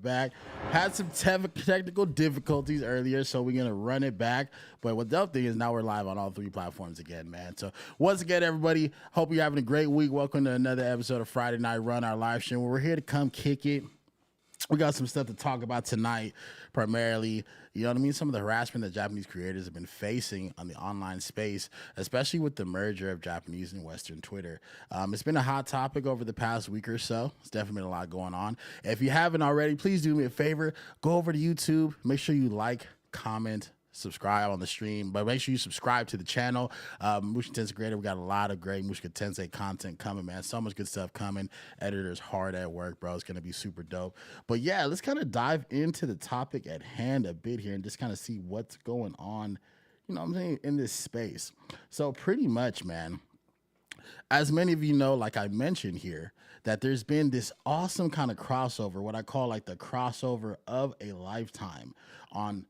back. Had some technical difficulties earlier, so we're gonna run it back. But what the other thing is, now we're live on all 3 platforms again, man. So once again, everybody, hope you're having a great week. Welcome to another episode of Friday Night Run, our live stream, where we're here to come kick it. We got some stuff to talk about tonight, primarily, you know what I mean? Some of the harassment that Japanese creators have been facing on the online space, especially with the merger of Japanese and Western Twitter. It's been a hot topic over the past week or so. It's definitely been a lot going on. If you haven't already, please do me a favor. Go over to YouTube. Make sure you like, comment, subscribe on the stream, but make sure you subscribe to the channel. Mushin Tensei Creator, we got a lot of great Mushin Tensei content coming, man. So much good stuff coming. Editors hard at work, bro. It's gonna be super dope. But yeah, let's kind of dive into the topic at hand a bit here and just kind of see what's going on, you know what I'm saying, in this space. So pretty much, man, as many of you know, like I mentioned here, that there's been this awesome kind of crossover, what I call like the crossover of a lifetime on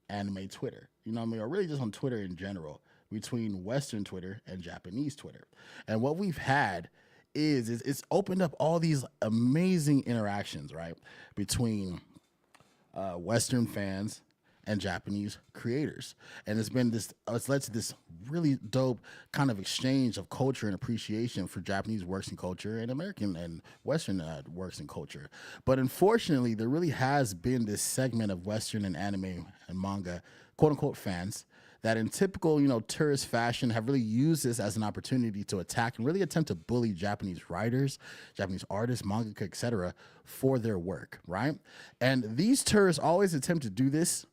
anime Twitter, you know what I mean, or really just on Twitter in general, between Western Twitter and Japanese Twitter. And what we've had is it's opened up all these amazing interactions, right, between Western fans and Japanese creators. And it's been this, it's led to this really dope kind of exchange of culture and appreciation for Japanese works and culture and American and Western works and culture. But unfortunately, there really has been this segment of Western and anime and manga, quote unquote, fans that in typical, you know, tourist fashion have really used this as an opportunity to attack and really attempt to bully Japanese writers, Japanese artists, mangaka, etc., for their work, right? And these tourists always attempt to do this,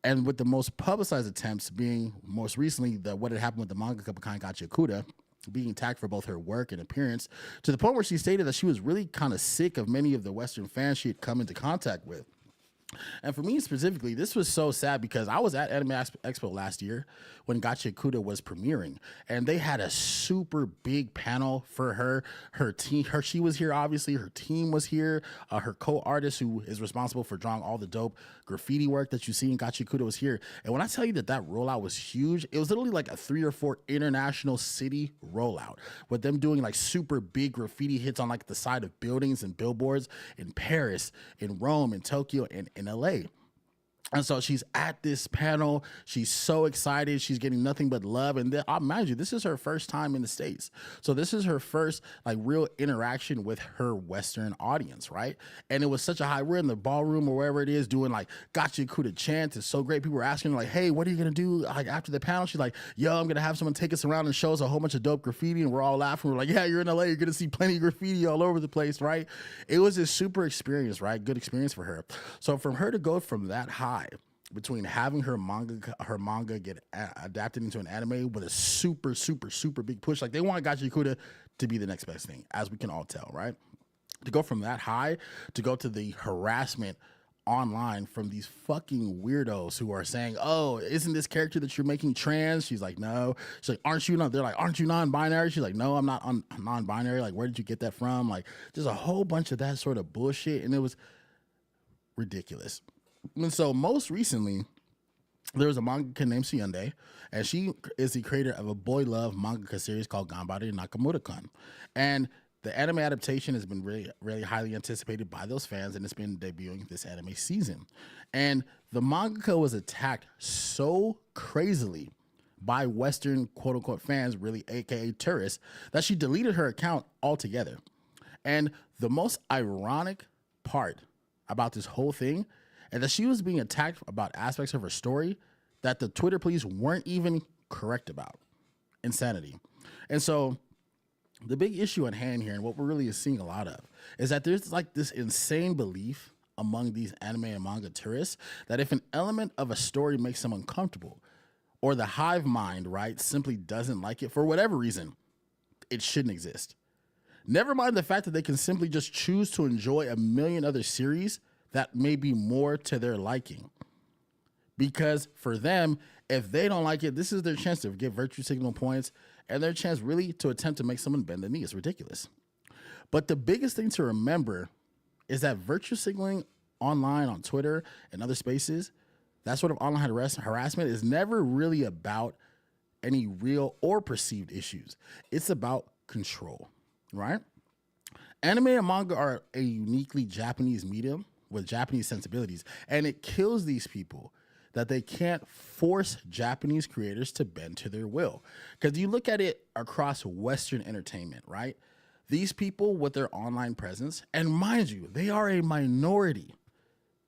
and with the most publicized attempts being most recently what had happened with the mangaka behind Gachiakuta being attacked for both her work and appearance, to the point where she stated that she was really kind of sick of many of the Western fans she had come into contact with. And for me specifically, this was so sad because I was at Anime Expo last year when Gachiakuta was premiering, and they had a super big panel for her team. She was here, obviously. Her team was here. Her co-artist, who is responsible for drawing all the dope graffiti work that you see in Gachiakuta, was here. And when I tell you that rollout was huge, it was literally like a 3 or 4 international city rollout with them doing like super big graffiti hits on like the side of buildings and billboards in Paris, in Rome, in Tokyo, and in LA. And so she's at this panel. She's so excited. She's getting nothing but love. And I'll mind you, this is her first time in the States. So this is her first like real interaction with her Western audience, right? And it was such a high, we're in the ballroom or wherever it is doing like Gachiakuta chants. It's so great. People were asking her like, hey, what are you going to do like after the panel? She's like, yo, I'm going to have someone take us around and show us a whole bunch of dope graffiti. And we're all laughing. We're like, yeah, you're in LA. You're going to see plenty of graffiti all over the place, right? It was a super experience, right? Good experience for her. So from her to go from that high, between having her manga get adapted into an anime with a super big push, like they want Gachiakuta to be the next best thing, as we can all tell, right? To go from that high to go to the harassment online from these fucking weirdos who are saying, oh, isn't this character that you're making trans? She's like, no. She's like, aren't you not? They're like, aren't you non-binary? She's like, no, I'm not non-binary. Like, where did you get that from? Like, there's a whole bunch of that sort of bullshit, and it was ridiculous. And so most recently, there was a mangaka named Syundei, and she is the creator of a boy love mangaka series called Ganbare Nakamura-kun. And the anime adaptation has been really highly anticipated by those fans, and it's been debuting this anime season. And the mangaka was attacked so crazily by Western quote-unquote fans, really aka tourists, that she deleted her account altogether. And the most ironic part about this whole thing, and that she was being attacked about aspects of her story that the Twitter police weren't even correct about. Insanity. And so the big issue at hand here, and what we're really seeing a lot of, is that there's like this insane belief among these anime and manga tourists that if an element of a story makes them uncomfortable, or the hive mind, right, simply doesn't like it for whatever reason, it shouldn't exist. Never mind the fact that they can simply just choose to enjoy a million other series that may be more to their liking. Because for them, if they don't like it, this is their chance to get virtue signal points and their chance really to attempt to make someone bend the knee. It's ridiculous. But the biggest thing to remember is that virtue signaling online on Twitter and other spaces, that sort of online harassment is never really about any real or perceived issues. It's about control, right? Anime and manga are a uniquely Japanese medium with Japanese sensibilities, and it kills these people that they can't force Japanese creators to bend to their will. Because you look at it across Western entertainment, right? These people with their online presence, and mind you, they are a minority,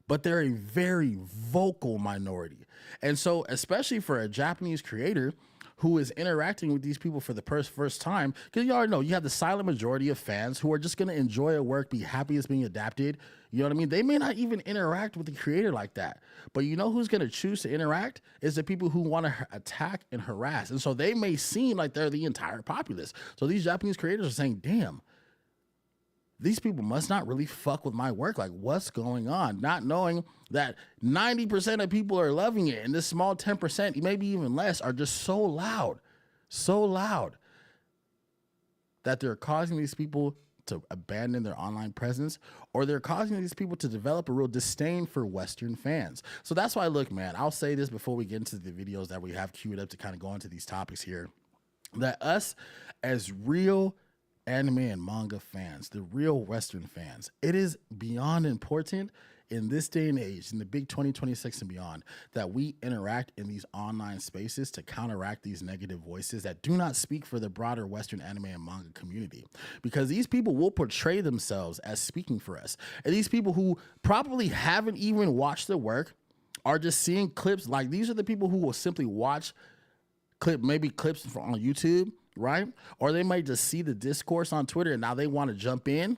but they're a very vocal minority. And so, especially for a Japanese creator who is interacting with these people for the first time, because you already know you have the silent majority of fans who are just going to enjoy a work, be happy it's being adapted. You know what I mean? They may not even interact with the creator like that. But you know who's going to choose to interact is the people who want to attack and harass. And so they may seem like they're the entire populace. So these Japanese creators are saying, damn, these people must not really fuck with my work. Like, what's going on? Not knowing that 90% of people are loving it, and this small 10%, maybe even less, are just so loud that they're causing these people to abandon their online presence, or they're causing these people to develop a real disdain for Western fans. So that's why, look, man, I'll say this before we get into the videos that we have queued up to kind of go into these topics here, that us as real anime and manga fans, the real Western fans, it is beyond important in this day and age, in the big 2026 and beyond, that we interact in these online spaces to counteract these negative voices that do not speak for the broader Western anime and manga community. Because these people will portray themselves as speaking for us. And these people who probably haven't even watched the work are just seeing clips. Like, these are the people who will simply watch maybe clips on YouTube, right? Or they might just see the discourse on Twitter and now they want to jump in,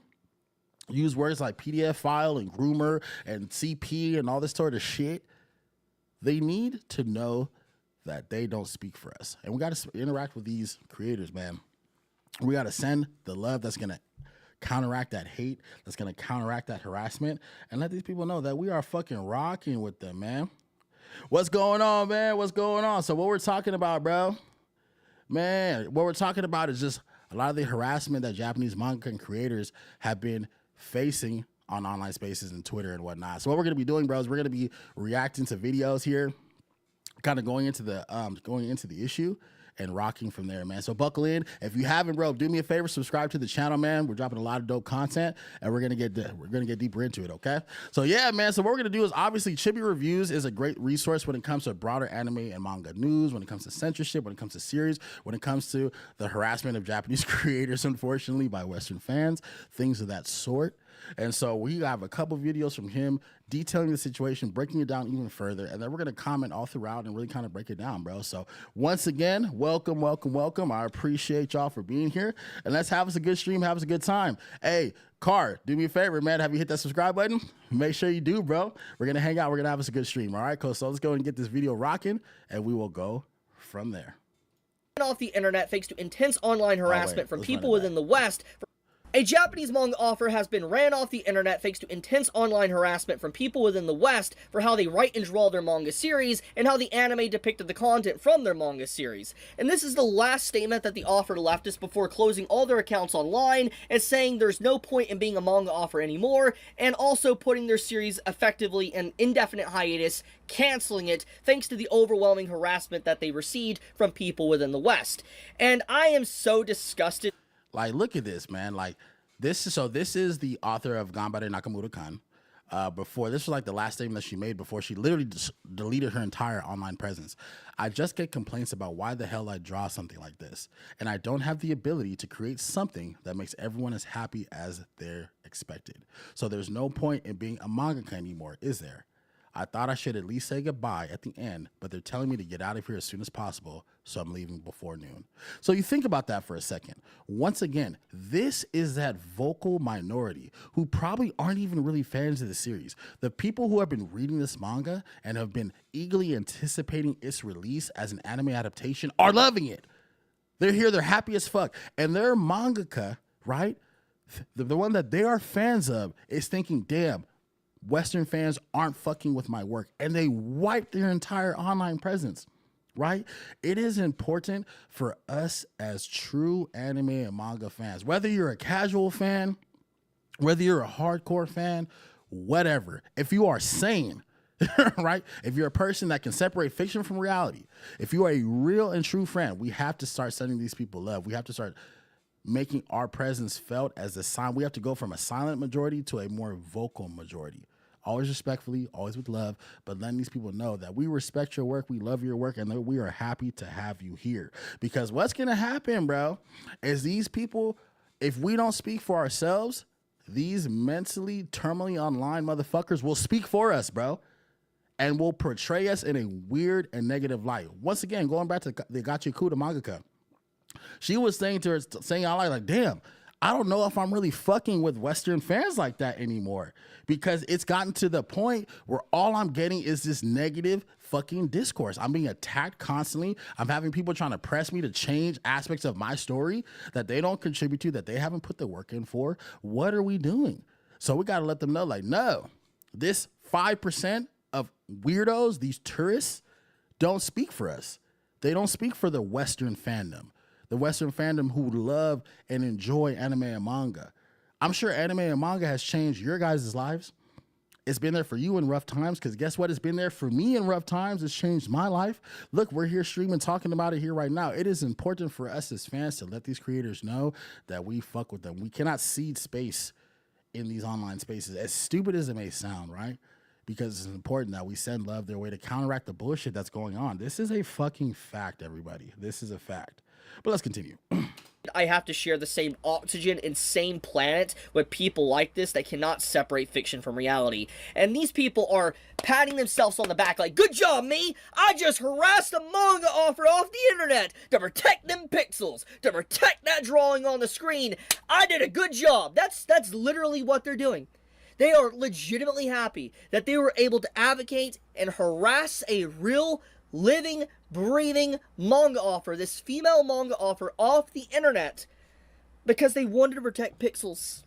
use words like PDF file and groomer and CP and all this sort of shit. They need to know that they don't speak for us. And we got to interact with these creators, man. We got to send the love that's going to counteract that hate, that's going to counteract that harassment, and let these people know that we are fucking rocking with them, man. What's going on, man? What's going on? So what we're talking about, bro, man, what we're talking about is just a lot of the harassment that Japanese manga and creators have been facing on online spaces and Twitter and whatnot. So what we're going to be doing, bro, is we're going to be reacting to videos here, kind of going into the issue and rocking from there, man. So buckle in. If you haven't, bro, do me a favor, subscribe to the channel, man. We're dropping a lot of dope content, and we're gonna get deeper into it, okay? So yeah, man. So what we're gonna do is, obviously, Chibi Reviews is a great resource when it comes to broader anime and manga news, when it comes to censorship, when it comes to series, when it comes to the harassment of Japanese creators, unfortunately, by Western fans, things of that sort. And so we have a couple videos from him detailing the situation, breaking it down even further, and then we're going to comment all throughout and really kind of break it down, bro. So once again, welcome. I appreciate y'all for being here, and let's have us a good stream, have us a good time. Hey, Car, do me a favor, man. Have you hit that subscribe button? Make sure you do, bro. We're going to hang out. We're going to have us a good stream, all right? Cool. So let's go and get this video rocking, and we will go from there. Off the internet thanks to intense online harassment from people within the West. A Japanese manga author has been ran off the internet thanks to intense online harassment from people within the West for how they write and draw their manga series and how the anime depicted the content from their manga series. And this is the last statement that the author left us before closing all their accounts online and saying there's no point in being a manga author anymore, and also putting their series effectively in indefinite hiatus, canceling it thanks to the overwhelming harassment that they received from people within the West. And I am so disgusted. Like, look at this, man. Like, this is the author of Ganbare Nakamura-kun. Before, this was like the last statement that she made before she literally just deleted her entire online presence. I just get complaints about why the hell I draw something like this, and I don't have the ability to create something that makes everyone as happy as they're expected. So there's no point in being a mangaka anymore, is there? I thought I should at least say goodbye at the end, but they're telling me to get out of here as soon as possible, so I'm leaving before noon. So you think about that for a second. Once again, this is that vocal minority who probably aren't even really fans of the series. The people who have been reading this manga and have been eagerly anticipating its release as an anime adaptation are loving it. They're here, they're happy as fuck. And their mangaka, right, the one that they are fans of, is thinking, damn, Western fans aren't fucking with my work, and they wipe their entire online presence, right? It is important for us as true anime and manga fans, whether you're a casual fan, whether you're a hardcore fan, whatever, if you are sane, right? If you're a person that can separate fiction from reality, if you are a real and true friend, we have to start sending these people love. We have to start making our presence felt as a sign. We have to go from a silent majority to a more vocal majority. always respectfully, always with love, but letting these people know that we respect your work, we love your work, and that we are happy to have you here. Because what's going to happen, bro, is these people, if we don't speak for ourselves, these mentally, terminally online motherfuckers will speak for us, bro, and will portray us in a weird and negative light. Once again, going back to the Gachiakuta mangaka, she was saying to her, saying out loud, like, damn, I don't know if I'm really fucking with Western fans like that anymore, because it's gotten to the point where all I'm getting is this negative fucking discourse. I'm being attacked constantly. I'm having people trying to press me to change aspects of my story that they don't contribute to, that they haven't put the work in for. What are we doing? So we got to let them know, like, no, this 5% of weirdos, these tourists, don't speak for us. They don't speak for the Western fandom. The Western fandom who love and enjoy anime and manga. I'm sure anime and manga has changed your guys' lives. It's been there for you in rough times, because guess what? It's been there for me in rough times. It's changed my life. Look, we're here streaming, talking about it here right now. It is important for us as fans to let these creators know that we fuck with them. We cannot cede space in these online spaces, as stupid as it may sound, right? Because it's important that we send love their way to counteract the bullshit that's going on. This is a fucking fact, everybody. This is a fact. But let's continue. I have to share the same oxygen and same planet with people like this that cannot separate fiction from reality. And these people are patting themselves on the back like, good job, me! I just harassed a manga offer off the internet to protect them pixels, to protect that drawing on the screen. I did a good job. That's literally what they're doing. They are legitimately happy that they were able to advocate and harass a real, living, breathing manga offer, this female manga offer off the internet, because they wanted to protect pixels.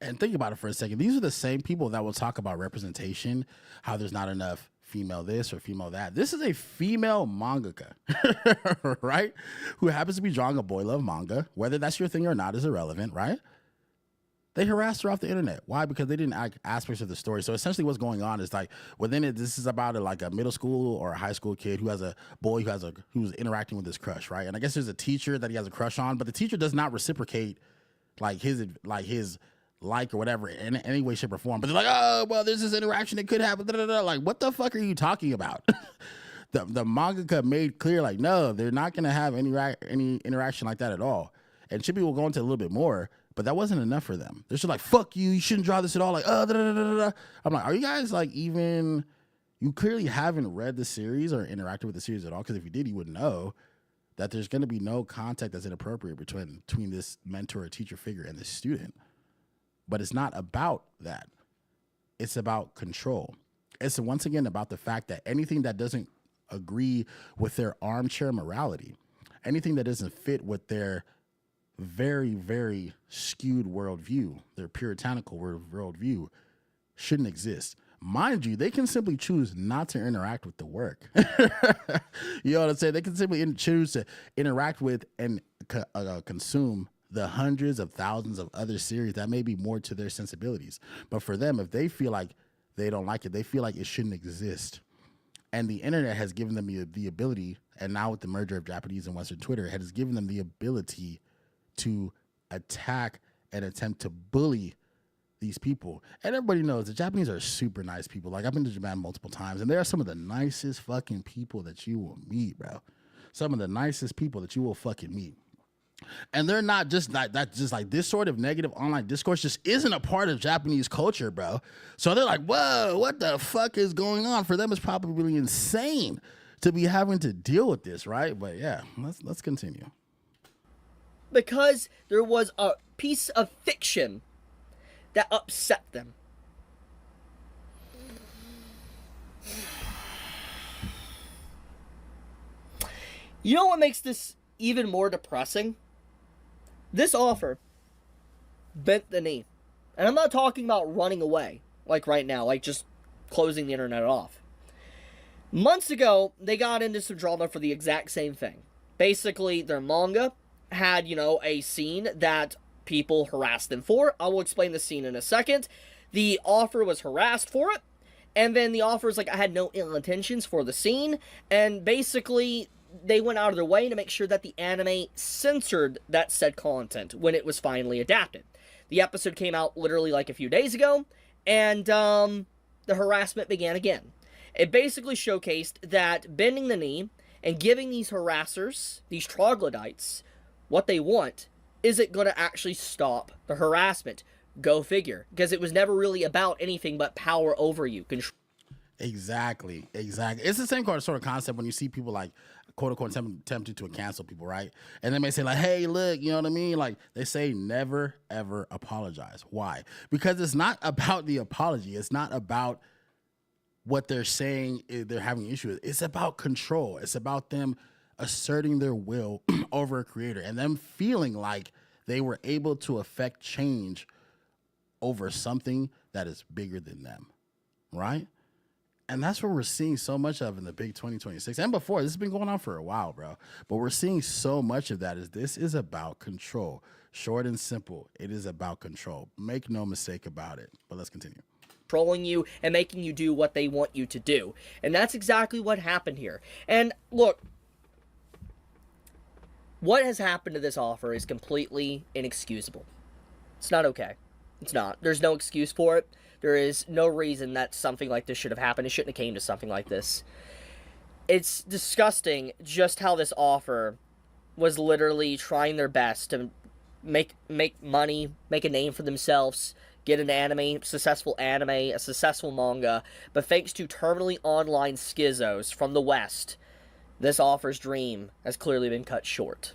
And think about it for a second. These are the same people that will talk about representation, how there's not enough female this or female that. This is a female mangaka, right? Who happens to be drawing a boy love manga. Whether that's your thing or not is irrelevant, right? They harassed her off the internet. Why? Because they didn't act aspects of the story. So essentially what's going on is, like, within it, this is about like a middle school or a high school kid who has a boy who's interacting with his crush, right? And I guess there's a teacher that he has a crush on, but the teacher does not reciprocate his or whatever in any way, shape, or form. But they're like, oh, well, there's this interaction that could happen. Like, what the fuck are you talking about? the mangaka made clear, like, no, they're not going to have any interaction like that at all. And Chibi will go into a little bit more, but that wasn't enough for them. They're just like, fuck you, you shouldn't draw this at all. Like, oh, da, da, da, da, da. I'm like, are you guys like even, you clearly haven't read the series or interacted with the series at all, because if you did, you would know that there's going to be no contact that's inappropriate between this mentor or teacher figure and this student. But it's not about that. It's about control. It's once again about the fact that anything that doesn't agree with their armchair morality, anything that doesn't fit with their very, very skewed worldview, their puritanical worldview, shouldn't exist. Mind you, they can simply choose not to interact with the work. You know what I'm saying? They can simply choose to interact with and consume the hundreds of thousands of other series that may be more to their sensibilities. But for them, if they feel like they don't like it, they feel like it shouldn't exist. And the internet has given them the ability, and now with the merger of Japanese and Western Twitter, it has given them the ability to attack and attempt to bully these people. And everybody knows the Japanese are super nice people. Like, I've been to Japan multiple times, and they are some of the nicest fucking people that you will meet, bro. Some of the nicest people that you will fucking meet. And they're not just like that, just like this sort of negative online discourse just isn't a part of Japanese culture, bro. So they're like, whoa, what the fuck is going on? For them, it's probably insane to be having to deal with this, right? But yeah, let's continue. Because there was a piece of fiction that upset them. You know what makes this even more depressing? This offer bent the knee. And I'm not talking about running away, like right now, like just closing the internet off. Months ago, they got into some drama for the exact same thing. Basically, their manga had, a scene that people harassed them for. I will explain the scene in a second. The author was harassed for it, and then the author was like, I had no ill intentions for the scene, and basically they went out of their way to make sure that the anime censored that said content when it was finally adapted. The episode came out literally like a few days ago, and the harassment began again. It basically showcased that bending the knee and giving these harassers, these troglodytes, what they want isn't going to actually stop the harassment. Go figure. Because it was never really about anything but power over you. Exactly. It's the same sort of concept when you see people like, quote unquote, tempted to cancel people, right? And they may say like, hey, look, you know what I mean? Like they say never, ever apologize. Why? Because it's not about the apology. It's not about what they're saying they're having an issue with. It's about control. It's about them asserting their will over a creator and them feeling like they were able to affect change over something that is bigger than them, right? And that's what we're seeing so much of in the big 2026 and before. This has been going on for a while, bro. But we're seeing so much of that. This is about control. Short and simple. It is about control. Make no mistake about it. But let's continue. Controlling you and making you do what they want you to do. And that's exactly what happened here. And look, what has happened to this offer is completely inexcusable. It's not okay. It's not. There's no excuse for it. There is no reason that something like this should have happened. It shouldn't have came to something like this. It's disgusting just how this offer was literally trying their best to make money, make a name for themselves, get an anime, successful anime, a successful manga, but thanks to terminally online schizos from the West, this offer's dream has clearly been cut short.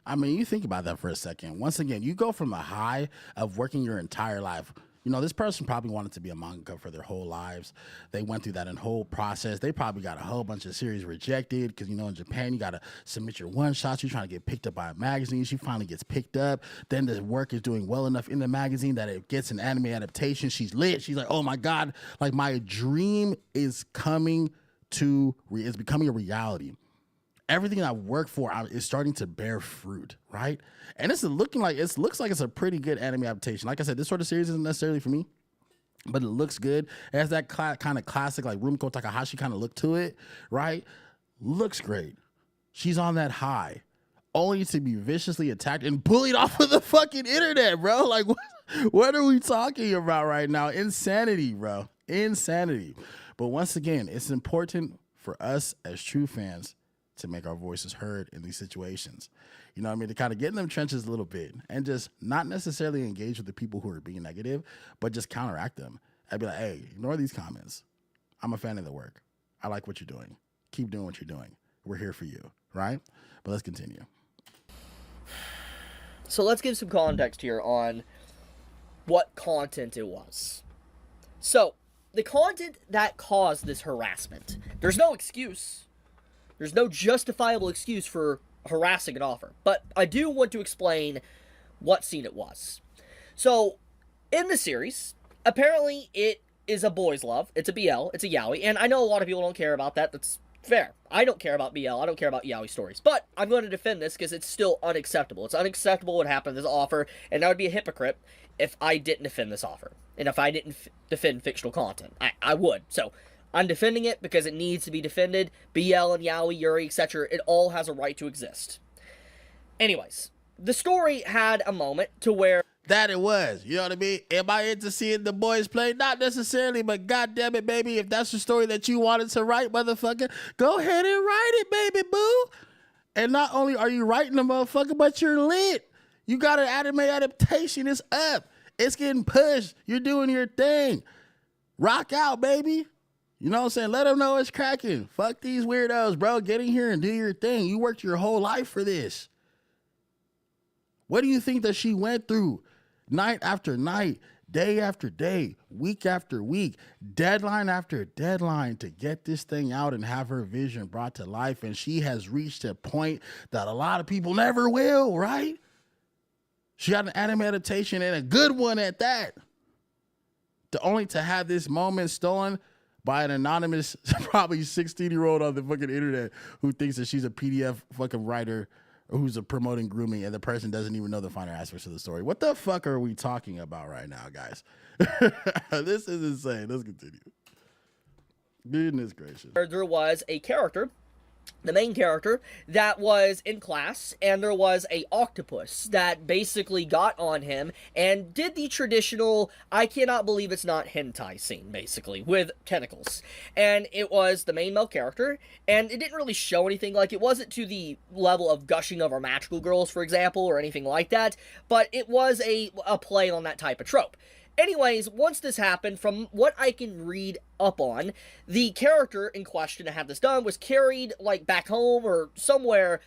I mean, you think about that for a second. Once again, you go from a high of working your entire life. You know, this person probably wanted to be a mangaka for their whole lives. They went through that whole process. They probably got a whole bunch of series rejected because, you know, in Japan, you got to submit your one-shots. You're trying to get picked up by a magazine. She finally gets picked up. Then the work is doing well enough in the magazine that it gets an anime adaptation. She's lit. She's like, oh, my God, like my dream is becoming a reality. Everything I work for is starting to bear fruit, right? And it looks like it's a pretty good anime adaptation. Like I said, this sort of series isn't necessarily for me, but it looks good. It has that kind of classic, like Rumiko Takahashi kind of look to it, right? Looks great. She's on that high, only to be viciously attacked and bullied off of the fucking internet, bro. Like, what are we talking about right now? Insanity, bro. Insanity. But once again, it's important for us as true fans to make our voices heard in these situations. You know what I mean? To kind of get in them trenches a little bit and just not necessarily engage with the people who are being negative, but just counteract them. I'd be like, hey, ignore these comments. I'm a fan of the work. I like what you're doing. Keep doing what you're doing. We're here for you, right? But let's continue. So let's give some context here on what content it was. So, the content that caused this harassment, there's no excuse. There's no justifiable excuse for harassing an offer. But I do want to explain what scene it was. So, in the series, apparently it is a boys' love. It's a BL. It's a yaoi. And I know a lot of people don't care about that. That's fair. I don't care about BL. I don't care about yaoi stories. But I'm going to defend this because it's still unacceptable. It's unacceptable what happened to this offer. And I would be a hypocrite if I didn't defend this offer. And if I didn't defend fictional content. I would. So, I'm defending it because it needs to be defended. BL and yaoi, yuri, etc. It all has a right to exist. Anyways, the story had a moment to where that it was, you know what I mean? Am I into seeing the boys play? Not necessarily, but goddamn it, baby, if that's the story that you wanted to write, motherfucker, go ahead and write it, baby boo. And not only are you writing the motherfucker, but you're lit. You got an anime adaptation. It's up. It's getting pushed. You're doing your thing. Rock out, baby. You know what I'm saying? Let them know it's cracking. Fuck these weirdos, bro. Get in here and do your thing. You worked your whole life for this. What do you think that she went through night after night, day after day, week after week, deadline after deadline to get this thing out and have her vision brought to life? And she has reached a point that a lot of people never will, right? She got an anime adaptation and a good one at that. Only to have this moment stolen by an anonymous, probably 16-year-old on the fucking internet who thinks that she's a PDF fucking writer who's promoting grooming, and the person doesn't even know the finer aspects of the story. What the fuck are we talking about right now, guys? This is insane. Let's continue. Goodness gracious. there was a character the main character that was in class, and there was a octopus that basically got on him and did the traditional I cannot believe it's not hentai scene, basically, with tentacles. And it was the main male character, and it didn't really show anything. Like, it wasn't to the level of gushing over magical girls, for example, or anything like that, but it was a play on that type of trope. Anyways, once this happened, from what I can read up on, the character in question to have this done was carried, like, back home or somewhere,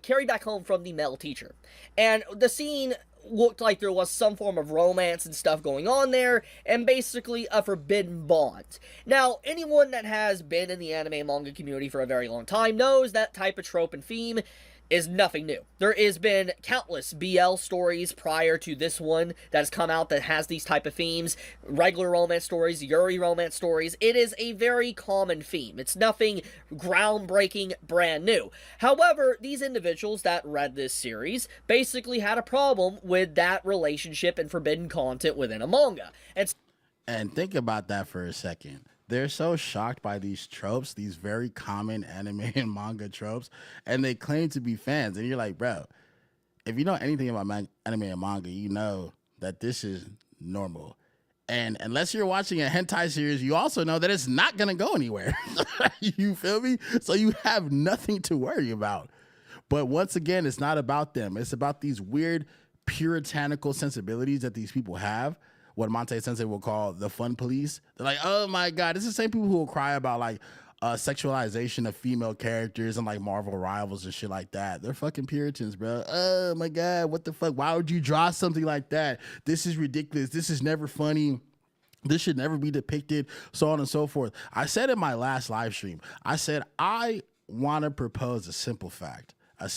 carried back home from the male teacher. And the scene looked like there was some form of romance and stuff going on there, and basically a forbidden bond. Now, anyone that has been in the anime and manga community for a very long time knows that type of trope and theme is nothing new. There has been countless BL stories prior to this one that has come out that has these type of themes, regular romance stories, Yuri romance stories. It is a very common theme. It's nothing groundbreaking, brand new. However, these individuals that read this series basically had a problem with that relationship and forbidden content within a manga. And think about that for a second. They're so shocked by these tropes, these very common anime and manga tropes, and they claim to be fans. And you're like, bro, if you know anything about anime and manga, you know that this is normal. And unless you're watching a hentai series, you also know that it's not going to go anywhere. You feel me? So you have nothing to worry about. But once again, it's not about them. It's about these weird puritanical sensibilities that these people have. What Monte Sensei will call the fun police. They're like, oh my God, it's the same people who will cry about like sexualization of female characters and like Marvel rivals and shit like that. They're fucking Puritans, bro. Oh my God, what the fuck? Why would you draw something like that? This is ridiculous. This is never funny. This should never be depicted, so on and so forth. I said in my last live stream, I said, I want to propose a simple fact, I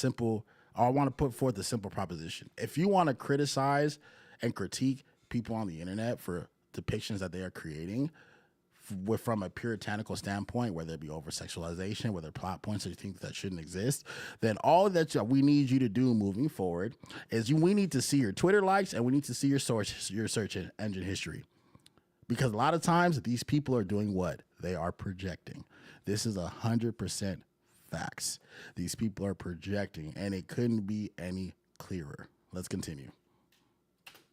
want to put forth a simple proposition. If you want to criticize and critique people on the internet for depictions that they are creating from a puritanical standpoint, whether it be over sexualization, whether plot points or things that shouldn't exist, then all that we need you to do moving forward is we need to see your Twitter likes and we need to see your search engine history. Because a lot of times these people are doing what? They are projecting. This is 100% facts. These people are projecting, and it couldn't be any clearer. Let's continue.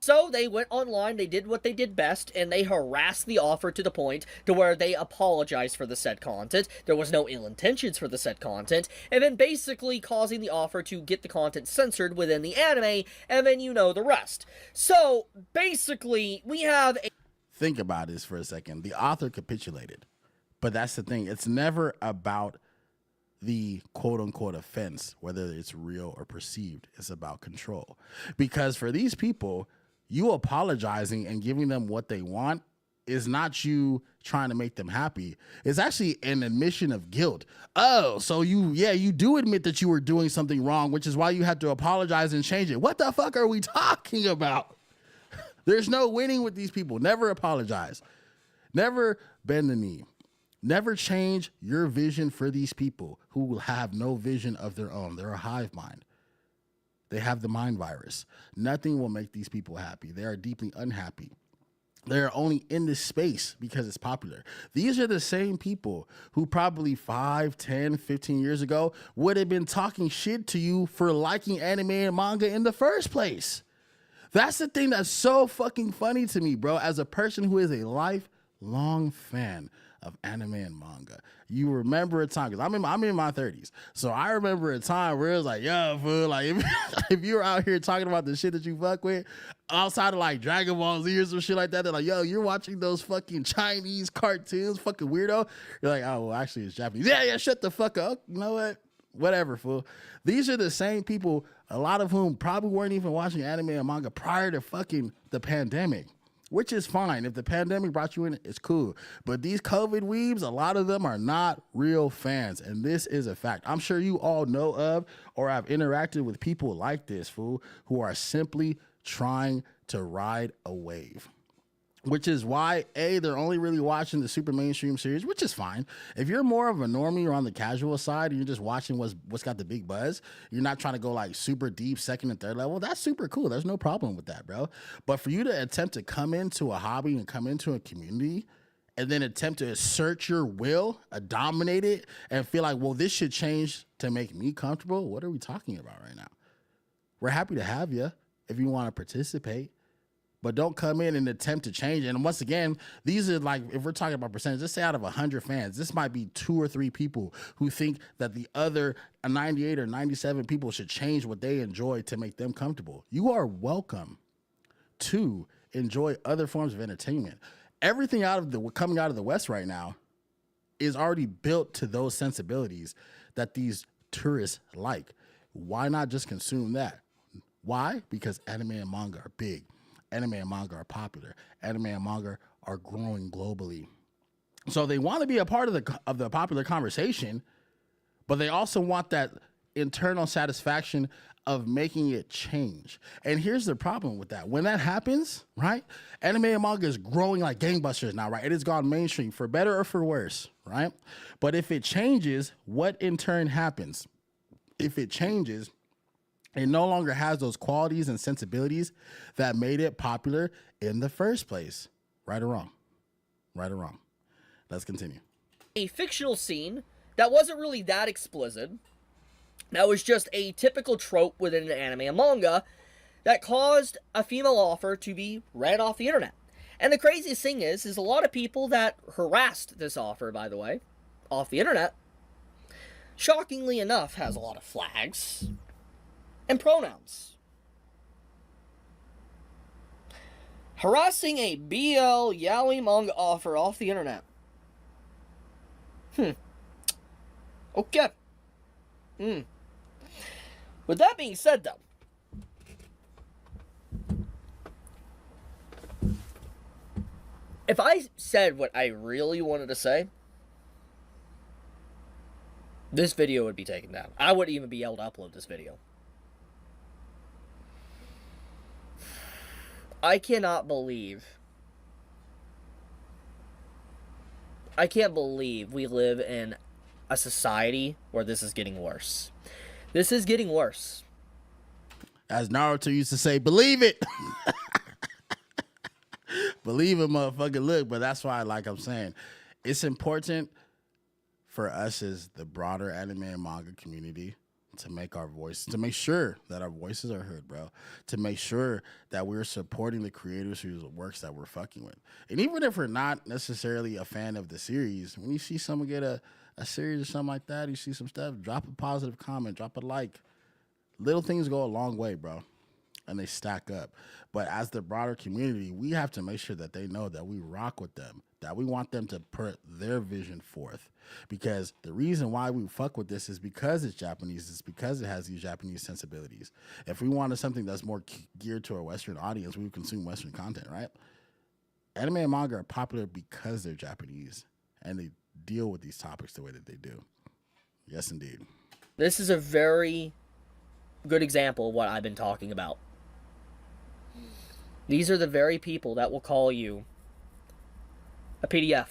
So they went online, they did what they did best, and they harassed the offer to the point to where they apologized for the said content. There was no ill intentions for the said content, and then basically causing the offer to get the content censored within the anime, and then you know the rest. So basically, we have a... Think about this for a second. The author capitulated, but that's the thing. It's never about the quote-unquote offense, whether it's real or perceived. It's about control. Because for these people, you apologizing and giving them what they want is not you trying to make them happy. It's actually an admission of guilt. Oh, so you do admit that you were doing something wrong, which is why you had to apologize and change it. What the fuck are we talking about? There's no winning with these people. Never apologize. Never bend the knee. Never change your vision for these people who will have no vision of their own. They're a hive mind. They have the mind virus. Nothing will make these people happy. They are deeply unhappy. They're only in this space because it's popular. These are the same people who probably 5, 10, 15 years ago would have been talking shit to you for liking anime and manga in the first place. That's the thing that's so fucking funny to me, bro. As a person who is a lifelong fan of anime and manga, you remember a time, because I'm in my 30s, so I remember a time where it was like, yo, fool, like if you were out here talking about the shit that you fuck with outside of like Dragon Ball Z or some shit like that, they're like, yo, you're watching those fucking Chinese cartoons, fucking weirdo. You're like, oh, well, actually it's Japanese. Yeah, shut the fuck up. You know what? Whatever, fool. These are the same people, a lot of whom probably weren't even watching anime and manga prior to fucking the pandemic, which is fine. If the pandemic brought you in, it's cool. But these COVID weebs, a lot of them are not real fans, and this is a fact. I'm sure you all know of or have interacted with people like this, fool, who are simply trying to ride a wave. Which is why, A, they're only really watching the super mainstream series, which is fine. If you're more of a normie or on the casual side and you're just watching what's got the big buzz, you're not trying to go like super deep second and third level, that's super cool. There's no problem with that, bro. But for you to attempt to come into a hobby and come into a community and then attempt to assert your will, dominate it, and feel like, well, this should change to make me comfortable. What are we talking about right now? We're happy to have you if you want to participate, but don't come in and attempt to change it. And once again, these are like, if we're talking about percentage, let's say out of 100 fans, this might be 2 or 3 people who think that the other 98 or 97 people should change what they enjoy to make them comfortable. You are welcome to enjoy other forms of entertainment. Everything coming out of the West right now is already built to those sensibilities that these tourists like. Why not just consume that? Why? Because anime and manga are big. Anime and manga are popular. Anime and manga are growing globally. So they want to be a part of the popular conversation, but they also want that internal satisfaction of making it change. And here's the problem with that. When that happens, right? Anime and manga is growing like gangbusters now, right? It has gone mainstream for better or for worse, right? But if it changes, what in turn happens? If it changes, it no longer has those qualities and sensibilities that made it popular in the first place. Right or wrong? Right or wrong? Let's continue. A fictional scene that wasn't really that explicit, that was just a typical trope within an anime and manga, that caused a female author to be ran off the internet. And the craziest thing is a lot of people that harassed this author, by the way, off the internet, shockingly enough, has a lot of flags and pronouns. Harassing a BL yaoi manga author off the internet. Okay. With that being said, though, if I said what I really wanted to say, this video would be taken down. I wouldn't even be able to upload this video. I cannot believe we live in a society where this is getting worse. This is getting worse. As Naruto used to say, believe it. Believe it, motherfucker. Look, but that's why, like I'm saying, it's important for us as the broader anime and manga community to make our voice, to make sure that our voices are heard, bro. To make sure that we're supporting the creators whose works that we're fucking with. And even if we're not necessarily a fan of the series, when you see someone get a series or something like that, you see some stuff, drop a positive comment, drop a like. Little things go a long way, bro. And they stack up. But as the broader community, we have to make sure that they know that we rock with them, that we want them to put their vision forth. Because the reason why we fuck with this is because it's Japanese. It's because it has these Japanese sensibilities. If we wanted something that's more geared to a Western audience, we would consume Western content, right? Anime and manga are popular because they're Japanese and they deal with these topics the way that they do. Yes, indeed. This is a very good example of what I've been talking about. These are the very people that will call you a PDF.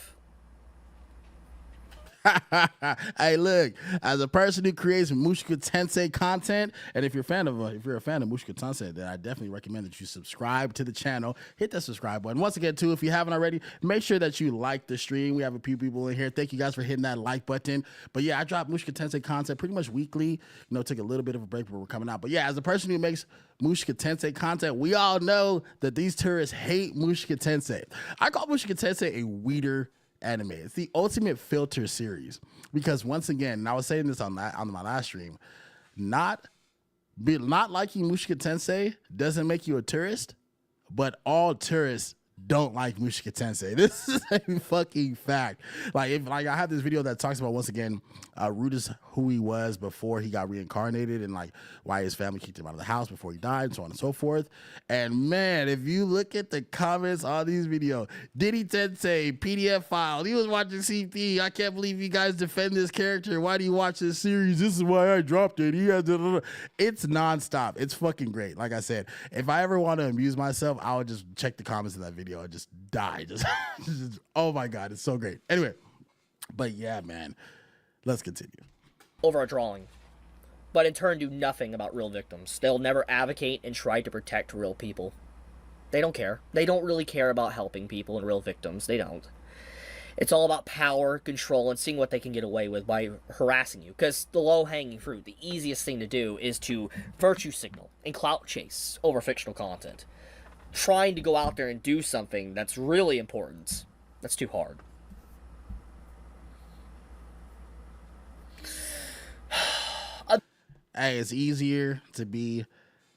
Hey, look, as a person who creates Mushika Tensei content, and if you're a fan of Mushika Tensei, then I definitely recommend that you subscribe to the channel. Hit that subscribe button. Once again, too, if you haven't already, make sure that you like the stream. We have a few people in here. Thank you guys for hitting that like button. But yeah, I drop Mushika Tensei content pretty much weekly. You know, took a little bit of a break, but we're coming out. But yeah, as a person who makes Mushika Tensei content, we all know that these tourists hate Mushika Tensei. I call Mushika Tensei a weeder anime. It's the ultimate filter series because once again, and I was saying this on my last stream, not liking Mushika Tensei doesn't make you a tourist, but all tourists don't like Mushika Tensei. This is a fucking fact. I have this video that talks about, once again, Ruda's who he was before he got reincarnated and like why his family kicked him out of the house before he died and so on and so forth. And man, if you look at the comments on these videos, Diddy Tensei, PDF file, he was watching CP. I can't believe you guys defend this character. Why do you watch this series? This is why I dropped it. It's nonstop. It's fucking great. Like I said, if I ever want to amuse myself, I would just check the comments of that video and just die. Just oh my God, it's so great. Anyway, but yeah, man, let's continue. Over a drawing, but in turn do nothing about real victims. They'll never advocate and try to protect real people. They don't care. They don't really care about helping people and real victims. They don't. It's all about power, control, and seeing what they can get away with by harassing you. Because the low-hanging fruit, the easiest thing to do is to virtue signal and clout chase over fictional content. Trying to go out there and do something that's really important, that's too hard. Hey, it's easier to be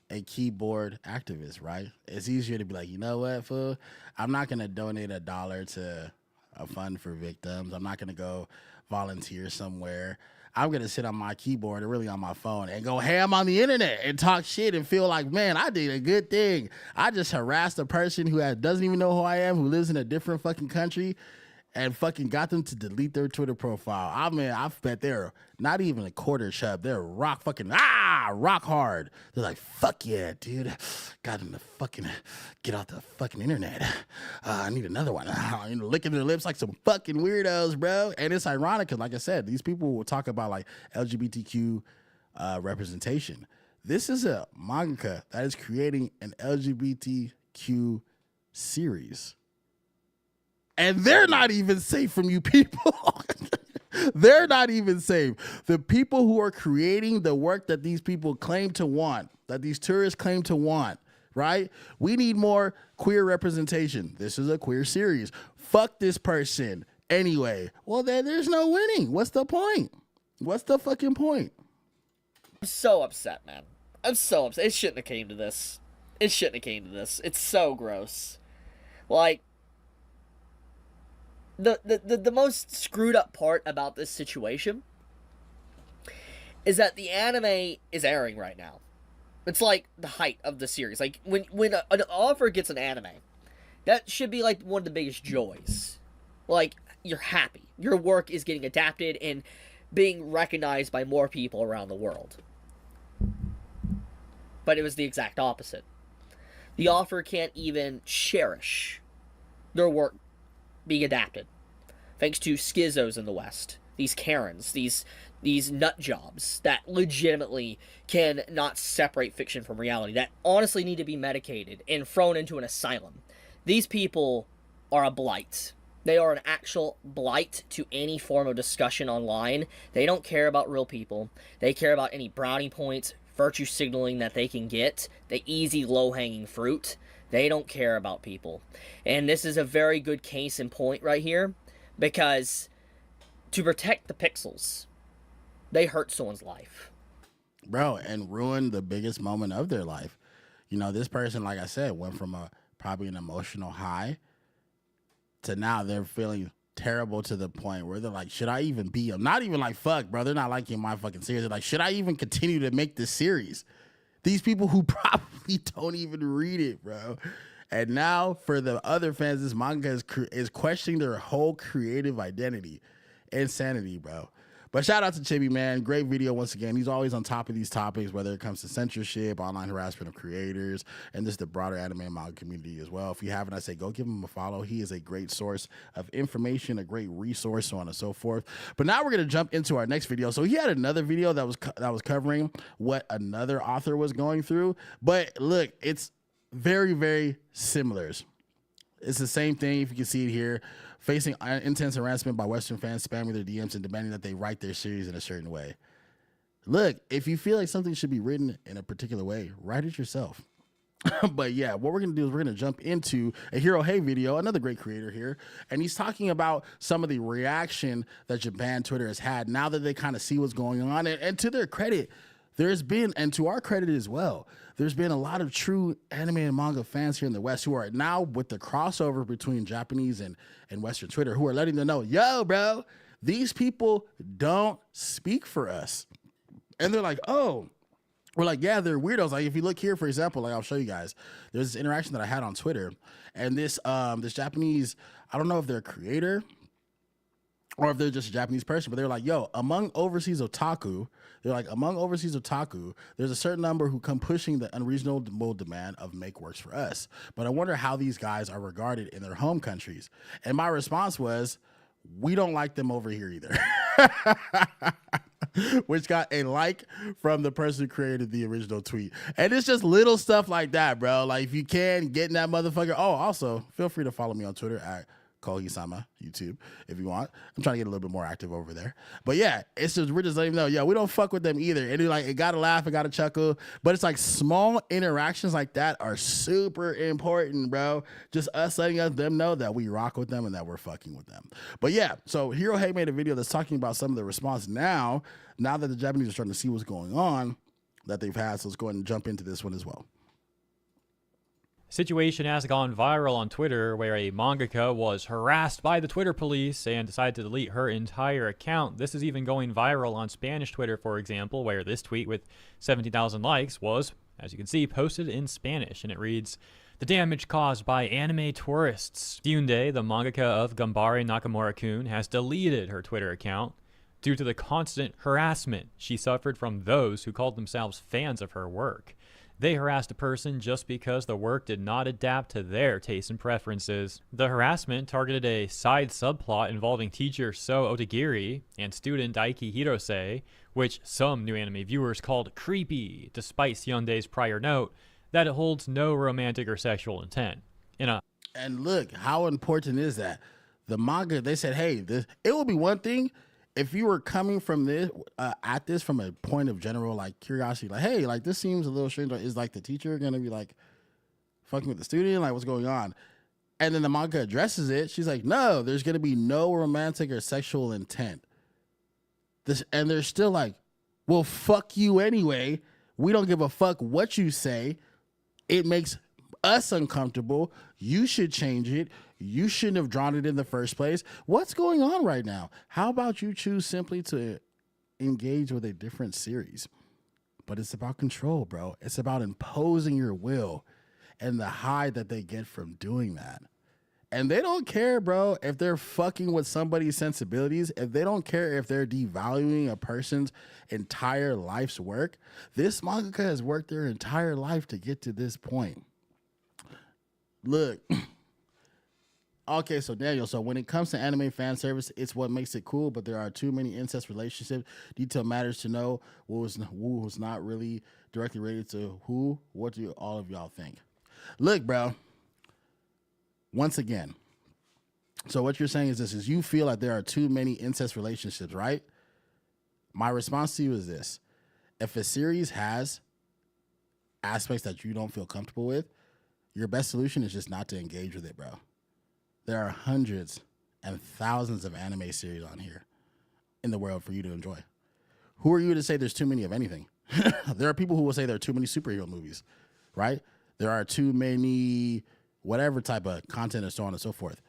a keyboard activist, right? It's easier to be like, you know what, fool? I'm not going to donate $1 to a fund for victims. I'm not going to go volunteer somewhere. I'm going to sit on my keyboard or really on my phone and go ham on the internet and talk shit and feel like, man, I did a good thing. I just harassed a person who doesn't even know who I am, who lives in a different fucking country, and fucking got them to delete their Twitter profile. I mean, I bet they're not even a quarter chub. They're rock hard. They're like, fuck yeah, dude. Got them to fucking get off the fucking internet. I need another one. Licking their lips like some fucking weirdos, bro. And it's ironic because, like I said, these people will talk about like LGBTQ representation. This is a mangaka that is creating an LGBTQ series. And they're not even safe from you people. They're not even safe. The people who are creating the work that these people claim to want, that these tourists claim to want, right? We need more queer representation. This is a queer series. Fuck this person. Anyway, well, then there's no winning. What's the point? What's the fucking point? I'm so upset, man. I'm so upset. It shouldn't have came to this. It shouldn't have came to this. It's so gross. Like, the most screwed up part about this situation is that the anime is airing right now. It's like the height of the series. Like when an author gets an anime, that should be like one of the biggest joys. Like, you're happy. Your work is getting adapted and being recognized by more people around the world. But it was the exact opposite. The author can't even cherish their work being adapted, thanks to schizos in the West, these Karens, these nut jobs that legitimately can not separate fiction from reality, that honestly need to be medicated and thrown into an asylum. These people are a blight. They are an actual blight to any form of discussion online. They don't care about real people. They care about any brownie points, virtue signaling that they can get, the easy low-hanging fruit. They don't care about people. And this is a very good case in point right here, because to protect the pixels, they hurt someone's life. Bro, and ruin the biggest moment of their life. You know, this person, like I said, went from probably an emotional high to now they're feeling terrible to the point where they're like, should I even be? I'm not even like, fuck, bro. They're not liking my fucking series. They're like, should I even continue to make this series? These people who probably don't even read it, bro. And now for the other fans, this manga is questioning their whole creative identity. Insanity, bro. But shout out to Chibi, man. Great video once again. He's always on top of these topics, whether it comes to censorship, online harassment of creators, and just the broader anime and manga community as well. If you haven't, I say go give him a follow. He is a great source of information, a great resource, so on and so forth. But now we're going to jump into our next video. So he had another video that was covering what another author was going through. But look, it's very, very similar. It's the same thing, if you can see it here. Facing intense harassment by Western fans spamming their DMs and demanding that they write their series in a certain way. Look, if you feel like something should be written in a particular way, write it yourself. But yeah, what we're going to do is we're going to jump into a Hero Hey video, another great creator here. And he's talking about some of the reaction that Japan Twitter has had now that they kind of see what's going on. And to their credit, there's been, and to our credit as well, there's been a lot of true anime and manga fans here in the West who are now, with the crossover between Japanese and Western Twitter, who are letting them know, yo, bro, these people don't speak for us. And they're like, oh, we're like, yeah, they're weirdos. Like, if you look here, for example, like I'll show you guys, there's this interaction that I had on Twitter, and this Japanese, I don't know if they're a creator or if they're just a Japanese person, but they're like, yo, among overseas otaku, there's a certain number who come pushing the unreasonable demand of make works for us. But I wonder how these guys are regarded in their home countries. And my response was, we don't like them over here either. Which got a like from the person who created the original tweet. And it's just little stuff like that, bro. Like, if you can, get in that motherfucker. Oh, also, feel free to follow me on Twitter at Kohi-sama YouTube, if you want. I'm trying to get a little bit more active over there. But yeah, it's just, we're just letting them know, yeah, we don't fuck with them either. And it gotta laugh, it gotta chuckle. But it's like small interactions like that are super important, bro. Just us letting them know that we rock with them and that we're fucking with them. But yeah, so Hero Hey made a video that's talking about some of the response now that the Japanese are starting to see what's going on that they've had. So let's go ahead and jump into this one as well. Situation has gone viral on Twitter where a mangaka was harassed by the Twitter police and decided to delete her entire account. This is even going viral on Spanish Twitter, for example, where this tweet with 70,000 likes was, as you can see, posted in Spanish, and it reads, "The damage caused by anime tourists. Syundei, the mangaka of Ganbare Nakamura-kun, has deleted her Twitter account due to the constant harassment she suffered from those who called themselves fans of her work. They harassed a person just because the work did not adapt to their tastes and preferences. The harassment targeted a side subplot involving teacher So Otagiri and student Daiki Hirose, which some new anime viewers called creepy, despite Syundei's prior note that it holds no romantic or sexual intent." And look, how important is that? The manga, they said, hey, it would be one thing if you were coming from this at this from a point of general like curiosity, like, hey, like this seems a little strange. Is like the teacher gonna be like fucking with the student? Like, what's going on? And then the manga addresses it. She's like, no, there's gonna be no romantic or sexual intent. And they're still like, well, fuck you anyway. We don't give a fuck what you say. It makes us uncomfortable. You should change it. You shouldn't have drawn it in the first place. What's going on right now? How about you choose simply to engage with a different series? But it's about control, bro. It's about imposing your will and the high that they get from doing that. And they don't care, bro, if they're fucking with somebody's sensibilities, if they don't care if they're devaluing a person's entire life's work. This mangaka has worked their entire life to get to this point. Look. Okay, so Daniel, so when it comes to anime fan service, it's what makes it cool, but there are too many incest relationships. Detail matters to know what was not really directly related to who. What do all of y'all think? Look, bro, once again, so what you're saying is this, is you feel like there are too many incest relationships, right? My response to you is this. If a series has aspects that you don't feel comfortable with, your best solution is just not to engage with it, bro. There are hundreds and thousands of anime series on here in the world for you to enjoy. Who are you to say there's too many of anything? There are people who will say there are too many superhero movies, right? There are too many whatever type of content and so on and so forth.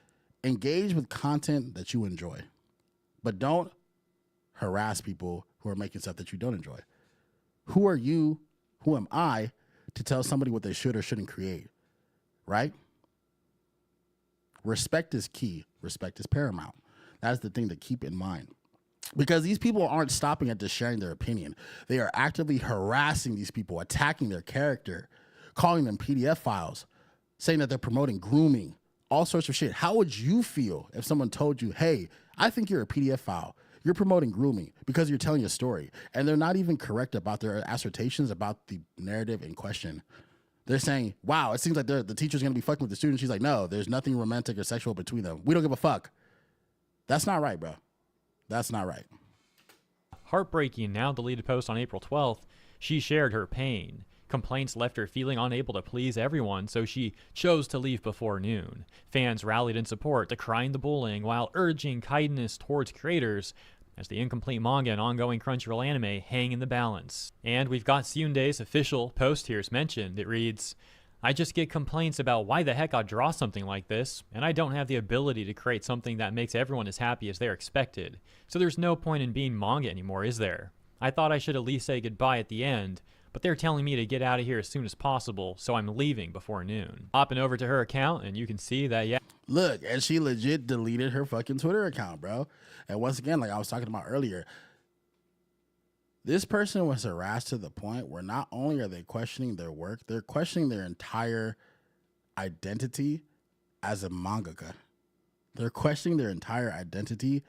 Engage with content that you enjoy, but don't harass people who are making stuff that you don't enjoy. Who are you? Who am I to tell somebody what they should or shouldn't create, right? Respect is key. Respect is paramount. That's the thing to keep in mind. Because these people aren't stopping at just sharing their opinion. They are actively harassing these people, attacking their character, calling them PDF files, saying that they're promoting grooming, all sorts of shit. How would you feel if someone told you, hey, I think you're a PDF file. You're promoting grooming because you're telling a story. And they're not even correct about their assertions about the narrative in question. They're saying, wow, it seems like the teacher's going to be fucking with the student. She's like, no, there's nothing romantic or sexual between them. We don't give a fuck. That's not right, bro. That's not right. Heartbreaking now deleted post on April 12th. She shared her pain. Complaints left her feeling unable to please everyone, so she chose to leave before noon. Fans rallied in support, decrying the bullying while urging kindness towards creators as the incomplete manga and ongoing Crunchyroll anime hang in the balance. And we've got Syundei's official post here as mentioned. It reads, "I just get complaints about why the heck I'd draw something like this, and I don't have the ability to create something that makes everyone as happy as they're expected. So there's no point in being manga anymore, is there? I thought I should at least say goodbye at the end, but they're telling me to get out of here as soon as possible, so I'm leaving before noon." Hopping over to her account, and you can see that, yeah. Look, and she legit deleted her fucking Twitter account, bro. And once again, like I was talking about earlier, this person was harassed to the point where not only are they questioning their work, they're questioning their entire identity as a mangaka. They're questioning their entire identity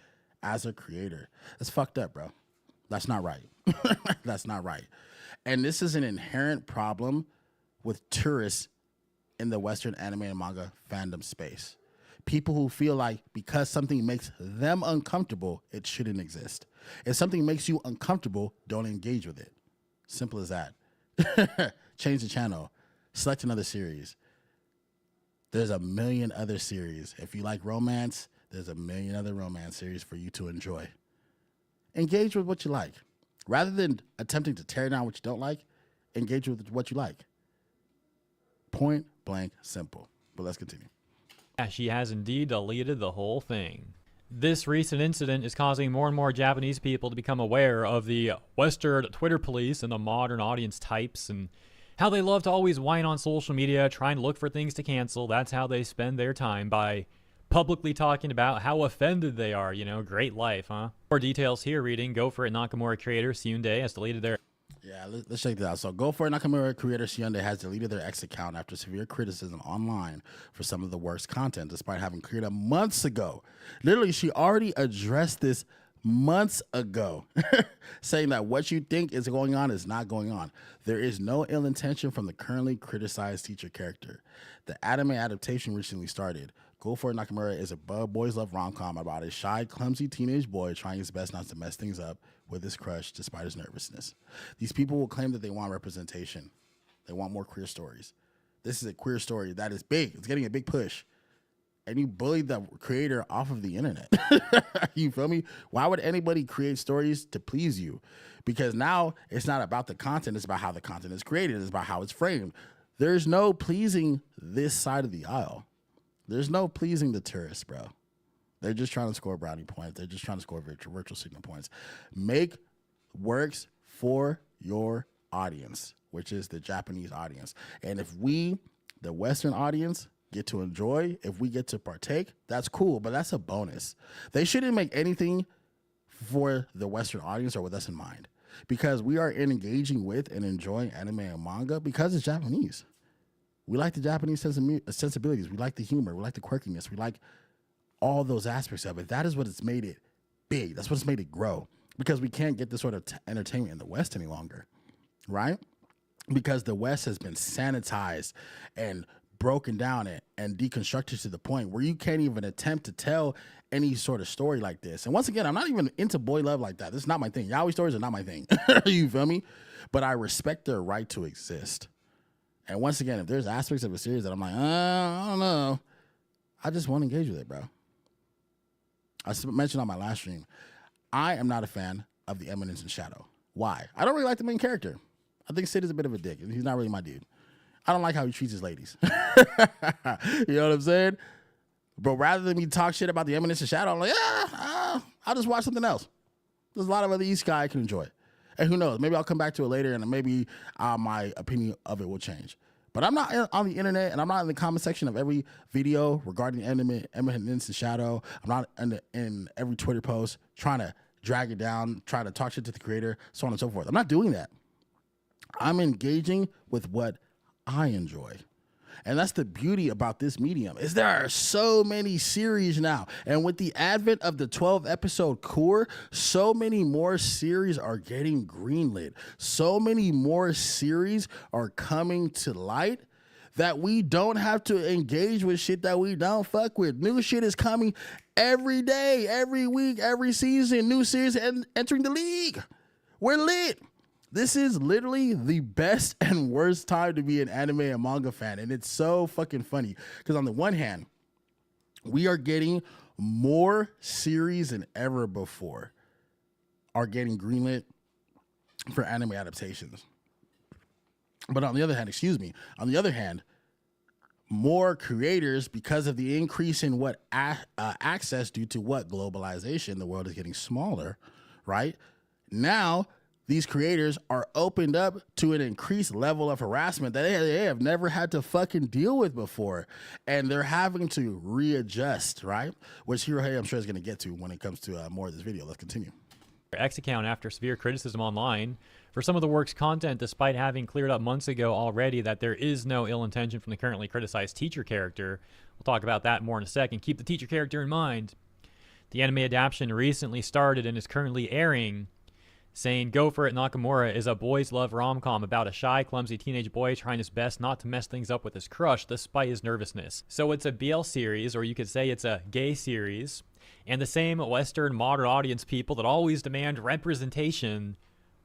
as a creator. That's fucked up, bro. That's not right. That's not right. And this is an inherent problem with tourists in the Western anime and manga fandom space. People who feel like because something makes them uncomfortable, it shouldn't exist. If something makes you uncomfortable, don't engage with it. Simple as that. Change the channel. Select another series. There's a million other series. If you like romance, there's a million other romance series for you to enjoy. Engage with what you like. Rather than attempting to tear down what you don't like, engage with what you like. Point blank simple. But let's continue. Yeah, she has indeed deleted the whole thing. This recent incident is causing more and more Japanese people to become aware of the Western Twitter police and the modern audience types and how they love to always whine on social media, trying to look for things to cancel. That's how they spend their time, by publicly talking about how offended they are. You know, great life, huh? More details here reading Go For It Nakamura creator Syundei has deleted their... Yeah, let's check this out. So, Go For It Nakamura creator Syundei has deleted their X account after severe criticism online for some of the worst content, despite having cleared up months ago. Literally, she already addressed this months ago, saying that what you think is going on is not going on. There is no ill intention from the currently criticized teacher character. The anime adaptation recently started. Go For It Nakamura is a boys love rom-com about a shy, clumsy teenage boy trying his best not to mess things up with his crush despite his nervousness. These people will claim that they want representation. They want more queer stories. This is a queer story that is big. It's getting a big push. And you bullied the creator off of the internet. You feel me? Why would anybody create stories to please you? Because now it's not about the content. It's about how the content is created. It's about how it's framed. There's no pleasing this side of the aisle. There's no pleasing the tourists, bro. They're just trying to score brownie points. They're just trying to score virtual signal points. Make works for your audience, which is the Japanese audience. And if we, the Western audience, get to enjoy, if we get to partake, that's cool, but that's a bonus. They shouldn't make anything for the Western audience or with us in mind, because we are engaging with and enjoying anime and manga because it's Japanese. We like the Japanese sensibilities. We like the humor. We like the quirkiness. We like all those aspects of it. That is what has made it big. That's what's made it grow, because we can't get this sort of entertainment in the West any longer, right? Because the West has been sanitized and broken down and deconstructed to the point where you can't even attempt to tell any sort of story like this. And once again, I'm not even into boy love like that. This is not my thing. Yaoi stories are not my thing. You feel me? But I respect their right to exist. And once again, if there's aspects of a series that I'm like, I don't know, I just won't engage with it, bro. I mentioned on my last stream, I am not a fan of the Eminence in Shadow. Why? I don't really like the main character. I think Sid is a bit of a dick, and he's not really my dude. I don't like how he treats his ladies. You know what I'm saying? But rather than me talk shit about the Eminence in Shadow, I'm like, I'll just watch something else. There's a lot of other Isekai I can enjoy. And who knows? Maybe I'll come back to it later, and maybe my opinion of it will change. But I'm not on the internet, and I'm not in the comment section of every video regarding Eminence in Shadow. I'm not in every Twitter post trying to drag it down, trying to talk shit to the creator, so on and so forth. I'm not doing that. I'm engaging with what I enjoy. And that's the beauty about this medium, is there are so many series now. And with the advent of the 12-episode core, so many more series are getting greenlit. So many more series are coming to light that we don't have to engage with shit that we don't fuck with. New shit is coming every day, every week, every season. New series entering the league. We're lit. This is literally the best and worst time to be an anime and manga fan. And it's so fucking funny because on the one hand, we are getting more series than ever before are getting greenlit for anime adaptations. But on the other hand, more creators, because of the increase in what access due to what globalization, the world is getting smaller, right? Now, these creators are opened up to an increased level of harassment that they have never had to fucking deal with before. And they're having to readjust, right? Which Hirohei, I'm sure, is going to get to when it comes to more of this video. Let's continue. X account after severe criticism online for some of the work's content, despite having cleared up months ago already that there is no ill intention from the currently criticized teacher character. We'll talk about that more in a second. Keep the teacher character in mind. The anime adaptation recently started and is currently airing. saying Go For It Nakamura is a boys love rom-com about a shy, clumsy teenage boy trying his best not to mess things up with his crush despite his nervousness. So it's a BL series, or you could say it's a gay series, and the same Western modern audience people that always demand representation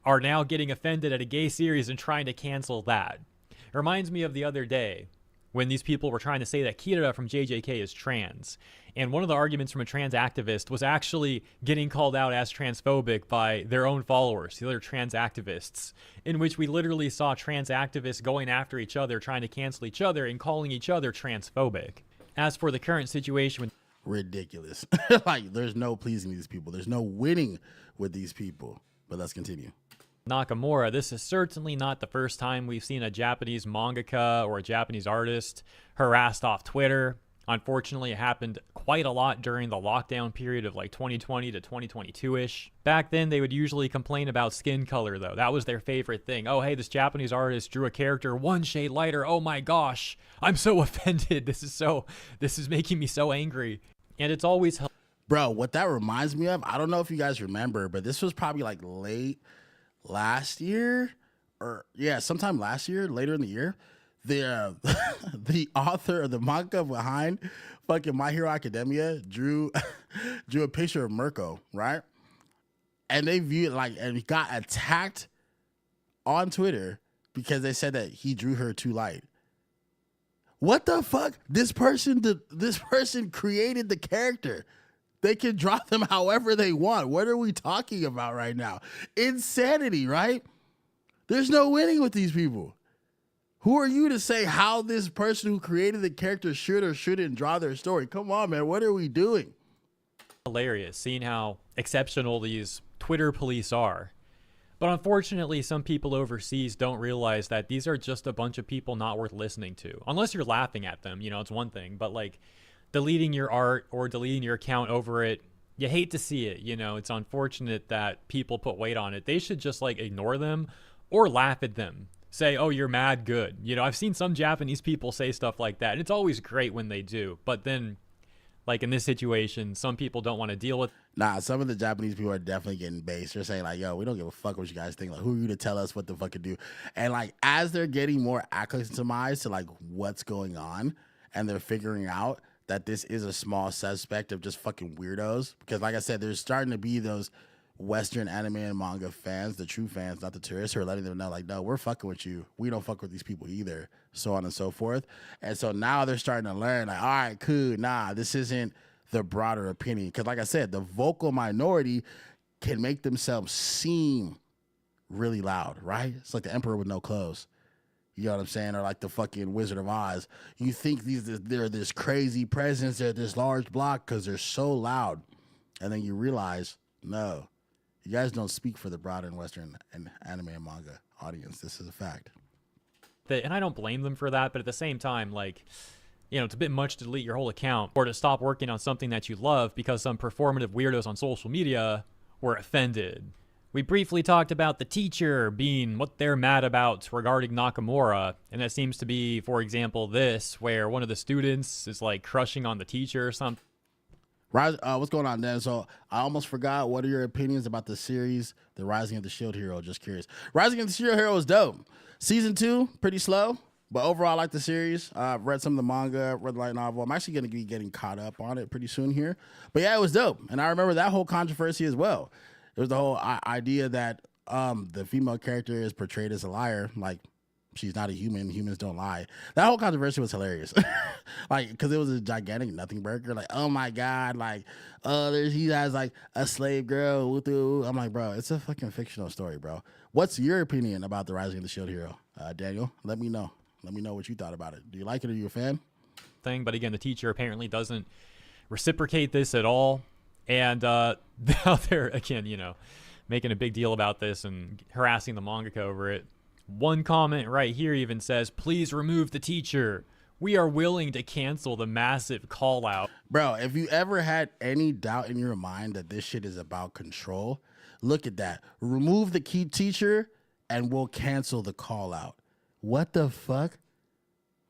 are now getting offended at a gay series and trying to cancel that. It reminds me of the other day when these people were trying to say that Kirita from JJK is trans. And one of the arguments from a trans activist was actually getting called out as transphobic by their own followers, the other trans activists, in which we literally saw trans activists going after each other, trying to cancel each other and calling each other transphobic. As for the current situation with ridiculous. Like, there's no pleasing these people. There's no winning with these people. But let's continue. Nakamura, this is certainly not the first time we've seen a Japanese mangaka or a Japanese artist harassed off Twitter. Unfortunately, it happened quite a lot during the lockdown period of like 2020 to 2022-ish. Back then, they would usually complain about skin color, though. That was their favorite thing. Oh, hey, this Japanese artist drew a character one shade lighter. Oh my gosh, I'm so offended. This is making me so angry. And it's always... Bro, what that reminds me of, I don't know if you guys remember, but this was probably like late last year, or yeah, sometime last year, later in the year. The author or the manga behind fucking My Hero Academia drew a picture of Mirko, right? And they viewed it like, and he got attacked on Twitter because they said that he drew her too light. What the fuck? This person created the character. They can draw them however they want. What are we talking about right now? Insanity, right? There's no winning with these people. Who are you to say how this person who created the character should or shouldn't draw their story? Come on, man. What are we doing? Hilarious, seeing how exceptional these Twitter police are. But unfortunately, some people overseas don't realize that these are just a bunch of people not worth listening to. Unless you're laughing at them, it's one thing. But like deleting your art or deleting your account over it, you hate to see it. It's unfortunate that people put weight on it. They should just like ignore them or laugh at them. Say, oh, you're mad good. I've seen some Japanese people say stuff like that. And it's always great when they do. But then, like in this situation, some people don't want to deal with. Nah, some of the Japanese people are definitely getting based. They're saying like, yo, we don't give a fuck what you guys think. Like, who are you to tell us what the fuck to do? And like, as they're getting more acclimatized to like what's going on, and they're figuring out that this is a small suspect of just fucking weirdos. Because like I said, there's starting to be those Western anime and manga fans, the true fans, not the tourists, who are letting them know like, no, we're fucking with you. We don't fuck with these people either, so on and so forth. And so now they're starting to learn like, all right, cool, nah, this isn't the broader opinion. Because like I said, the vocal minority can make themselves seem really loud, right? It's like the emperor with no clothes. You know what I'm saying? Or like the fucking Wizard of Oz. You think they're this crazy presence, they're this large block because they're so loud. And then you realize, no, you guys don't speak for the broader and Western and anime and manga audience. This is a fact. And I don't blame them for that, but at the same time, like, it's a bit much to delete your whole account or to stop working on something that you love because some performative weirdos on social media were offended. We briefly talked about the teacher being what they're mad about regarding Nakamura, and that seems to be, for example, this, where one of the students is like crushing on the teacher or something. What's going on, Dan? So I almost forgot. What are your opinions about the series, The Rising of the Shield Hero? Just curious. Rising of the Shield Hero is dope. Season 2, pretty slow, but overall, I like the series. I've read some of the manga, read the light novel. I'm actually going to be getting caught up on it pretty soon here. But yeah, it was dope. And I remember that whole controversy as well. There was the whole idea that the female character is portrayed as a liar, like she's not a human. Humans don't lie. That whole controversy was hilarious. Like, because it was a gigantic nothing burger. Like, oh my God, like, he has like a slave girl. I'm like, bro, it's a fucking fictional story, bro. What's your opinion about The Rising of the Shield Hero? Daniel, let me know. Let me know what you thought about it. Do you like it? Are you a fan? But again, the teacher apparently doesn't reciprocate this at all. And now they're, again, making a big deal about this and harassing the mangaka over it. One comment right here even says, please remove the teacher. We are willing to cancel the massive call out. Bro, if you ever had any doubt in your mind that this shit is about control, look at that. Remove the key teacher and we'll cancel the call out. What the fuck?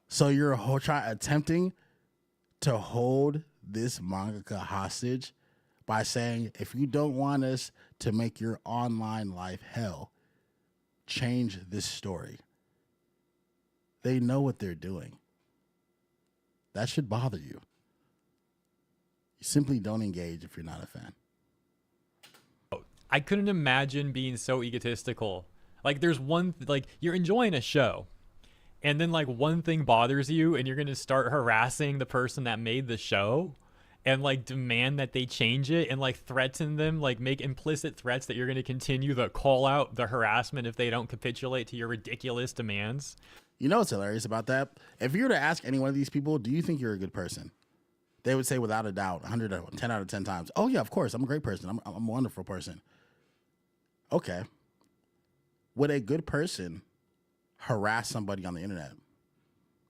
So you're attempting to hold this mangaka hostage by saying, if you don't want us to make your online life hell, change this story. They know what they're doing. That should bother you. You simply don't engage if you're not a fan. I couldn't imagine being so egotistical. Like, there's one, like, you're enjoying a show, and then, like, one thing bothers you, and you're going to start harassing the person that made the show, and, like, demand that they change it, and, like, threaten them, like, make implicit threats that you're going to continue the call out, the harassment if they don't capitulate to your ridiculous demands. You know what's hilarious about that? If you were to ask any one of these people, do you think you're a good person? They would say without a doubt, 10 out of 10 times, oh, yeah, of course, I'm a great person. I'm a wonderful person. Okay. Would a good person harass somebody on the internet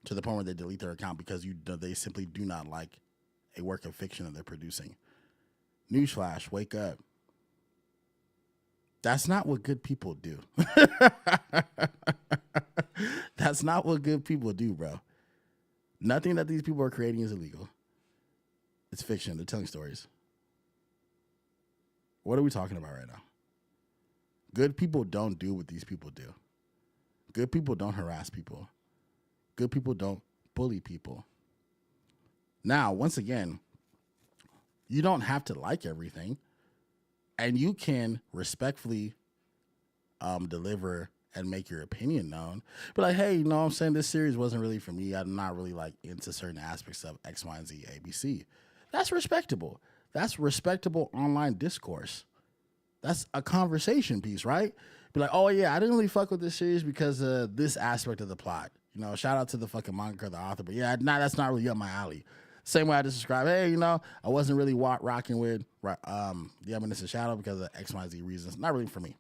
to the point where they delete their account because they simply do not like a work of fiction that they're producing? Newsflash, wake up. That's not what good people do. That's not what good people do, bro. Nothing that these people are creating is illegal. It's fiction. They're telling stories. What are we talking about right now? Good people don't do what these people do. Good people don't harass people. Good people don't bully people. Now, once again, you don't have to like everything, and you can respectfully deliver and make your opinion known. But like, hey, you know what I'm saying? This series wasn't really for me. I'm not really like into certain aspects of X, Y, and Z, ABC. That's respectable. That's respectable online discourse. That's a conversation piece, right? Be like, oh yeah, I didn't really fuck with this series because of this aspect of the plot. You know, shout out to the fucking manga, the author. But yeah, that's not really up my alley. Same way I just described, hey, you know, I wasn't really rocking with the Eminence of Shadow because of X, Y, Z reasons. Not really for me.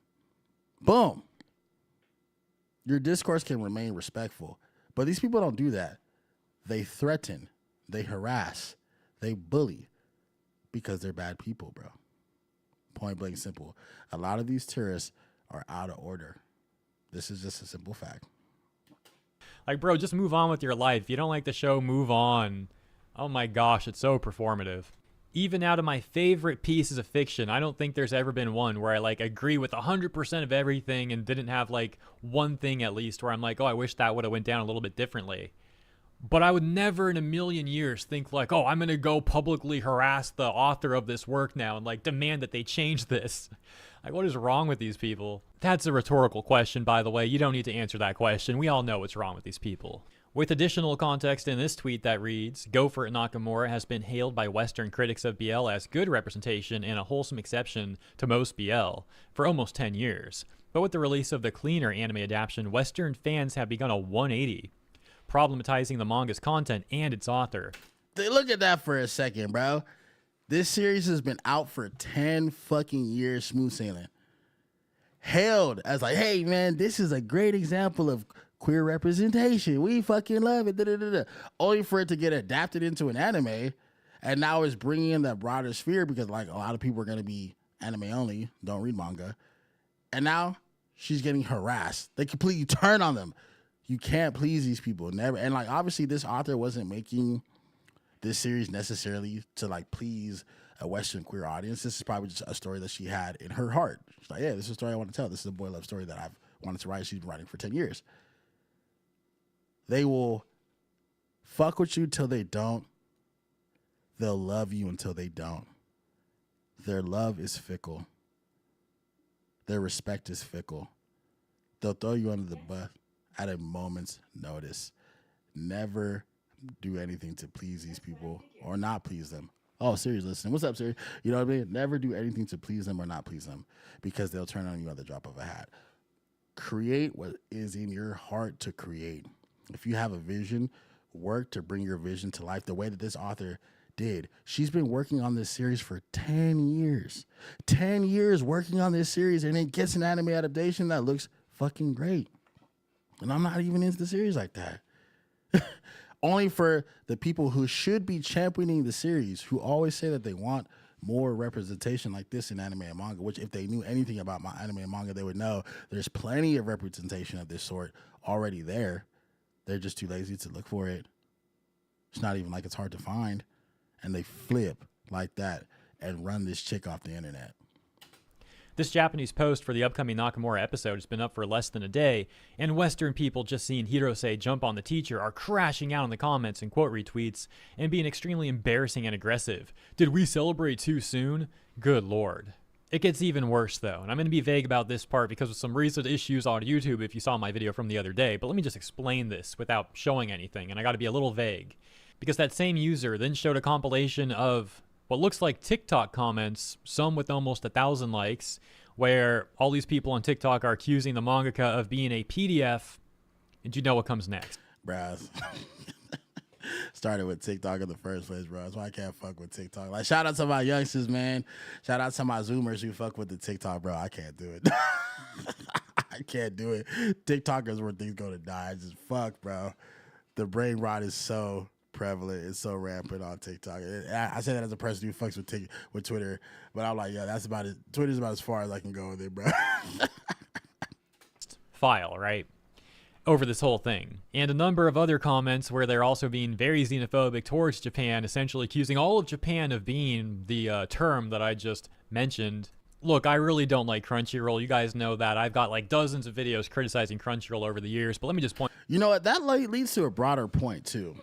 Boom. Your discourse can remain respectful. But these people don't do that. They threaten. They harass. They bully because they're bad people, bro. Point blank simple. A lot of these terrorists are out of order. This is just a simple fact. Like, bro, just move on with your life. If you don't like the show, move on. Oh my gosh, it's so performative. Even out of my favorite pieces of fiction, I don't think there's ever been one where I like agree with 100% of everything and didn't have like one thing at least where I'm like, oh, I wish that would have went down a little bit differently. But I would never in a million years think like, oh, I'm going to go publicly harass the author of this work now and like demand that they change this. Like, what is wrong with these people? That's a rhetorical question, by the way. You don't need to answer that question. We all know what's wrong with these people. With additional context in this tweet that reads, Gopher Nakamura has been hailed by Western critics of BL as good representation and a wholesome exception to most BL for almost 10 years. But with the release of the cleaner anime adaptation, Western fans have begun a 180, problematizing the manga's content and its author. Look at that for a second, bro. This series has been out for 10 fucking years, smooth sailing. Hailed as like, hey, man, this is a great example of queer representation. We fucking love it. Da-da-da-da. Only for it to get adapted into an anime, and now it's bringing in that broader sphere because like a lot of people are going to be anime only, don't read manga. And now she's getting harassed. They completely turn on them. You can't please these people. Never. And like, obviously this author wasn't making this series necessarily to like please a Western queer audience. This is probably just a story that she had in her heart. She's like, yeah, this is a story I want to tell. This is a boy love story that I've wanted to write. She's been writing for 10 years. They will fuck with you till they don't. They'll love you until they don't. Their love is fickle. Their respect is fickle. They'll throw you under the bus at a moment's notice. Never do anything to please these people or not please them. Oh, Siri's listening. What's up, Siri? You know what I mean? Never do anything to please them or not please them because they'll turn on you at the drop of a hat. Create what is in your heart to create. If you have a vision, work to bring your vision to life the way that this author did. She's been working on this series for 10 years. 10 years working on this series, and it gets an anime adaptation that looks fucking great. And I'm not even into the series like that. Only for the people who should be championing the series, who always say that they want more representation like this in anime and manga, which if they knew anything about my anime and manga, they would know there's plenty of representation of this sort already there. They're just too lazy to look for it. It's not even like it's hard to find. And they flip like that and run this chick off the internet. This Japanese post for the upcoming Nakamura episode has been up for less than a day, and Western people just seeing Hirose jump on the teacher are crashing out in the comments and quote retweets and being extremely embarrassing and aggressive. Did we celebrate too soon? Good lord. It gets even worse though, and I'm going to be vague about this part because of some recent issues on YouTube if you saw my video from the other day, but let me just explain this without showing anything, and I got to be a little vague. Because that same user then showed a compilation of what looks like TikTok comments, some with almost 1,000 likes, where all these people on TikTok are accusing the mangaka of being a PDF, and you know what comes next. Bruh. Started with TikTok in the first place, bro. That's why I can't fuck with TikTok. Like, shout out to my youngsters, man. Shout out to my Zoomers who fuck with the TikTok, bro. I can't do it. I can't do it. TikTok is where things go to die. It's just fuck, bro. The brain rot is so prevalent. It's so rampant on TikTok. I say that as a person who fucks with Twitter, but I'm like, yeah, that's about it. Twitter's about as far as I can go with it, bro. File, right? Over this whole thing. And a number of other comments where they're also being very xenophobic towards Japan, essentially accusing all of Japan of being the term that I just mentioned. Look, I really don't like Crunchyroll. You guys know that. I've got like dozens of videos criticizing Crunchyroll over the years, but let me just point. You know what? That leads to a broader point too.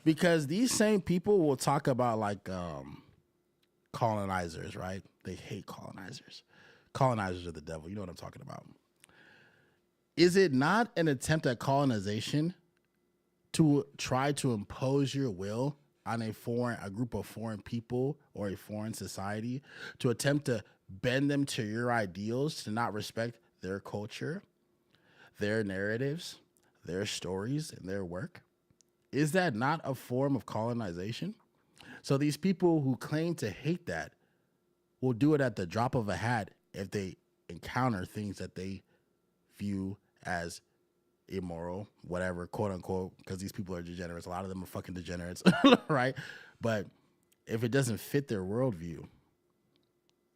Because these same people will talk about like colonizers, right? They hate colonizers. Colonizers are the devil. You know what I'm talking about. Is it not an attempt at colonization to try to impose your will on a group of foreign people or a foreign society, to attempt to bend them to your ideals, to not respect their culture, their narratives, their stories, and their work? Is that not a form of colonization? So these people who claim to hate that will do it at the drop of a hat if they encounter things that they view as immoral, whatever, quote unquote, because these people are degenerates. A lot of them are fucking degenerates, right? But if it doesn't fit their worldview,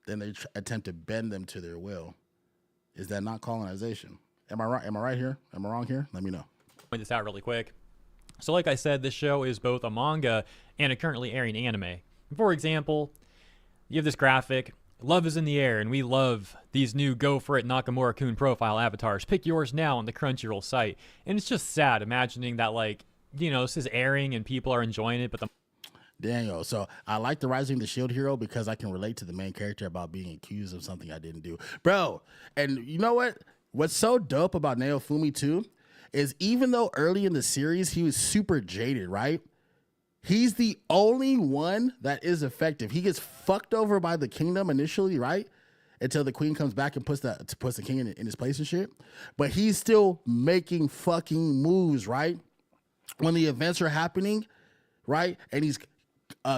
then they attempt to bend them to their will. Is that not colonization? Am I right? Am I right here? Am I wrong here? Let me know. Point this out really quick. So like I said, this show is both a manga and a currently airing anime. For example, you have this graphic, love is in the air, and we love these new Go For It Nakamura-kun profile avatars. Pick yours now on the Crunchyroll site. And it's just sad imagining that, like, you know, this is airing and people are enjoying it, but the... Daniel, so I like the Rising the Shield hero because I can relate to the main character about being accused of something I didn't do. Bro, and you know what? What's so dope about Naofumi too is even though early in the series he was super jaded, right? He's the only one that is effective. He gets fucked over by the kingdom initially, right? Until the queen comes back and puts the king in his place and shit. But he's still making fucking moves, right? When the events are happening, right? And he's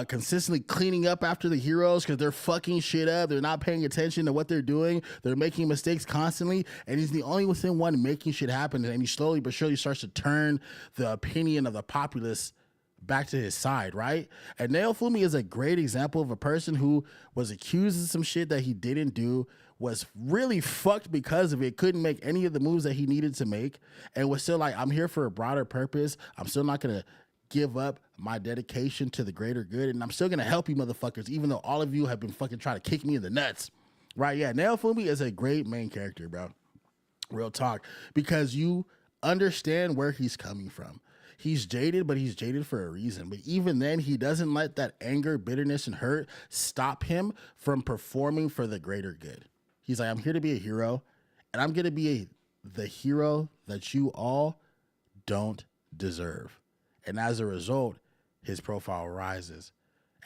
consistently cleaning up after the heroes because they're fucking shit up. They're not paying attention to what they're doing. They're making mistakes constantly. And he's the only one making shit happen. And he slowly but surely starts to turn the opinion of the populace back to his side, right? And Naofumi is a great example of a person who was accused of some shit that he didn't do, was really fucked because of it, couldn't make any of the moves that he needed to make, and was still like, I'm here for a broader purpose. I'm still not going to give up my dedication to the greater good, and I'm still going to help you motherfuckers, even though all of you have been fucking trying to kick me in the nuts, right? Yeah, Naofumi is a great main character, bro. Real talk. Because you understand where he's coming from. He's jaded, but he's jaded for a reason. But even then, he doesn't let that anger, bitterness, and hurt stop him from performing for the greater good. He's like, I'm here to be a hero, and I'm going to be the hero that you all don't deserve. And as a result, his profile rises.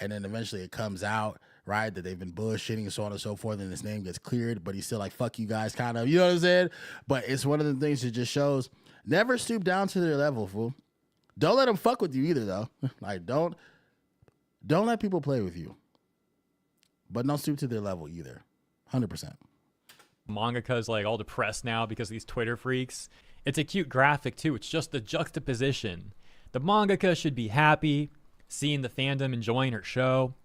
And then eventually it comes out, right, that they've been bullshitting and so on and so forth, and his name gets cleared, but he's still like, fuck you guys, kind of. You know what I'm saying? But it's one of the things that just shows, never stoop down to their level, fool. Don't let them fuck with you either, though. Like, don't let people play with you. But don't stoop to their level either. 100%. Mangaka's like all depressed now because of these Twitter freaks. It's a cute graphic, too. It's just the juxtaposition. The mangaka should be happy seeing the fandom enjoying her show.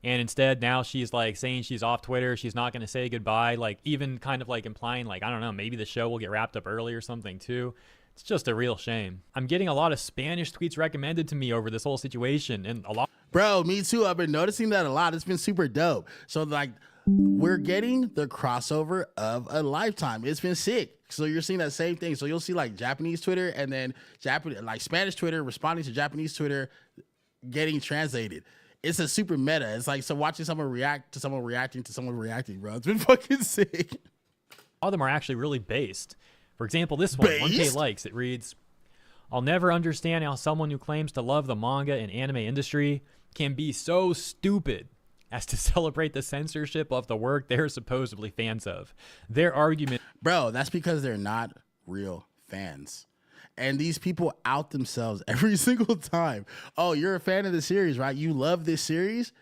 And instead, now she's like saying she's off Twitter. She's not going to say goodbye. Like, even kind of like implying, like, I don't know, maybe the show will get wrapped up early or something, too. It's just a real shame. I'm getting a lot of Spanish tweets recommended to me over this whole situation, and a lot. Bro, me too. I've been noticing that a lot. It's been super dope. So like, we're getting the crossover of a lifetime. It's been sick. So you're seeing that same thing. So you'll see like Japanese Twitter and then Spanish Twitter responding to Japanese Twitter getting translated. It's a super meta. It's like, so watching someone react to someone reacting to someone reacting, bro. It's been fucking sick. All of them are actually really based. For example, this one, 1K likes. It reads, I'll never understand how someone who claims to love the manga and anime industry can be so stupid as to celebrate the censorship of the work they're supposedly fans of. Their argument... Bro, that's because they're not real fans. And these people out themselves every single time. Oh, you're a fan of the series, right? You love this series,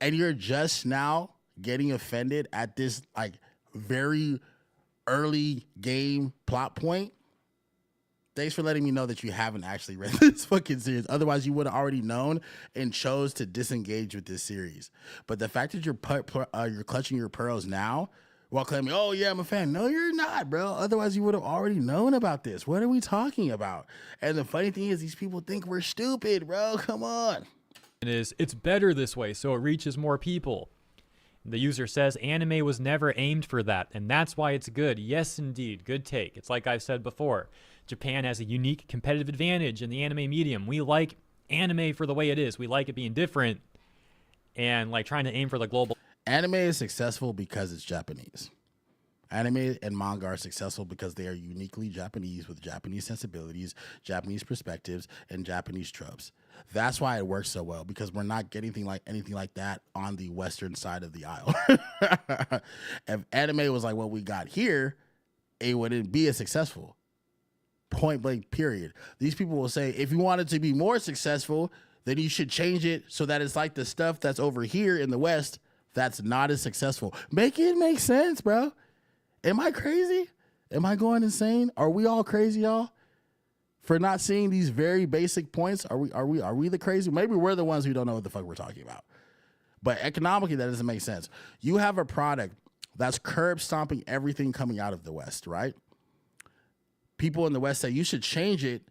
and you're just now getting offended at this like very early game plot point. Thanks for letting me know that you haven't actually read this fucking series. Otherwise, you would have already known and chose to disengage with this series. But the fact that you're clutching your pearls now while claiming, oh, yeah, I'm a fan. No, you're not, bro. Otherwise, you would have already known about this. What are we talking about? And the funny thing is, these people think we're stupid, bro. Come on. It's better this way, so it reaches more people. The user says, anime was never aimed for that, and that's why it's good. Yes, indeed. Good take. It's like I've said before. Japan has a unique competitive advantage in the anime medium. We like anime for the way it is. We like it being different and like trying to aim for the global. Anime is successful because it's Japanese. Anime and manga are successful because they are uniquely Japanese with Japanese sensibilities, Japanese perspectives, and Japanese tropes. That's why it works so well, because we're not getting anything like that on the Western side of the aisle. If anime was like what we got here, it wouldn't be as successful. Point blank, period. These people will say, if you want it to be more successful, then you should change it so that it's like the stuff that's over here in the West that's not as successful. Make it make sense, bro. Am I crazy? Am I going insane? Are we all crazy, y'all? For not seeing these very basic points? Are we the crazy? Maybe we're the ones who don't know what the fuck we're talking about. But economically, that doesn't make sense. You have a product that's curb stomping everything coming out of the West, right? People in the West say you should change it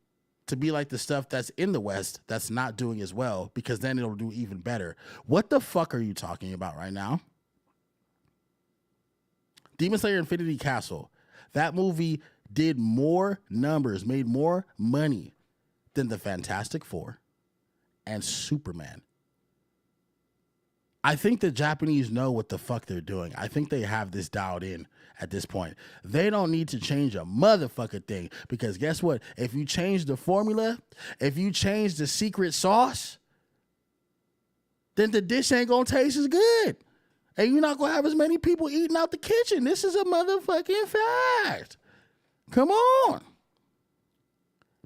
to be like the stuff that's in the West that's not doing as well, because then it'll do even better. What the fuck are you talking about right now? Demon Slayer Infinity Castle. That movie did more numbers, made more money than the Fantastic Four and Superman. I think the Japanese know what the fuck they're doing. I think they have this dialed in at this point. They don't need to change a motherfucker thing, because guess what? If you change the formula, if you change the secret sauce, then the dish ain't gonna taste as good. And you're not gonna have as many people eating out the kitchen. This is a motherfucking fact. Come on.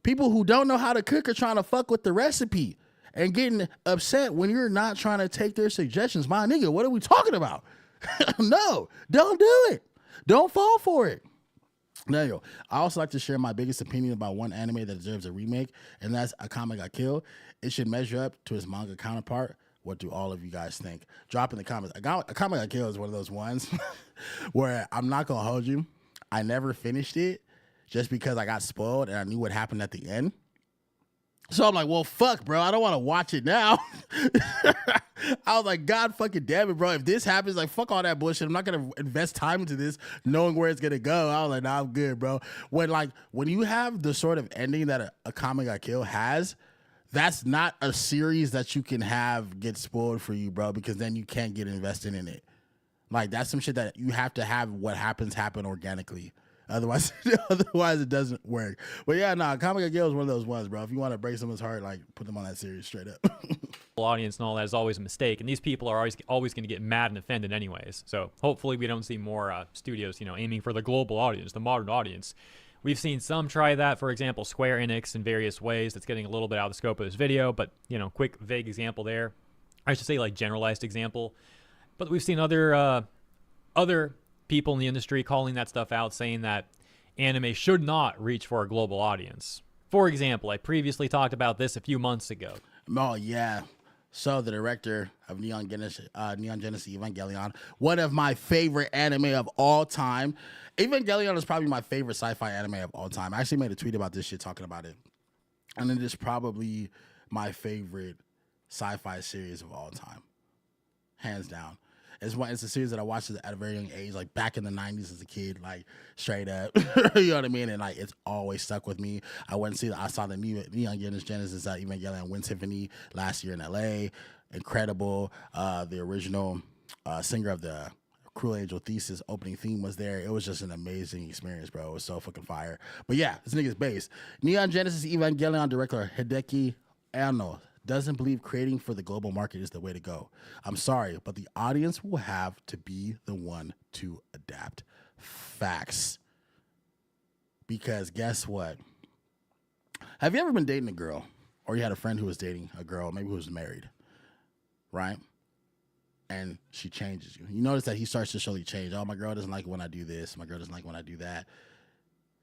People who don't know how to cook are trying to fuck with the recipe and getting upset when you're not trying to take their suggestions. My nigga, what are we talking about? No, don't do it. Don't fall for it. There you go. I also like to share my biggest opinion about one anime that deserves a remake, and that's Akame ga Kill. It should measure up to its manga counterpart. What do all of you guys think? Drop in the comments. Akame ga Kill is one of those ones where I'm not going to hold you. I never finished it just because I got spoiled and I knew what happened at the end. So I'm like, well, fuck, bro. I don't want to watch it now. I was like, God fucking damn it, bro. If this happens, like, fuck all that bullshit. I'm not going to invest time into this knowing where it's going to go. I was like, nah, I'm good, bro. When you have the sort of ending that Akame ga Kill has, that's not a series that you can have get spoiled for you, bro, because then you can't get invested in it. Like, that's some shit that you have to have what happens happen organically. Otherwise it doesn't work. But yeah, Akame ga Kill is one of those ones, bro. If you want to break someone's heart, like, put them on that series straight up. Audience and all that is always a mistake, and these people are always going to get mad and offended anyways. So hopefully we don't see more studios, aiming for the global audience, the modern audience. We've seen some try that, for example, Square Enix in various ways. That's getting a little bit out of the scope of this video, but, quick, vague example there. I should say, like, generalized example. But we've seen other people in the industry calling that stuff out, saying that anime should not reach for a global audience. For example, I previously talked about this a few months ago. Oh, yeah. So the director of Neon Genesis Evangelion, one of my favorite anime of all time. Evangelion is probably my favorite sci-fi anime of all time. I actually made a tweet about this shit talking about it. And it is probably my favorite sci-fi series of all time. Hands down. It's a series that I watched at a very young age, like back in the 90s as a kid, like straight up. You know what I mean? And like it's always stuck with me. I saw the Neon Genesis Evangelion Win Symphony last year in LA. Incredible. The original singer of the Cruel Angel Thesis opening theme was there. It was just an amazing experience, bro. It was so fucking fire. But yeah, this nigga's based. Neon Genesis Evangelion director Hideki Anno doesn't believe creating for the global market is the way to go. I'm sorry, but the audience will have to be the one to adapt. Facts. Because guess what? Have you ever been dating a girl, or you had a friend who was dating a girl, maybe who was married, right? And she changes you. You notice that he starts to slowly change. Oh, my girl doesn't like it when I do this. My girl doesn't like when I do that.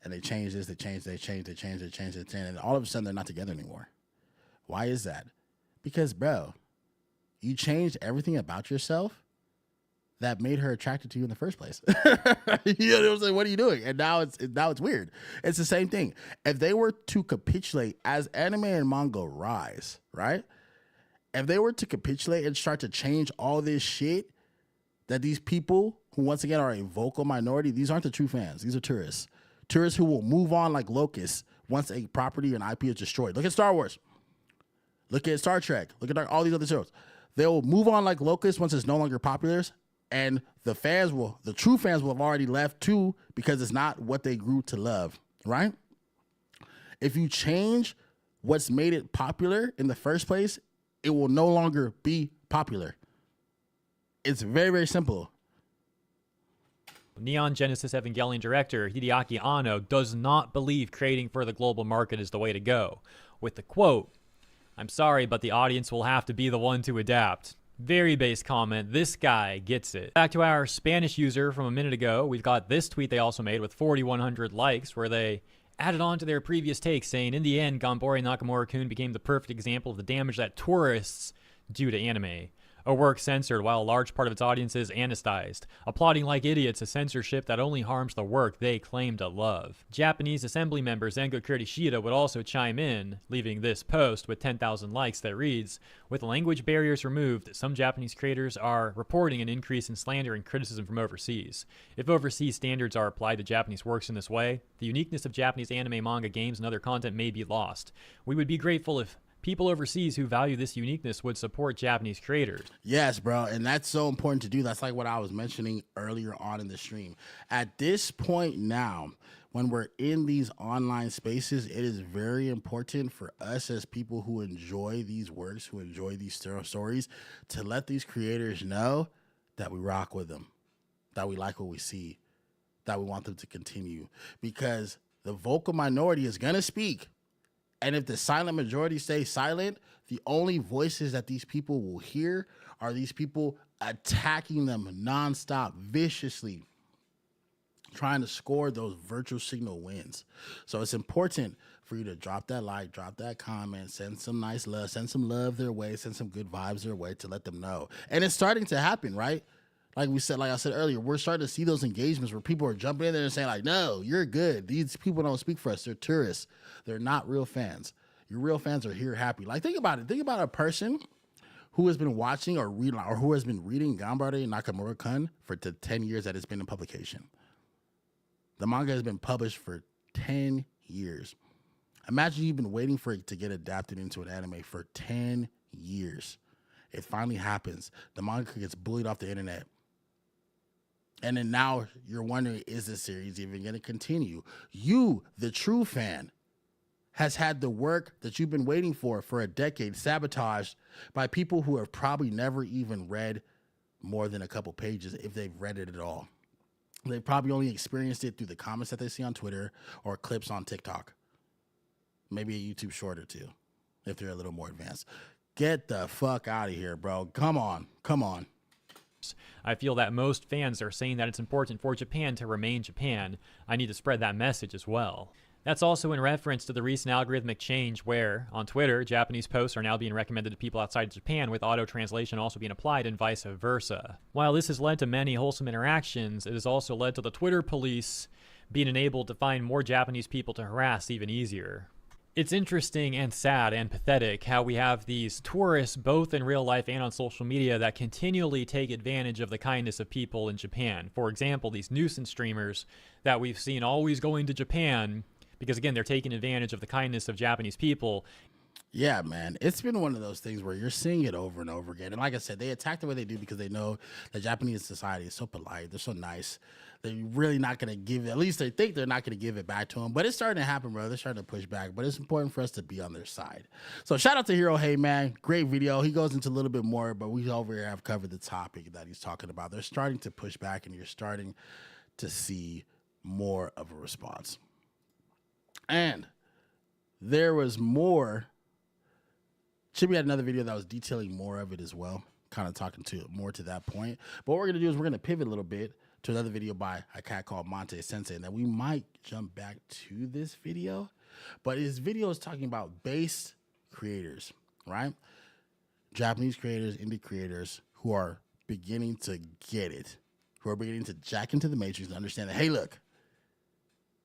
And they change this, they change, and all of a sudden they're not together anymore. Why is that? Because, bro, you changed everything about yourself that made her attracted to you in the first place. You know what I'm saying? What are you doing? And now it's weird. It's the same thing. If they were to capitulate as anime and manga rise, right? If they were to capitulate and start to change all this shit, that these people who once again are a vocal minority, these aren't the true fans. These are tourists. Tourists who will move on like locusts once a property and IP is destroyed. Look at Star Wars. Look at Star Trek. Look at all these other shows. They'll move on like locusts once it's no longer popular, and the true fans will have already left too because it's not what they grew to love, right? If you change what's made it popular in the first place, it will no longer be popular. It's very, very simple. Neon Genesis Evangelion director Hideaki Anno does not believe creating for the global market is the way to go. With the quote, "I'm sorry, but the audience will have to be the one to adapt." Very base comment. This guy gets it. Back to our Spanish user from a minute ago, we've got this tweet they also made with 4,100 likes where they added on to their previous take saying, in the end, Ganbare Nakamura-kun became the perfect example of the damage that tourists do to anime. A work censored while a large part of its audience is anesthetized, applauding like idiots a censorship that only harms the work they claim to love. Japanese Assembly member Zengo Kurishida would also chime in, leaving this post with 10,000 likes that reads, "With language barriers removed, some Japanese creators are reporting an increase in slander and criticism from overseas. If overseas standards are applied to Japanese works in this way, the uniqueness of Japanese anime, manga, games, and other content may be lost. We would be grateful if people overseas who value this uniqueness would support Japanese creators." Yes, bro. And that's so important to do. That's like what I was mentioning earlier on in the stream. At this point now, when we're in these online spaces, it is very important for us as people who enjoy these works, who enjoy these stories, to let these creators know that we rock with them, that we like what we see, that we want them to continue. Because the vocal minority is going to speak. And if the silent majority stay silent, the only voices that these people will hear are these people attacking them nonstop, viciously, trying to score those virtual signal wins. So it's important for you to drop that like, drop that comment, send some nice love, send some love their way, send some good vibes their way to let them know. And it's starting to happen, right? Like I said earlier, we're starting to see those engagements where people are jumping in there and saying like, no, you're good. These people don't speak for us. They're tourists. They're not real fans. Your real fans are here happy. Like, think about it. Think about a person who has been watching or reading or who has been reading Ganbare Nakamura-kun for the 10 years that it's been in publication. The manga has been published for 10 years. Imagine you've been waiting for it to get adapted into an anime for 10 years. It finally happens. The manga gets bullied off the internet. And then now you're wondering, is this series even going to continue? You, the true fan, has had the work that you've been waiting for a decade sabotaged by people who have probably never even read more than a couple pages, if they've read it at all. They've probably only experienced it through the comments that they see on Twitter or clips on TikTok. Maybe a YouTube short or two, if they're a little more advanced. Get the fuck out of here, bro. Come on. I feel that most fans are saying that it's important for Japan to remain Japan. I need to spread that message as well. That's also in reference to the recent algorithmic change where, on Twitter, Japanese posts are now being recommended to people outside Japan, with auto-translation also being applied and vice versa. While this has led to many wholesome interactions, it has also led to the Twitter police being enabled to find more Japanese people to harass even easier. It's interesting and sad and pathetic how we have these tourists, both in real life and on social media, that continually take advantage of the kindness of people in Japan. For example, these nuisance streamers that we've seen always going to Japan because, again, they're taking advantage of the kindness of Japanese people. Yeah, man. It's been one of those things where you're seeing it over and over again. And like I said, they attack the way they do because they know that Japanese society is so polite. They're so nice. They're really not going to give it, at least they think they're not going to give it back to them. But it's starting to happen, bro. They're starting to push back. But it's important for us to be on their side. So shout out to Hero Hey, man. Great video. He goes into a little bit more, but we over here have covered the topic that he's talking about. They're starting to push back, and you're starting to see more of a response. And there was more. Chibi had another video that was detailing more of it as well, kind of talking to more to that point. But what we're going to do is we're going to pivot a little bit to another video by a cat called Monte Sensei, and then we might jump back to this video. But his video is talking about base creators, right? Japanese creators, indie creators who are beginning to get it, who are beginning to jack into the matrix and understand that, hey, look,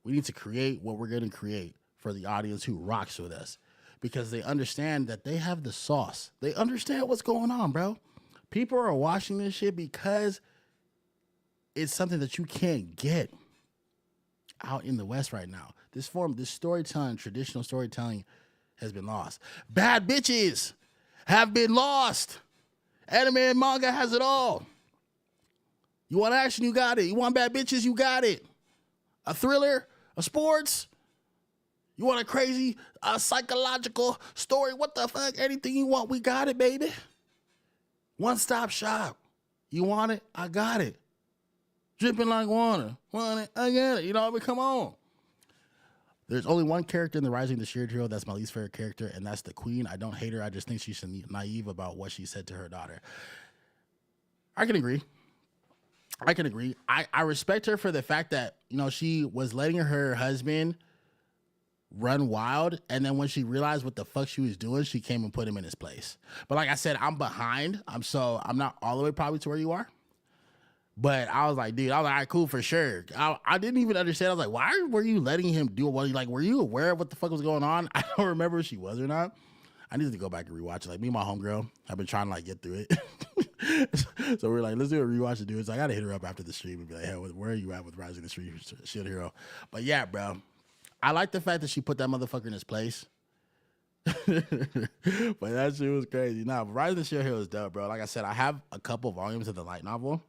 we need to create what we're going to create for the audience who rocks with us, because they understand that they have the sauce. They understand what's going on, bro. People are watching this shit because it's something that you can't get out in the West right now. This storytelling, traditional storytelling has been lost. Bad bitches have been lost. Anime and manga has it all. You want action, you got it. You want bad bitches, you got it. A thriller, a sports, you want a crazy psychological story, what the fuck, anything you want, we got it, baby. One-stop shop. You want it, I got it. Dripping like water. Want it, I got it. You know what I mean? Come on. There's only one character in the Rising of the Shield Hero that's my least favorite character, and that's the queen. I don't hate her. I just think she's naive about what she said to her daughter. I can agree. I respect her for the fact that, you know, she was letting her husband run wild, and then when she realized what the fuck she was doing, she came and put him in his place. But like I said, I'm behind. I'm not all the way probably to where you are. But I was like, dude, all right, cool, for sure. I didn't even understand. I was like, why were you letting him do what? Like, were you aware of what the fuck was going on? I don't remember if she was or not. I need to go back and rewatch it. Like, me and my homegirl, I've been trying to like get through it. So we're like, let's do a rewatch and do it. So I got to hit her up after the stream and be like, hey, where are you at with Rising the Shield Hero? But yeah, bro, I like the fact that she put that motherfucker in his place. But that shit was crazy. Nah, Rising the Shield Hero is dope, bro. Like I said, I have a couple volumes of the light novel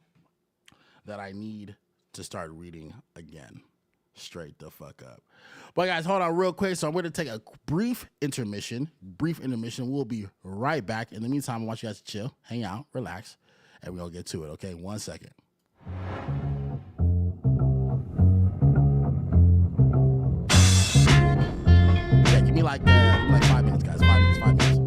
that I need to start reading again. Straight the fuck up. But guys, hold on real quick. So I'm going to take a brief intermission. We'll be right back. In the meantime, I want you guys to chill, hang out, relax, and we're going to get to it, okay? 1 second. Yeah, give me like 5 minutes, guys. 5 minutes.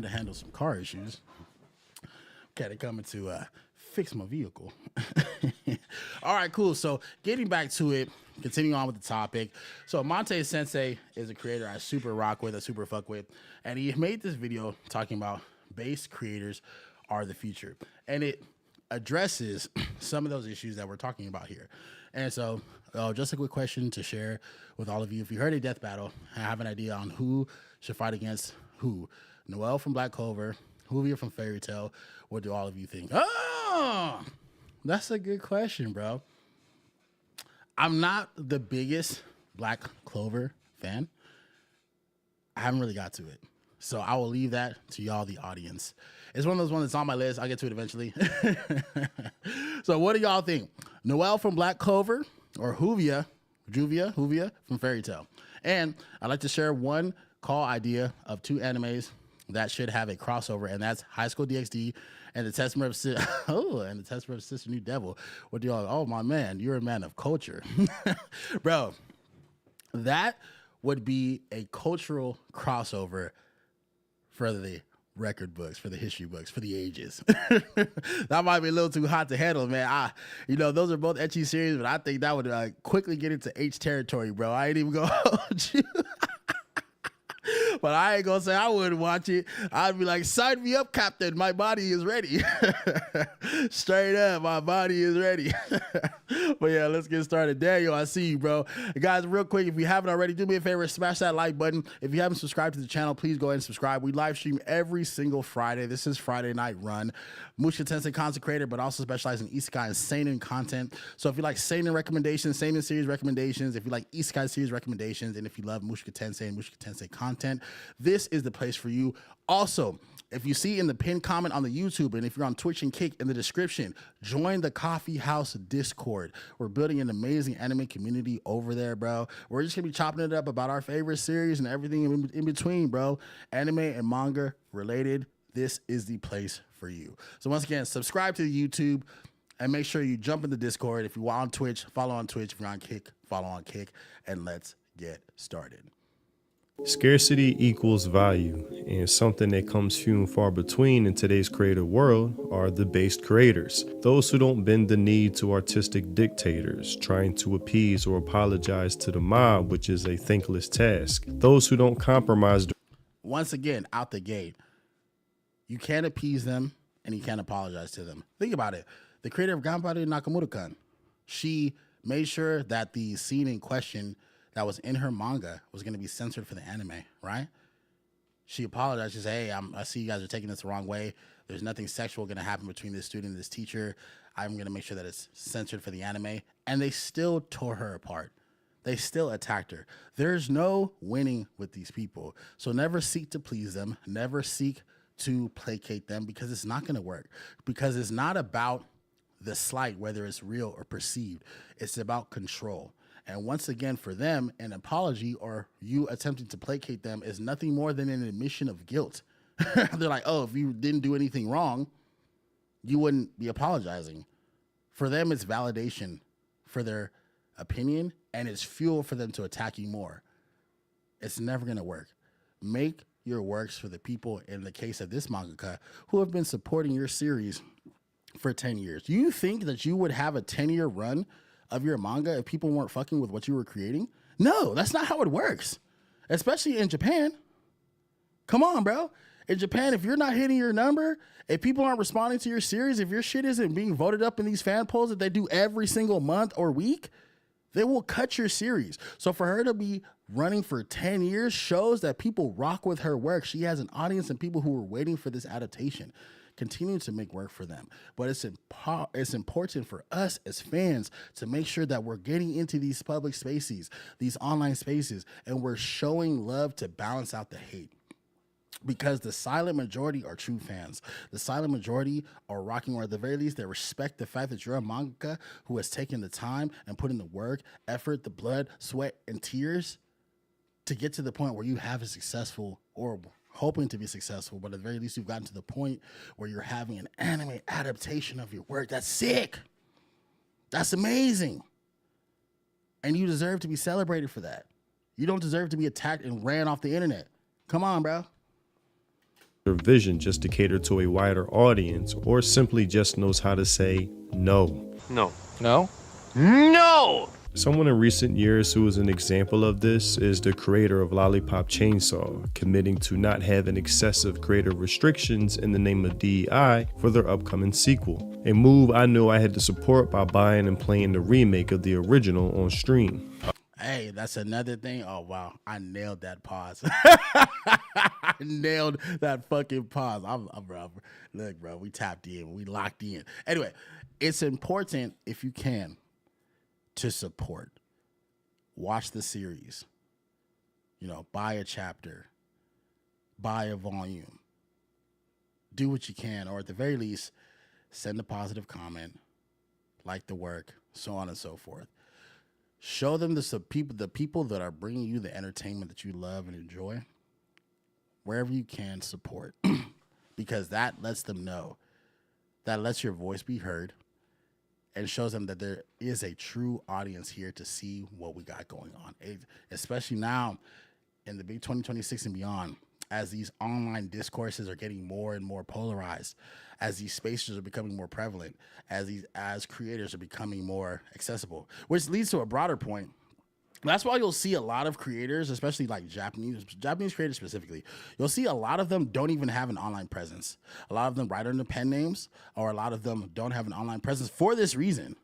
to handle some car issues. Got to come to fix my vehicle. All right, cool. So getting back to it, continuing on with the topic. So Monte Sensei is a creator I super rock with, I super fuck with. And he made this video talking about base creators are the future. And it addresses some of those issues that we're talking about here. And so just a quick question to share with all of you. If you heard a death battle, I have an idea on who should fight against who. Noelle from Black Clover, Hoovia from Fairy Tail. What do all of you think? Oh, that's a good question, bro. I'm not the biggest Black Clover fan. I haven't really got to it. So I will leave that to y'all, the audience. It's one of those ones that's on my list. I'll get to it eventually. So what do y'all think? Noelle from Black Clover or Hoovia from Fairy Tail? And I'd like to share one call idea of 2 animes that should have a crossover, and that's High School DxD and the Testament of Sister New Devil. What do y'all? Oh my man, you're a man of culture, bro. That would be a cultural crossover for the record books, for the history books, for the ages. That might be a little too hot to handle, man. Those are both ecchi series, but I think that would quickly get into H territory, bro. I ain't even gonna hold you. But I ain't gonna say I wouldn't watch it. I'd be like, sign me up, Captain. My body is ready. Straight up, my body is ready. But yeah, let's get started. Daniel, I see you, bro. Guys, real quick, if you haven't already, do me a favor, smash that like button. If you haven't subscribed to the channel, please go ahead and subscribe. We live stream every single Friday. This is Friday Night Run. Mushka Tensei consecrated, but also specialize in isekai and seinen content. So if you like seinen recommendations, seinen series recommendations, if you like isekai series recommendations, and if you love Mushka Tensei and Mushka Tensei content, this is the place for you. Also, if you see in the pinned comment on the YouTube, and if you're on Twitch and Kick, in the description, join the Coffee House Discord. We're building an amazing anime community over there, bro. We're just gonna be chopping it up about our favorite series and everything in between, bro. Anime and manga related. This is the place for you. So once again, subscribe to the YouTube and make sure you jump in the Discord. If you're on Twitch, follow on Twitch. If you're on Kick, follow on Kick, and let's get started. Scarcity equals value, and something that comes few and far between in today's creative world are the based creators. Those who don't bend the knee to artistic dictators, trying to appease or apologize to the mob, which is a thankless task. Those who don't compromise. Once again, out the gate, you can't appease them and you can't apologize to them. Think about it. The creator of Ganbare, Nakamura-kun, she made sure that the scene in question that was in her manga was going to be censored for the anime, right? She apologized. She said, hey, I see you guys are taking this the wrong way. There's nothing sexual going to happen between this student and this teacher. I'm going to make sure that it's censored for the anime. And they still tore her apart. They still attacked her. There's no winning with these people. So never seek to please them. Never seek to placate them, because it's not going to work. Because it's not about the slight, whether it's real or perceived. It's about control. And once again, for them, an apology or you attempting to placate them is nothing more than an admission of guilt. They're like, oh, if you didn't do anything wrong, you wouldn't be apologizing. For them, it's validation for their opinion, and it's fuel for them to attack you more. It's never going to work. Make your works for the people, in the case of this mangaka, who have been supporting your series for 10 years. Do you think that you would have a 10-year run of your manga if people weren't fucking with what you were creating? No, that's not how it works. Especially in Japan. Come on, bro. In Japan, if you're not hitting your number, if people aren't responding to your series, if your shit isn't being voted up in these fan polls that they do every single month or week, they will cut your series. So for her to be running for 10 years shows that people rock with her work. She has an audience and people who are waiting for this adaptation. Continue to make work for them. But it's important for us as fans to make sure that we're getting into these public spaces, these online spaces, and we're showing love to balance out the hate. Because the silent majority are true fans. The silent majority are rocking, or at the very least, they respect the fact that you're a mangaka who has taken the time and put in the work, effort, the blood, sweat, and tears to get to the point where you have a successful, or hoping to be successful, but at the very least you've gotten to the point where you're having an anime adaptation of your work. That's sick. That's amazing. And you deserve to be celebrated for that. You don't deserve to be attacked and ran off the internet. Come on, bro. vision just to cater to a wider audience, or simply just knows how to say no. No. No? No! Someone in recent years who is an example of this is the creator of Lollipop Chainsaw, committing to not having excessive creative restrictions in the name of DEI for their upcoming sequel. A move I knew I had to support by buying and playing the remake of the original on stream. Hey, that's another thing. Oh, wow. I nailed that pause. I nailed that fucking pause. Look, bro, we tapped in. We locked in. Anyway, it's important, if you can, to support. Watch the series. You know, buy a chapter. Buy a volume. Do what you can, or at the very least, send a positive comment, like the work, so on and so forth. Show them the people that are bringing you the entertainment that you love and enjoy. Wherever you can, support. Because that lets them know. That lets your voice be heard. And shows them that there is a true audience here to see what we got going on. Especially now in the big 2026 and beyond, as these online discourses are getting more and more polarized, as these spaces are becoming more prevalent, as creators are becoming more accessible, which leads to a broader point. That's why you'll see a lot of creators, especially like Japanese creators specifically, you'll see a lot of them don't even have an online presence. A lot of them write under pen names, or a lot of them don't have an online presence for this reason.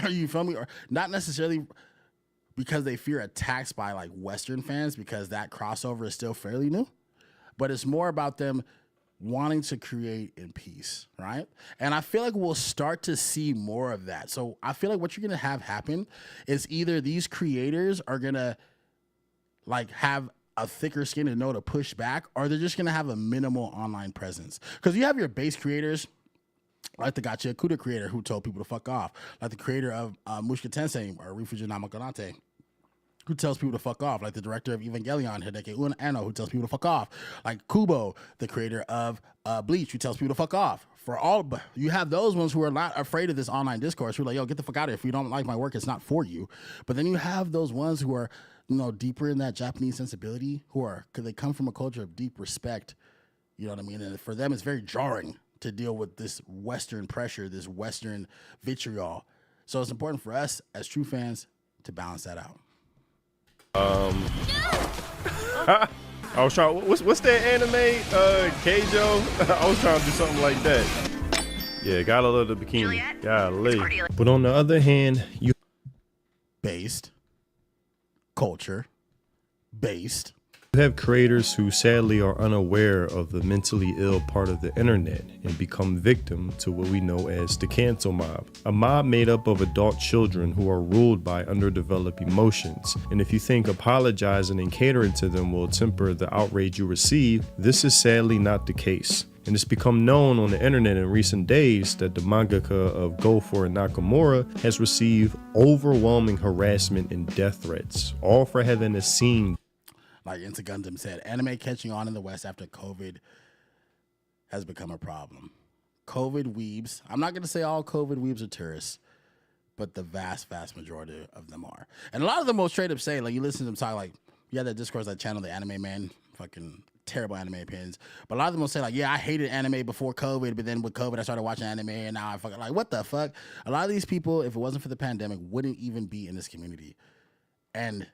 Are you feel me? Or not necessarily because they fear attacks by like Western fans, because that crossover is still fairly new, but it's more about them wanting to create in peace, right? And I feel like we'll start to see more of that. So I feel like what you're gonna have happen is either these creators are gonna like have a thicker skin and know to push back, or they're just gonna have a minimal online presence. Because you have your base creators, like the Gachiakuta creator who told people to fuck off, like the creator of Mushka Tensei or Rifuji Namakanate, who tells people to fuck off, like the director of Evangelion, Hideki Anno, who tells people to fuck off, like Kubo, the creator of Bleach, who tells people to fuck off. You have those ones who are not afraid of this online discourse, who are like, yo, get the fuck out of here. If you don't like my work, it's not for you. But then you have those ones who are, you know, deeper in that Japanese sensibility, because they come from a culture of deep respect, you know what I mean? And for them, it's very jarring to deal with this Western pressure, this Western vitriol. So it's important for us as true fans to balance that out. I was trying. What's that anime? Keijo. I was trying to do something like that. Yeah, gotta love the bikini. Golly. But on the other hand, you based culture, based. You have creators who sadly are unaware of the mentally ill part of the internet and become victim to what we know as the cancel mob. A mob made up of adult children who are ruled by underdeveloped emotions. And if you think apologizing and catering to them will temper the outrage you receive, this is sadly not the case. And it's become known on the internet in recent days that the mangaka of Go for Nakamura has received overwhelming harassment and death threats, all for having a scene. Like Into Gundam said, anime catching on in the West after COVID has become a problem. COVID weebs, I'm not going to say all COVID weebs are tourists, but the vast, vast majority of them are. And a lot of them will straight up say, like, you listen to them talk, like, you have that discourse, that channel, the Anime Man, fucking terrible anime opinions. But a lot of them will say, like, yeah, I hated anime before COVID, but then with COVID, I started watching anime, and now I fucking, like, what the fuck? A lot of these people, if it wasn't for the pandemic, wouldn't even be in this community. And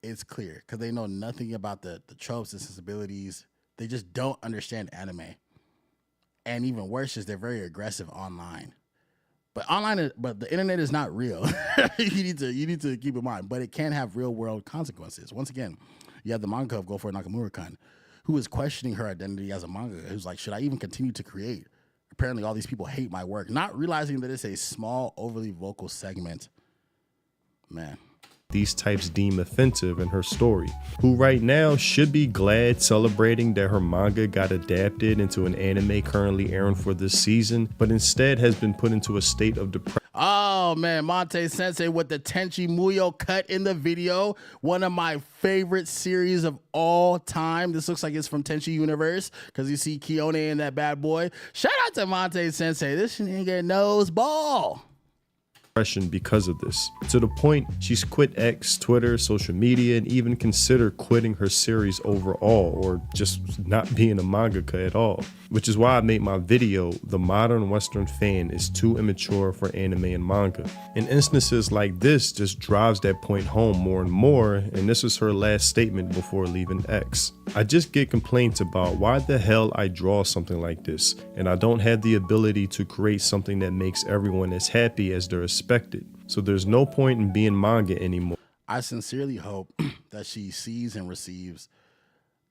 it's clear because they know nothing about the tropes and sensibilities. They just don't understand anime. And even worse is they're very aggressive online. But the internet is not real. you need to keep in mind. But it can have real world consequences. Once again, you have the manga of Go for Nakamura-kun, who is questioning her identity as a manga. Who's like, should I even continue to create? Apparently, all these people hate my work, not realizing that it's a small, overly vocal segment. Man. These types deem offensive in her story, who right now should be glad celebrating that her manga got adapted into an anime currently airing for this season, but instead has been put into a state of depression. Oh man, Monte Sensei with the Tenchi Muyo cut in the video. One of my favorite series of all time. This looks like it's from Tenchi Universe because you see Kione in that bad boy. Shout out to Monte Sensei. This nigga knows ball. because of this. To the point, she's quit X, Twitter, social media, and even considered quitting her series overall, or just not being a mangaka at all. Which is why I made my video, The Modern Western Fan is Too Immature for Anime and Manga. And instances like this just drives that point home more and more, and this is her last statement before leaving X. I just get complaints about why the hell I draw something like this, and I don't have the ability to create something that makes everyone as happy as they're expected. So there's no point in being manga anymore. I sincerely hope that she sees and receives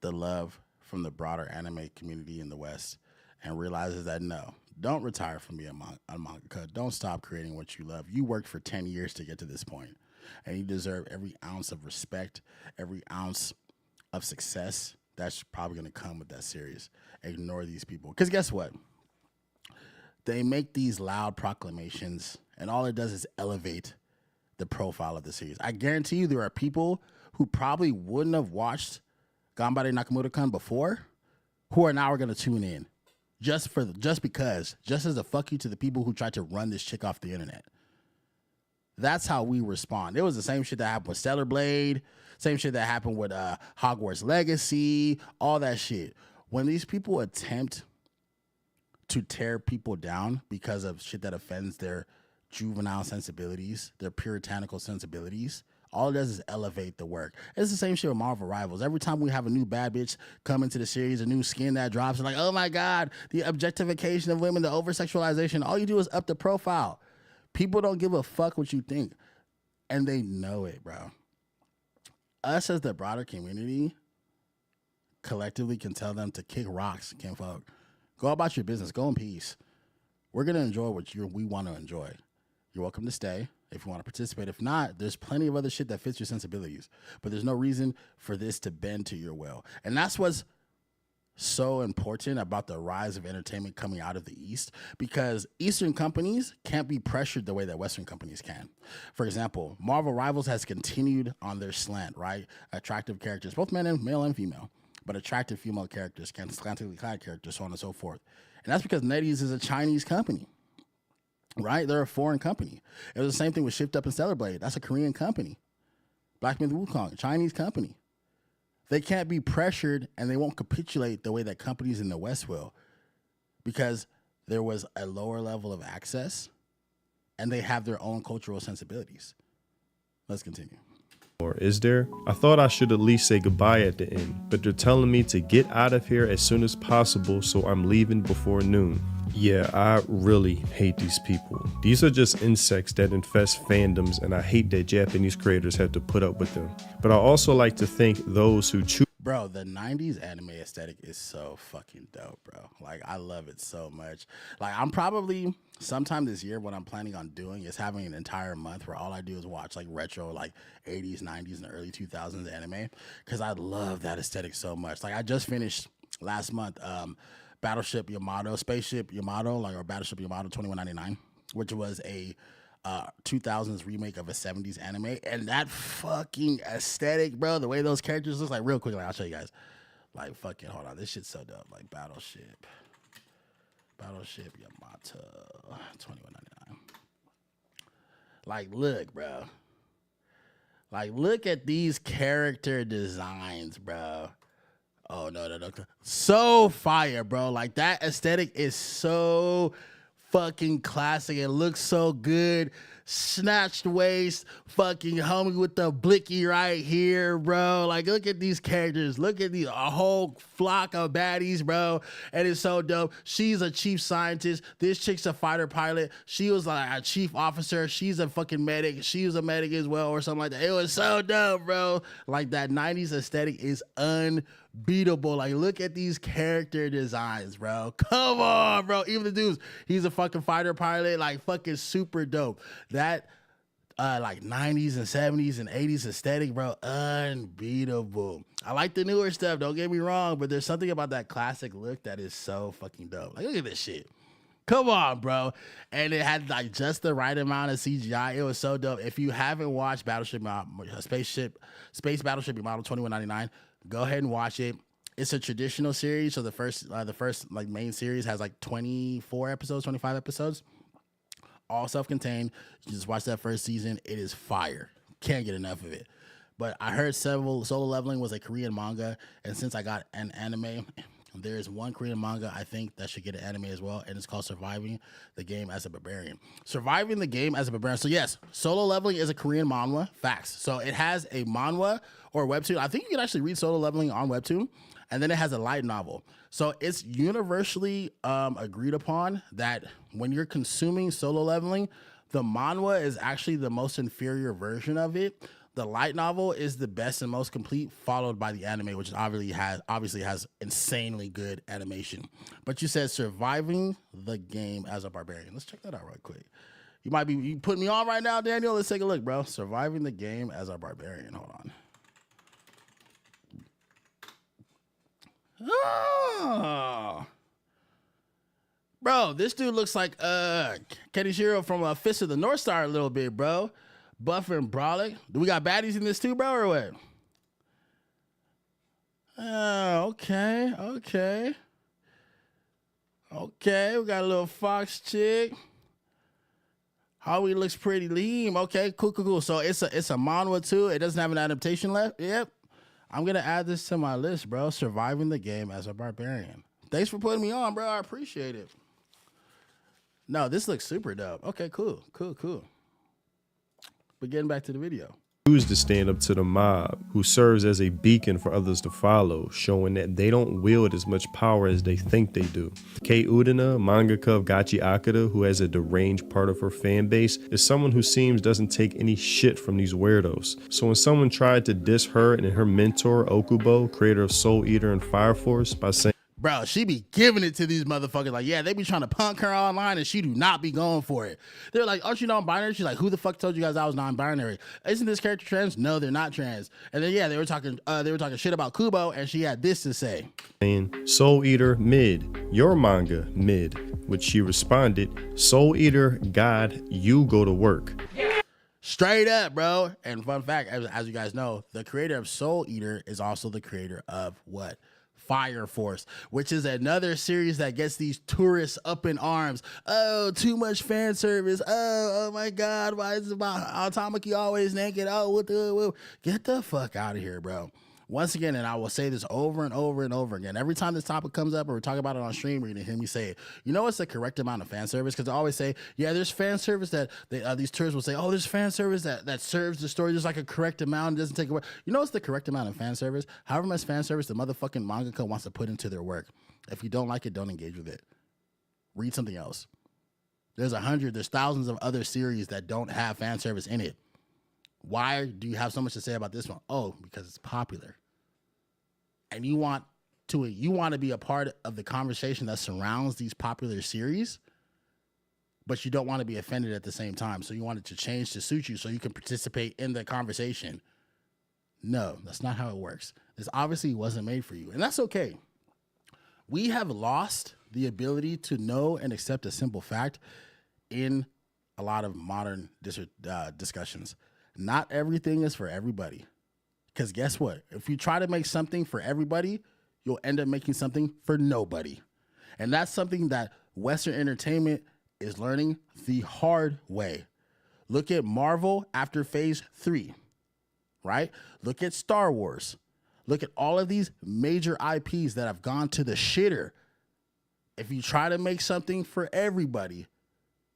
the love from the broader anime community in the West and realizes that no, don't retire from being a mangaka. Don't stop creating what you love. You worked for 10 years to get to this point, and you deserve every ounce of respect, every ounce of success that's probably going to come with that series. Ignore these people. Because guess what? They make these loud proclamations, and all it does is elevate the profile of the series. I guarantee you there are people who probably wouldn't have watched Ganbare Nakamura-kun before who are now going to tune in just as a fuck you to the people who tried to run this chick off the internet. That's how we respond. It was the same shit that happened with Stellar Blade, same shit that happened with Hogwarts Legacy, all that shit. When these people attempt to tear people down because of shit that offends their juvenile sensibilities, their puritanical sensibilities, all it does is elevate the work. It's the same shit with Marvel Rivals. Every time we have a new bad bitch come into the series, a new skin that drops, it's like, oh my God, the objectification of women, the over-sexualization, all you do is up the profile. People don't give a fuck what you think, and they know it, bro. Us as the broader community collectively can tell them to kick rocks, kinfolk. Go about your business. Go in peace. We're going to enjoy what we want to enjoy. You're welcome to stay if you want to participate. If not, there's plenty of other shit that fits your sensibilities. But there's no reason for this to bend to your will. And that's what's so important about the rise of entertainment coming out of the East, because Eastern companies can't be pressured the way that Western companies can. For example, Marvel Rivals has continued on their slant, right? Attractive characters, both male and female, but attractive female characters, scantily clad characters, so on and so forth. And that's because NetEase is a Chinese company, right? They're a foreign company. It was the same thing with Shift Up and Stellar Blade. That's a Korean company. Black Myth Wukong, Chinese company. They can't be pressured, and they won't capitulate the way that companies in the West will, because there was a lower level of access, and they have their own cultural sensibilities. Let's continue. Or is there? I thought I should at least say goodbye at the end, but they're telling me to get out of here as soon as possible, so I'm leaving before noon. Yeah, I really hate these people. These are just insects that infest fandoms, and I hate that Japanese creators have to put up with them. But I also like to thank those who choose. Bro, the 90s anime aesthetic is so fucking dope, bro. Like, I love it so much. Like, I'm probably, sometime this year, what I'm planning on doing is having an entire month where all I do is watch, like, retro, like, 80s, 90s, and early 2000s anime, because I love that aesthetic so much. Like, I just finished last month, Battleship Yamato, Spaceship Yamato, like, or Battleship Yamato 2199, which was a 2000s remake of a 70s anime, and that fucking aesthetic, bro, the way those characters look, like, real quick, like, I'll show you guys, like, fucking, hold on, this shit's so dope, like, Battleship Yamato 2199, like, look, bro, like, look at these character designs, bro. Oh, no, so fire, bro. Like, that aesthetic is so fucking classic. It looks so good. Snatched waist, fucking homie with the blicky right here, bro. Like, look at these characters. Look at these, a whole flock of baddies, bro. And it's so dope. She's a chief scientist. This chick's a fighter pilot. She was like a chief officer. She's a fucking medic. She was a medic as well, or something like that. It was so dope, bro. Like, that 90s aesthetic is unbeatable. Like, look at these character designs, bro. Come on, bro. Even the dudes, he's a fucking fighter pilot, like, fucking super dope. That like 90s and 70s and 80s aesthetic, bro, unbeatable. I like the newer stuff, don't get me wrong, but there's something about that classic look that is so fucking dope. Like, look at this shit. Come on, bro. And it had, like, just the right amount of CGI. It was so dope. If you haven't watched Space Battleship Model 2199, go ahead and watch it. It's a traditional series, so the first like main series has like 24 episodes, 25 episodes. all self-contained. You just watch that first season. It is fire. Can't get enough of it. But I heard Solo Leveling was a Korean manga, and since I got an anime, there is one Korean manga I think that should get an anime as well, and it's called Surviving the Game as a Barbarian. Surviving the Game as a Barbarian. So yes, Solo Leveling is a Korean manhwa. Facts. So it has a manhwa or webtoon. I think you can actually read Solo Leveling on webtoon, and then it has a light novel. So it's universally agreed upon that when you're consuming Solo Leveling, the manhwa is actually the most inferior version of it. The light novel is the best and most complete, followed by the anime, which obviously has insanely good animation. But you said Surviving the Game as a Barbarian. Let's check that out right quick. You put me on right now, Daniel. Let's take a look, bro. Surviving the Game as a Barbarian. Hold on. Oh. Bro, this dude looks like Kenishiro from Fist of the North Star a little bit, bro. Buff and brolic. Do we got baddies in this too, bro, or what? Oh, okay. We got a little fox chick. Howie looks pretty lean. Okay, cool. So it's a manhwa too. It doesn't have an adaptation left. Yep. I'm gonna add this to my list, bro. Surviving the Game as a Barbarian. Thanks for putting me on, bro. I appreciate it. No, this looks super dope. Okay, cool. But getting back to the video. Used to stand up to the mob, who serves as a beacon for others to follow, showing that they don't wield as much power as they think they do. Kei Udina, mangaka of Gachiakuta, who has a deranged part of her fan base, is someone who seems doesn't take any shit from these weirdos. So when someone tried to diss her and her mentor, Okubo, creator of Soul Eater and Fire Force, by saying, bro, she be giving it to these motherfuckers. Like, yeah, they be trying to punk her online, and she do not be going for it. They're like, aren't you non-binary? She's like, who the fuck told you guys I was non-binary? Isn't this character trans? No, they're not trans. And then, yeah, they were talking shit about Kubo, and she had this to say. Soul Eater mid, your manga mid, which she responded, Soul Eater God, you go to work. Straight up, bro. And fun fact, as you guys know, the creator of Soul Eater is also the creator of what? Fire Force, which is another series that gets these tourists up in arms. Oh, too much fan service. Oh my God, why is it about Tamaki always naked? Oh, get the fuck out of here, bro. Once again, and I will say this over and over and over again, every time this topic comes up or we talk about it on stream, you're gonna hear me say it. You know what's the correct amount of fan service? Because I always say, yeah, there's fan service that these tourists will say, oh, there's fan service that serves the story. There's like a correct amount, it doesn't take away. You know what's the correct amount of fan service? However much fan service the motherfucking mangaka wants to put into their work. If you don't like it, don't engage with it. Read something else. There's thousands of other series that don't have fan service in it. Why do you have so much to say about this one? Oh, because it's popular. And you want to be a part of the conversation that surrounds these popular series, but you don't want to be offended at the same time. So you want it to change to suit you so you can participate in the conversation. No, that's not how it works. This obviously wasn't made for you, and that's okay. We have lost the ability to know and accept a simple fact in a lot of modern discussions. Not everything is for everybody. Because guess what? If you try to make something for everybody, you'll end up making something for nobody. And that's something that Western entertainment is learning the hard way. Look at Marvel after Phase 3, right? Look at Star Wars. Look at all of these major IPs that have gone to the shitter. If you try to make something for everybody,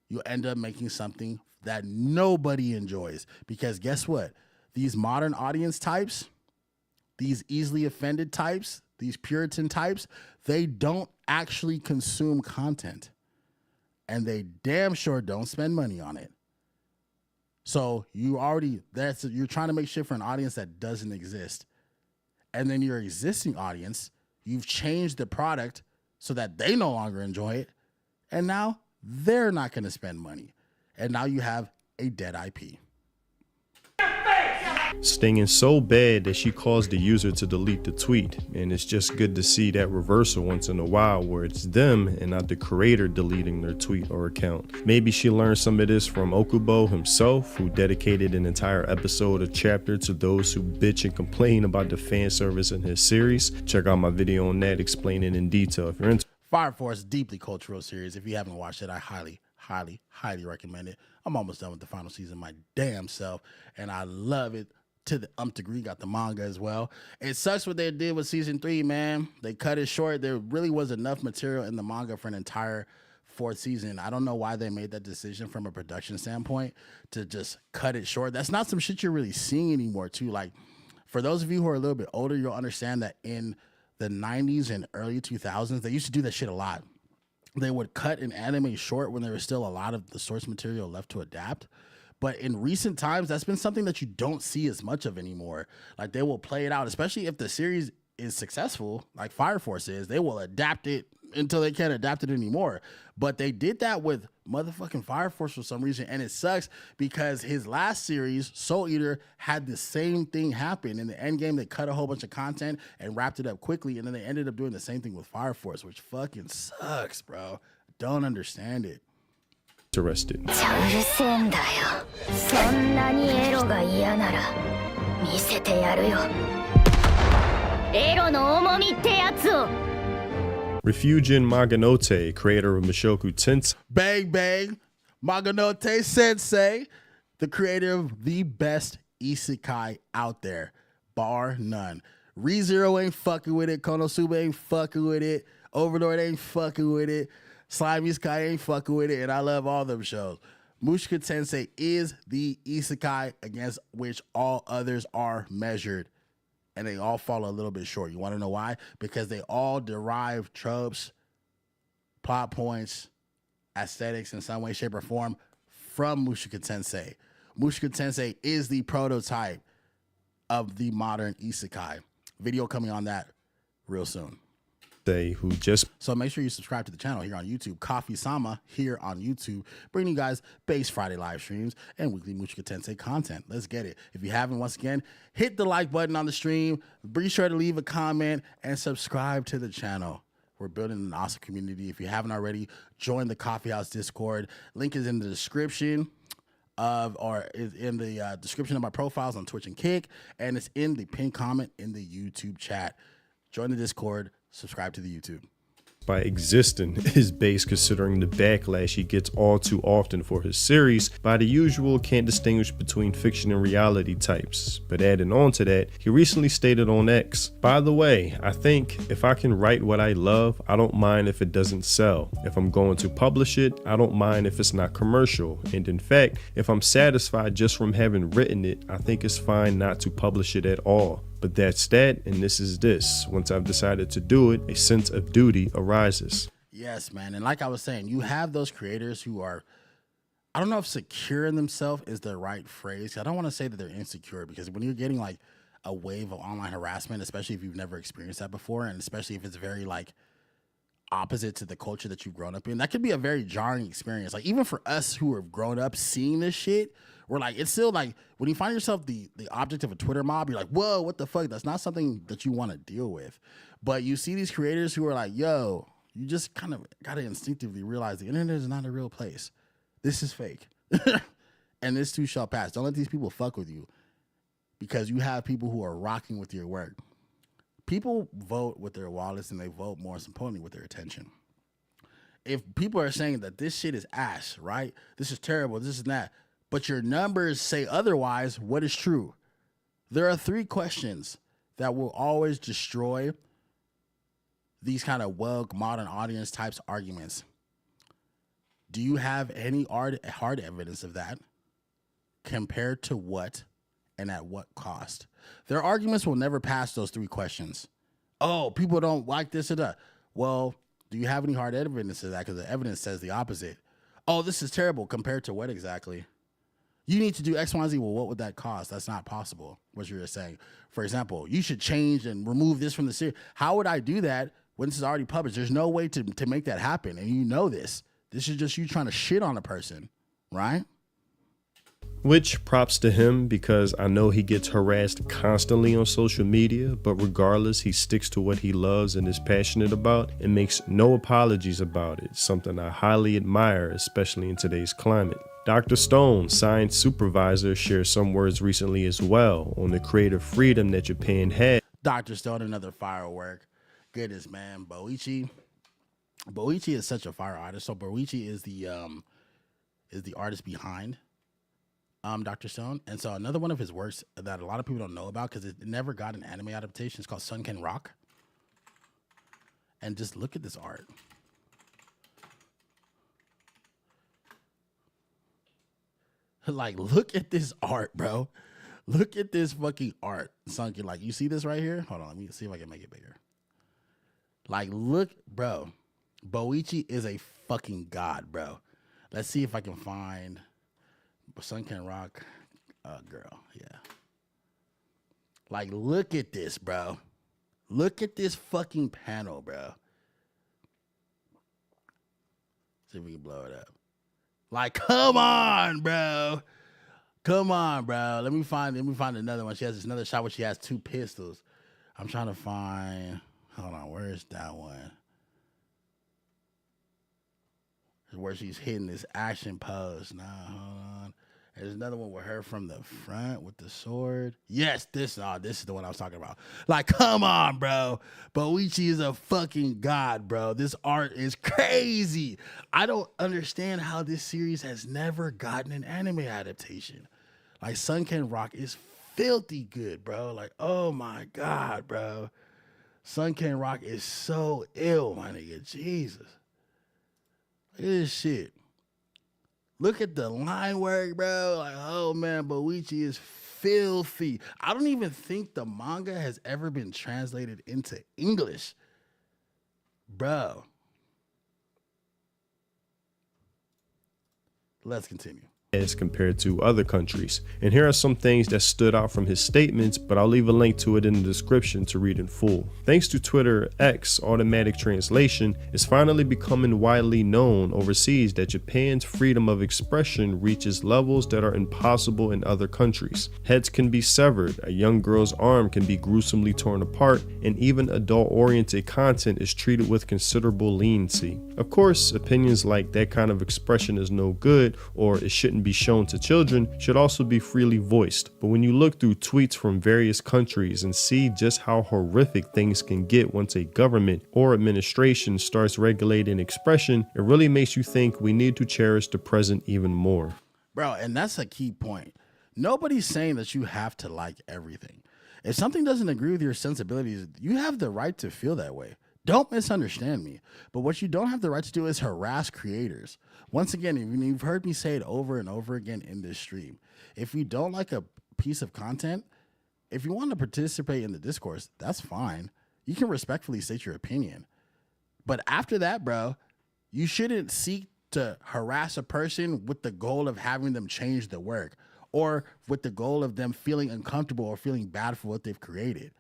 you'll end up making something that nobody enjoys. Because guess what? These modern audience types, these easily offended types, these Puritan types, they don't actually consume content. And they damn sure don't spend money on it. So you're trying to make shit for an audience that doesn't exist. And then your existing audience, you've changed the product so that they no longer enjoy it. And now they're not going to spend money. And now you have a dead IP. Stinging so bad that she caused the user to delete the tweet, and it's just good to see that reversal once in a while where it's them and not the creator deleting their tweet or account. Maybe she learned some of this from Okubo himself, who dedicated an entire episode or chapter to those who bitch and complain about the fan service in his series. Check out my video on that explaining in detail if you're into Fire Force, deeply cultural series. If you haven't watched it, I highly highly, highly recommend it. I'm almost done with the final season my damn self, and I love it to the degree. Got the manga as well. It sucks what they did with season 3, man. They cut it short. There really was enough material in the manga for an entire 4th season. I don't know why they made that decision from a production standpoint to just cut it short. That's not some shit you're really seeing anymore, too. Like, for those of you who are a little bit older, you'll understand that in the 90s and early 2000s, they used to do that shit a lot. They would cut an anime short when there was still a lot of the source material left to adapt. But in recent times, that's been something that you don't see as much of anymore. Like, they will play it out, especially if the series is successful, like Fire Force is. They will adapt it until they can't adapt it anymore. But they did that with motherfucking Fire Force for some reason, and it sucks because his last series, Soul Eater, had the same thing happen. In the end game, they cut a whole bunch of content and wrapped it up quickly, and then they ended up doing the same thing with Fire Force, which fucking sucks, bro. Don't understand it. Interested. Refugin Maganote, creator of Mushoku Tensei. Bang, bang. Maganote Sensei, the creator of the best isekai out there, bar none. ReZero ain't fucking with it. Konosuba ain't fucking with it. Overlord ain't fucking with it. Slimy Sky ain't fucking with it. And I love all them shows. Mushoku Tensei is the isekai against which all others are measured. And they all fall a little bit short. You want to know why? Because they all derive tropes, plot points, aesthetics in some way, shape, or form from Mushoku Tensei. Mushoku Tensei is the prototype of the modern isekai. Video coming on that real soon. So make sure you subscribe to the channel here on YouTube. Coffee Sama here on YouTube, bringing you guys Base Friday live streams and weekly Mushoku Tensei content. Let's get it. If you haven't, once again, hit the like button on the stream. Be sure to leave a comment and subscribe to the channel. We're building an awesome community. If you haven't already, join the Coffee House Discord. Link is in the description is in the description of my profiles on Twitch and Kick, and it's in the pinned comment in the YouTube chat. Join the Discord. Subscribe to the YouTube. By existing is based considering the backlash he gets all too often for his series by the usual can't distinguish between fiction and reality types. But adding on to that, he recently stated on X, by the way, I think if I can write what I love, I don't mind if it doesn't sell. If I'm going to publish it, I don't mind if it's not commercial. And in fact, if I'm satisfied just from having written it, I think it's fine not to publish it at all. But that's that, and this is this. Once I've decided to do it, a sense of duty arises. Yes, man. And like I was saying, you have those creators who are, I don't know if secure in themselves is the right phrase. I don't want to say that they're insecure, because when you're getting like a wave of online harassment, especially if you've never experienced that before, and especially if it's very like opposite to the culture that you've grown up in, that could be a very jarring experience. Like, even for us who have grown up seeing this shit, we're like, it's still like, when you find yourself the object of a Twitter mob, you're like, whoa, what the fuck? That's not something that you want to deal with. But you see these creators who are like, yo, you just kind of got to instinctively realize the internet is not a real place. This is fake. And this too shall pass. Don't let these people fuck with you, because you have people who are rocking with your work. People vote with their wallets, and they vote more importantly with their attention. If people are saying that this shit is ass, right? This is terrible, this is that, but your numbers say otherwise, what is true? There are 3 questions that will always destroy these kind of woke modern audience types arguments. Do you have any hard evidence of that? Compared to what and at what cost? Their arguments will never pass those 3 questions. Oh, people don't like this or that. Well, do you have any hard evidence of that? Because the evidence says the opposite. Oh, this is terrible. Compared to what exactly? You need to do X, Y, Z. Well, what would that cost? That's not possible, what you're saying. For example, you should change and remove this from the series. How would I do that when this is already published? There's no way to make that happen. And you know this. This is just you trying to shit on a person, right? Which props to him, because I know he gets harassed constantly on social media, but regardless, he sticks to what he loves and is passionate about and makes no apologies about it, something I highly admire, especially in today's climate. Dr. Stone, science supervisor, shared some words recently as well on the creative freedom that Japan had. Dr. Stone, another firework. Goodness, man. Boichi is such a fire artist. So Boichi is the is the artist behind Dr. Stone. And so another one of his works that a lot of people don't know about because it never got an anime adaptation is called Sun Can Rock. And just look at this art. Like, look at this art, bro. Look at this fucking art. Sunken, like, you see this right here? Hold on, let me see if I can make it bigger. Like, look, bro. Boichi is a fucking god, bro. Let's see if I can find Sun Can Rock girl. Yeah. Like, look at this, bro. Look at this fucking panel, bro. See if we can blow it up. Like, come on, bro. Come on, bro. Let me find another one. She has another shot where she has 2 pistols. I'm trying to find. Hold on, where is that one? Where she's hitting this action pose. Nah, hold on. There's another one with her from the front with the sword. Yes, this is the one I was talking about. Like, come on, bro. Boichi is a fucking god, bro. This art is crazy. I don't understand how this series has never gotten an anime adaptation. Like, Sun Can Rock is filthy good, bro. Like, oh my god, bro. Sun Can Rock is so ill, my nigga. Jesus. Look at this shit. Look at the line work, bro. Like, oh man, Boichi is filthy. I don't even think the manga has ever been translated into English. Bro. Let's continue. As compared to other countries. And here are some things that stood out from his statements, but I'll leave a link to it in the description to read in full. Thanks to Twitter X, automatic translation is finally becoming widely known overseas that Japan's freedom of expression reaches levels that are impossible in other countries. Heads can be severed, a young girl's arm can be gruesomely torn apart, and even adult-oriented content is treated with considerable leniency. Of course, opinions like that kind of expression is no good or it shouldn't be shown to children should also be freely voiced. But when you look through tweets from various countries and see just how horrific things can get once a government or administration starts regulating expression, it really makes you think we need to cherish the present even more. Bro, and that's a key point. Nobody's saying that you have to like everything. If something doesn't agree with your sensibilities, you have the right to feel that way. Don't misunderstand me. But what you don't have the right to do is harass creators. Once again, you've heard me say it over and over again in this stream. If you don't like a piece of content, if you want to participate in the discourse, that's fine. You can respectfully state your opinion. But after that, bro, you shouldn't seek to harass a person with the goal of having them change the work or with the goal of them feeling uncomfortable or feeling bad for what they've created.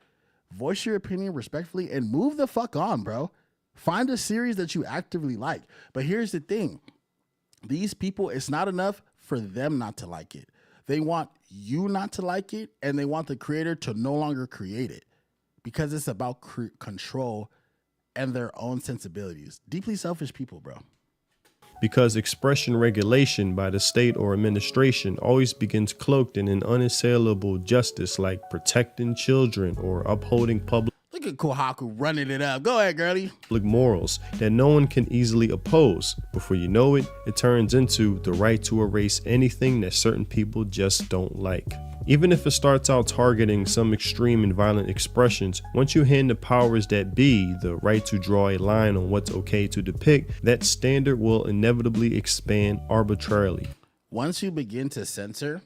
Voice your opinion respectfully and move the fuck on, bro. Find a series that you actively like. But here's the thing. These people, it's not enough for them not to like it. They want you not to like it, and they want the creator to no longer create it because it's about control and their own sensibilities. Deeply selfish people, bro. Because expression regulation by the state or administration always begins cloaked in an unassailable justice like protecting children or upholding public Look at Kohaku running it up. Go ahead, girlie. morals that no one can easily oppose. Before you know it, it turns into the right to erase anything that certain people just don't like. Even if it starts out targeting some extreme and violent expressions, once you hand the powers that be the right to draw a line on what's okay to depict, that standard will inevitably expand arbitrarily. Once you begin to censor,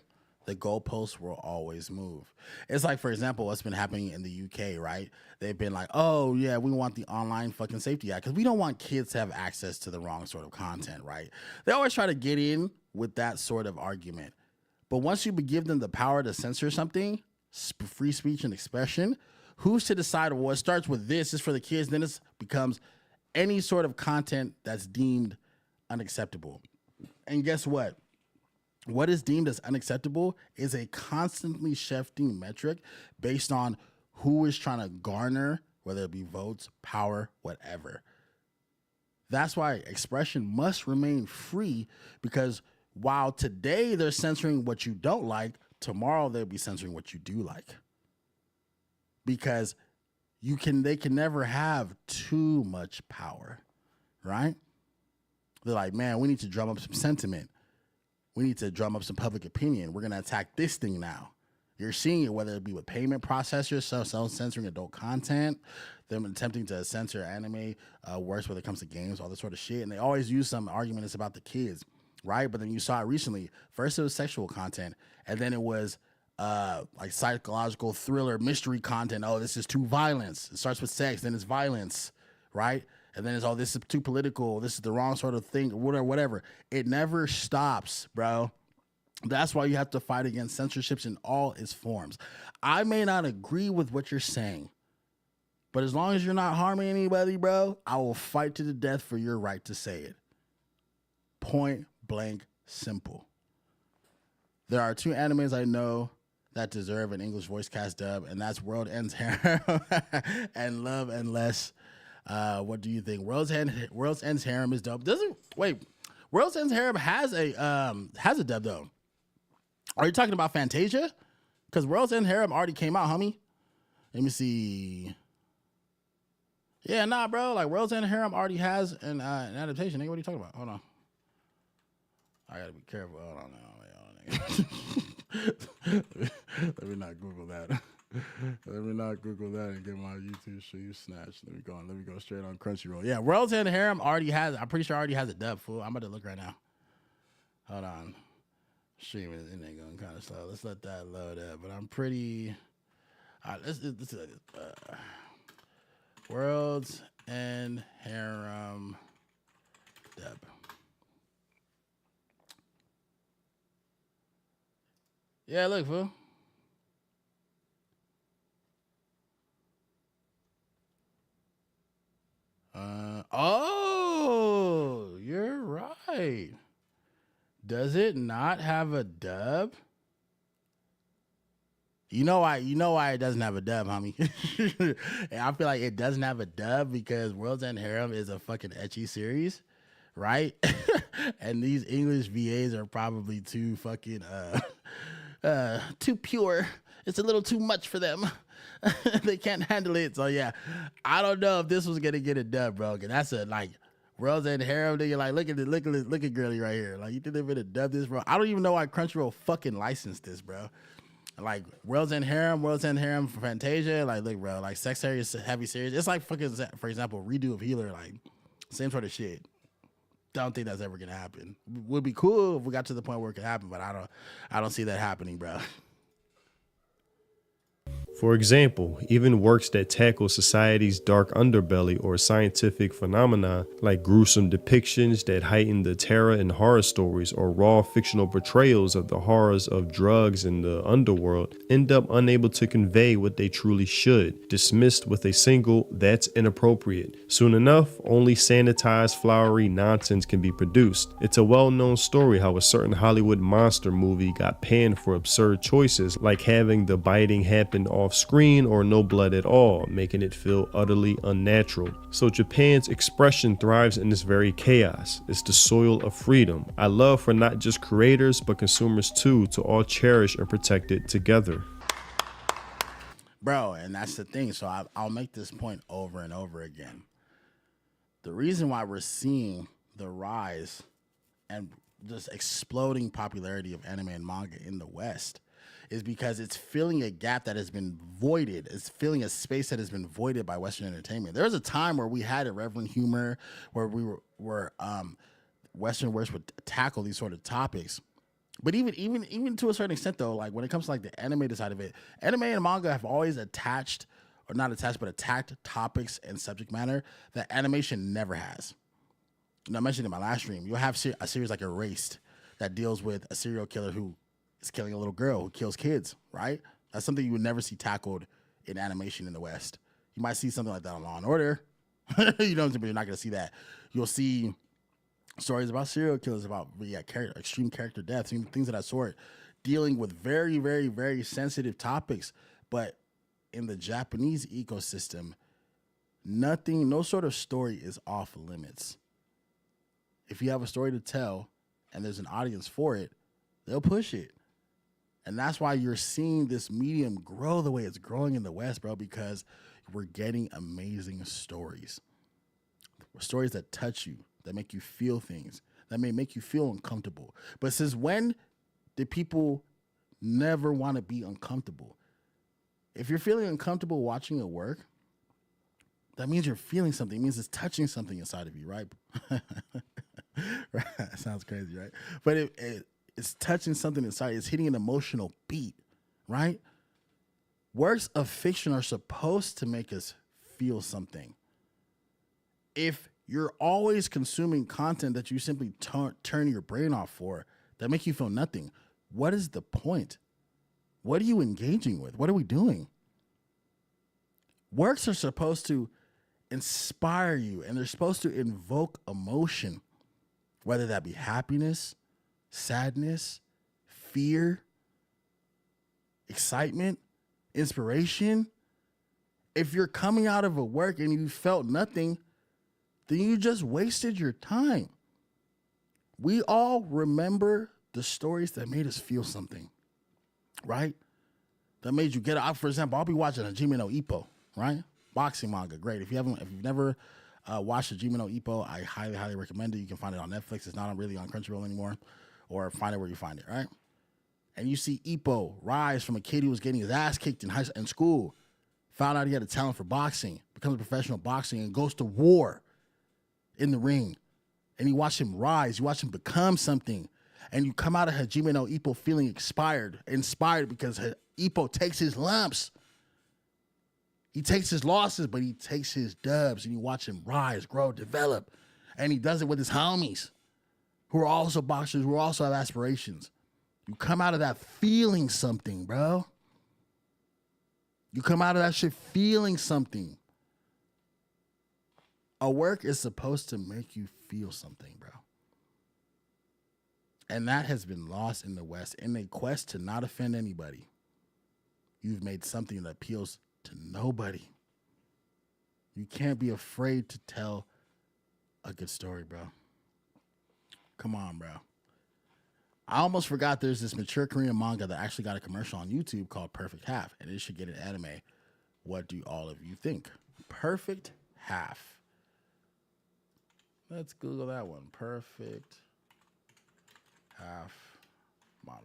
the goalposts will always move. It's like, for example, what's been happening in the UK, right? They've been like, oh, yeah, we want the Online fucking Safety Act because we don't want kids to have access to the wrong sort of content, right? They always try to get in with that sort of argument. But once you give them the power to censor something, free speech and expression, who's to decide, well, it starts with this is for the kids, then it becomes any sort of content that's deemed unacceptable. And guess what? What is deemed as unacceptable is a constantly shifting metric based on who is trying to garner, whether it be votes, power, whatever. That's why expression must remain free, because while today they're censoring what you don't like, tomorrow they'll be censoring what you do like. Because they can never have too much power, right? They're like, man, we need to drum up some sentiment. we need to drum up some public opinion. We're going to attack this thing now. You're seeing it, whether it be with payment processors, self-censoring adult content, them attempting to censor anime, worse when it comes to games, all this sort of shit. And they always use some argument it's about the kids, right? But then you saw it recently. First it was sexual content, and then it was like psychological thriller mystery content. Oh, this is too violence. It starts with sex, then it's violence, right? And then it's, oh, this is too political. This is the wrong sort of thing, or whatever. It never stops, bro. That's why you have to fight against censorships in all its forms. I may not agree with what you're saying, but as long as you're not harming anybody, bro, I will fight to the death for your right to say it. Point blank simple. There are 2 animes I know that deserve an English voice cast dub, and that's World Ends Harem and Love and Less. What do you think? World's Ends Harem is dope. World's Ends Harem has a dub though. Are you talking about Fantasia? Because World's End Harem already came out, homie. Let me see. Yeah, nah, bro. Like World's End Harem already has an adaptation. Nigga, what are you talking about? Hold on. I gotta be careful. Hold on. Let me not Google that. Let me not Google that and get my YouTube stream snatched. Let me go straight on Crunchyroll. Yeah, World's End Harem already has. I'm pretty sure already has a dub. Fool. I'm about to look right now. Hold on. Streaming it ain't going kind of slow. Let's let that load up. But I'm pretty. All right, let's World's End Harem dub. Yeah, look, fool. Oh, you're right. Does it not have a dub? You know why it doesn't have a dub, homie. And I feel like it doesn't have a dub because World's End Harem is a fucking ecchi series, right? And these English VAs are probably too fucking too pure. It's a little too much for them. They can't handle it. So yeah, I don't know if this was gonna get a dub, bro. Cause that's a like World's End Harem. Nigga, like look at girly right here. Like you think they're gonna dub this, bro? I don't even know why Crunchyroll fucking licensed this, bro. Like World's End Harem for Fantasia. Like look, bro. Like sex series, heavy series. It's like fucking, for example, redo of Healer. Like same sort of shit. Don't think that's ever gonna happen. Would be cool if we got to the point where it could happen, but I don't see that happening, bro. For example, even works that tackle society's dark underbelly or scientific phenomena, like gruesome depictions that heighten the terror in horror stories or raw fictional portrayals of the horrors of drugs in the underworld, end up unable to convey what they truly should, dismissed with a single "that's inappropriate." Soon enough, only sanitized, flowery nonsense can be produced. It's a well-known story how a certain Hollywood monster movie got panned for absurd choices, like having the biting happen off screen or no blood at all, making it feel utterly unnatural. So Japan's expression thrives in this very chaos. It's the soil of freedom. I love for not just creators but consumers too, to all cherish and protect it together. Bro, and that's the thing. So I'll make this point over and over again. The reason why we're seeing the rise and just exploding popularity of anime and manga in the West is because it's filling a gap that has been voided. It's filling a space that has been voided by Western entertainment. There was a time where we had irreverent humor, where we were Western works would tackle these sort of topics. But even to a certain extent, though, like when it comes to like the animated side of it, anime and manga have always attacked topics and subject matter that animation never has. I mentioned in my last stream, you'll have a series like Erased that deals with a serial killer who is killing a little girl, who kills kids, right? That's something you would never see tackled in animation in the West. You might see something like that on Law and Order. You know, but you're not going to see that. You'll see stories about serial killers, about extreme character deaths, things of that sort, dealing with very, very, very sensitive topics. But in the Japanese ecosystem, no sort of story is off limits. If you have a story to tell and there's an audience for it, they'll push it. And that's why you're seeing this medium grow the way it's growing in the West, bro, because we're getting amazing stories. Stories that touch you, that make you feel things, that may make you feel uncomfortable. But since when did people never want to be uncomfortable? If you're feeling uncomfortable watching it work, that means you're feeling something. It means it's touching something inside of you, right? Right? That sounds crazy, right? But it's touching something inside. It's hitting an emotional beat, right? Works of fiction are supposed to make us feel something. If you're always consuming content that you simply turn your brain off for, that make you feel nothing, what is the point? What are you engaging with? What are we doing? Works are supposed to inspire you, and they're supposed to invoke emotion, whether that be happiness, sadness, fear, excitement, inspiration. If you're coming out of a work and you felt nothing, then you just wasted your time. We all remember the stories that made us feel something, right? That made you get out. For example, I'll be watching a Hajime no Ippo, right? Boxing manga, great. If you've never watched a Hajime no Ippo, I highly, highly recommend it. You can find it on Netflix. It's not really on Crunchyroll anymore, or find it where you find it, right? And you see Ippo rise from a kid who was getting his ass kicked in school, found out he had a talent for boxing, becomes a professional boxing, and goes to war in the ring. And you watch him rise, you watch him become something. And you come out of Hajime no Ippo feeling inspired because Ippo takes his lumps. He takes his losses, but he takes his dubs, and you watch him rise, grow, develop. And he does it with his homies who are also boxers, who also have aspirations. You come out of that feeling something, bro. You come out of that shit feeling something. A work is supposed to make you feel something, bro. And that has been lost in the West in a quest to not offend anybody. You've made something that appeals to nobody. You can't be afraid to tell a good story, bro. Come on, bro. I almost forgot there's this mature Korean manga that actually got a commercial on YouTube called Perfect Half, and it should get an anime. What do all of you think? Perfect Half. Let's Google that one. Perfect Half manga.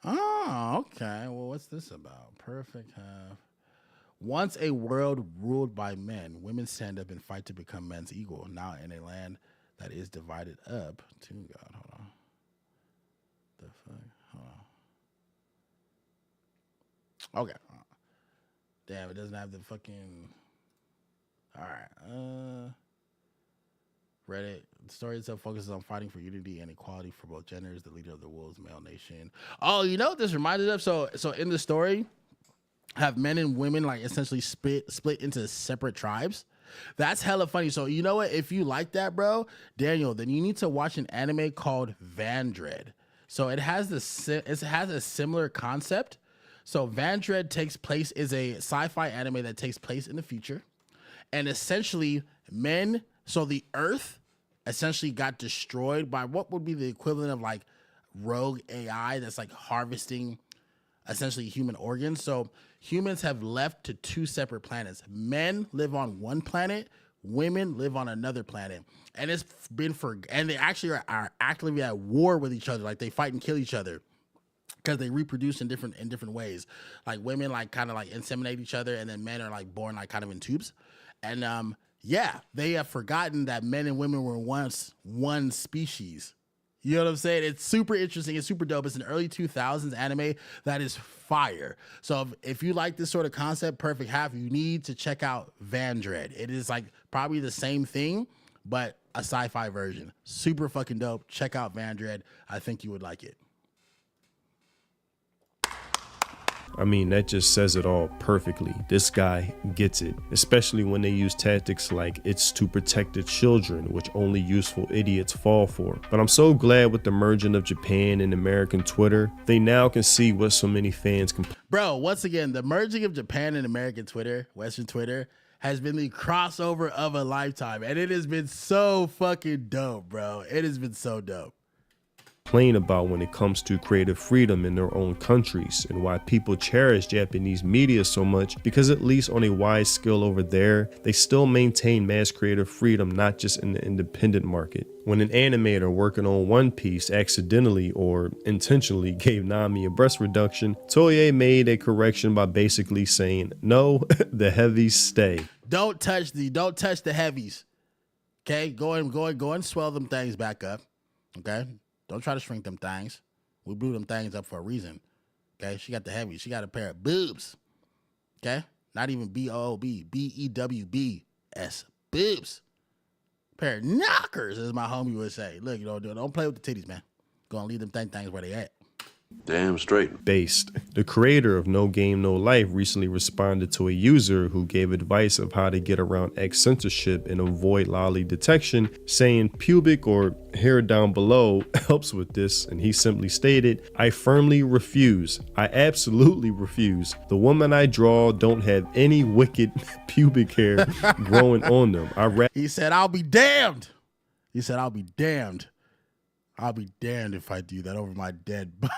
Oh, okay. Well, what's this about? Perfect Half. Once a world ruled by men, women stand up and fight to become men's equal. Now in a land that is divided up. To God, hold on. The fuck? Hold on. Okay. Damn, it doesn't have the fucking. All right. Reddit. The story itself focuses on fighting for unity and equality for both genders. The leader of the world's male nation. Oh, you know what this reminded of? So in the story, have men and women like essentially split into separate tribes. That's hella funny. So you know what? If you like that, bro, Daniel, then you need to watch an anime called Vandred. So it has a similar concept. So Vandred is a sci-fi anime that takes place in the future. And essentially so the Earth essentially got destroyed by what would be the equivalent of like rogue AI that's like harvesting essentially human organs. So humans have left to two separate planets. Men live on one planet, women live on another planet. And it's been and they actually are actively at war with each other. Like they fight and kill each other because they reproduce in different ways. Like women like kind of like inseminate each other, and then men are like born like kind of in tubes. And yeah, they have forgotten that men and women were once one species. You know what I'm saying? It's super interesting. It's super dope. It's an early 2000s anime that is fire. So if you like this sort of concept, Perfect Half, you need to check out Vandred. It is like probably the same thing, but a sci-fi version. Super fucking dope. Check out Vandred. I think you would like it. I mean, that just says it all perfectly. This guy gets it, especially when they use tactics like it's to protect the children, which only useful idiots fall for. But I'm so glad with the merging of Japan and American Twitter, they now can see what so many fans can. Bro, once again, the merging of Japan and American Twitter, Western Twitter, has been the crossover of a lifetime. And it has been so fucking dope, bro. It has been so dope. complain about when it comes to creative freedom in their own countries, and why people cherish Japanese media so much, because at least on a wide scale over there, they still maintain mass creative freedom, not just in the independent market. When an animator working on One Piece accidentally or intentionally gave Nami a breast reduction, Toei made a correction by basically saying, no, the heavies stay. Don't touch the heavies. Okay, go and swell them things back up. Okay, don't try to shrink them things. We blew them things up for a reason. Okay, she got the heavies. She got a pair of boobs. Okay, not even B-O-O-B, B-E-W-B-S, boobs. Pair of knockers, as my homie would say. Look, don't play with the titties, man. Go and leave them things where they at. Damn straight. Based. The creator of No Game No Life recently responded to a user who gave advice of how to get around X censorship and avoid lolly detection, saying pubic or hair down below helps with this, and he simply stated, I firmly refuse. I absolutely refuse. The woman I draw don't have any wicked pubic hair growing on them. He said, I'll be damned. He said, I'll be damned. I'll be damned if I do that over my dead body.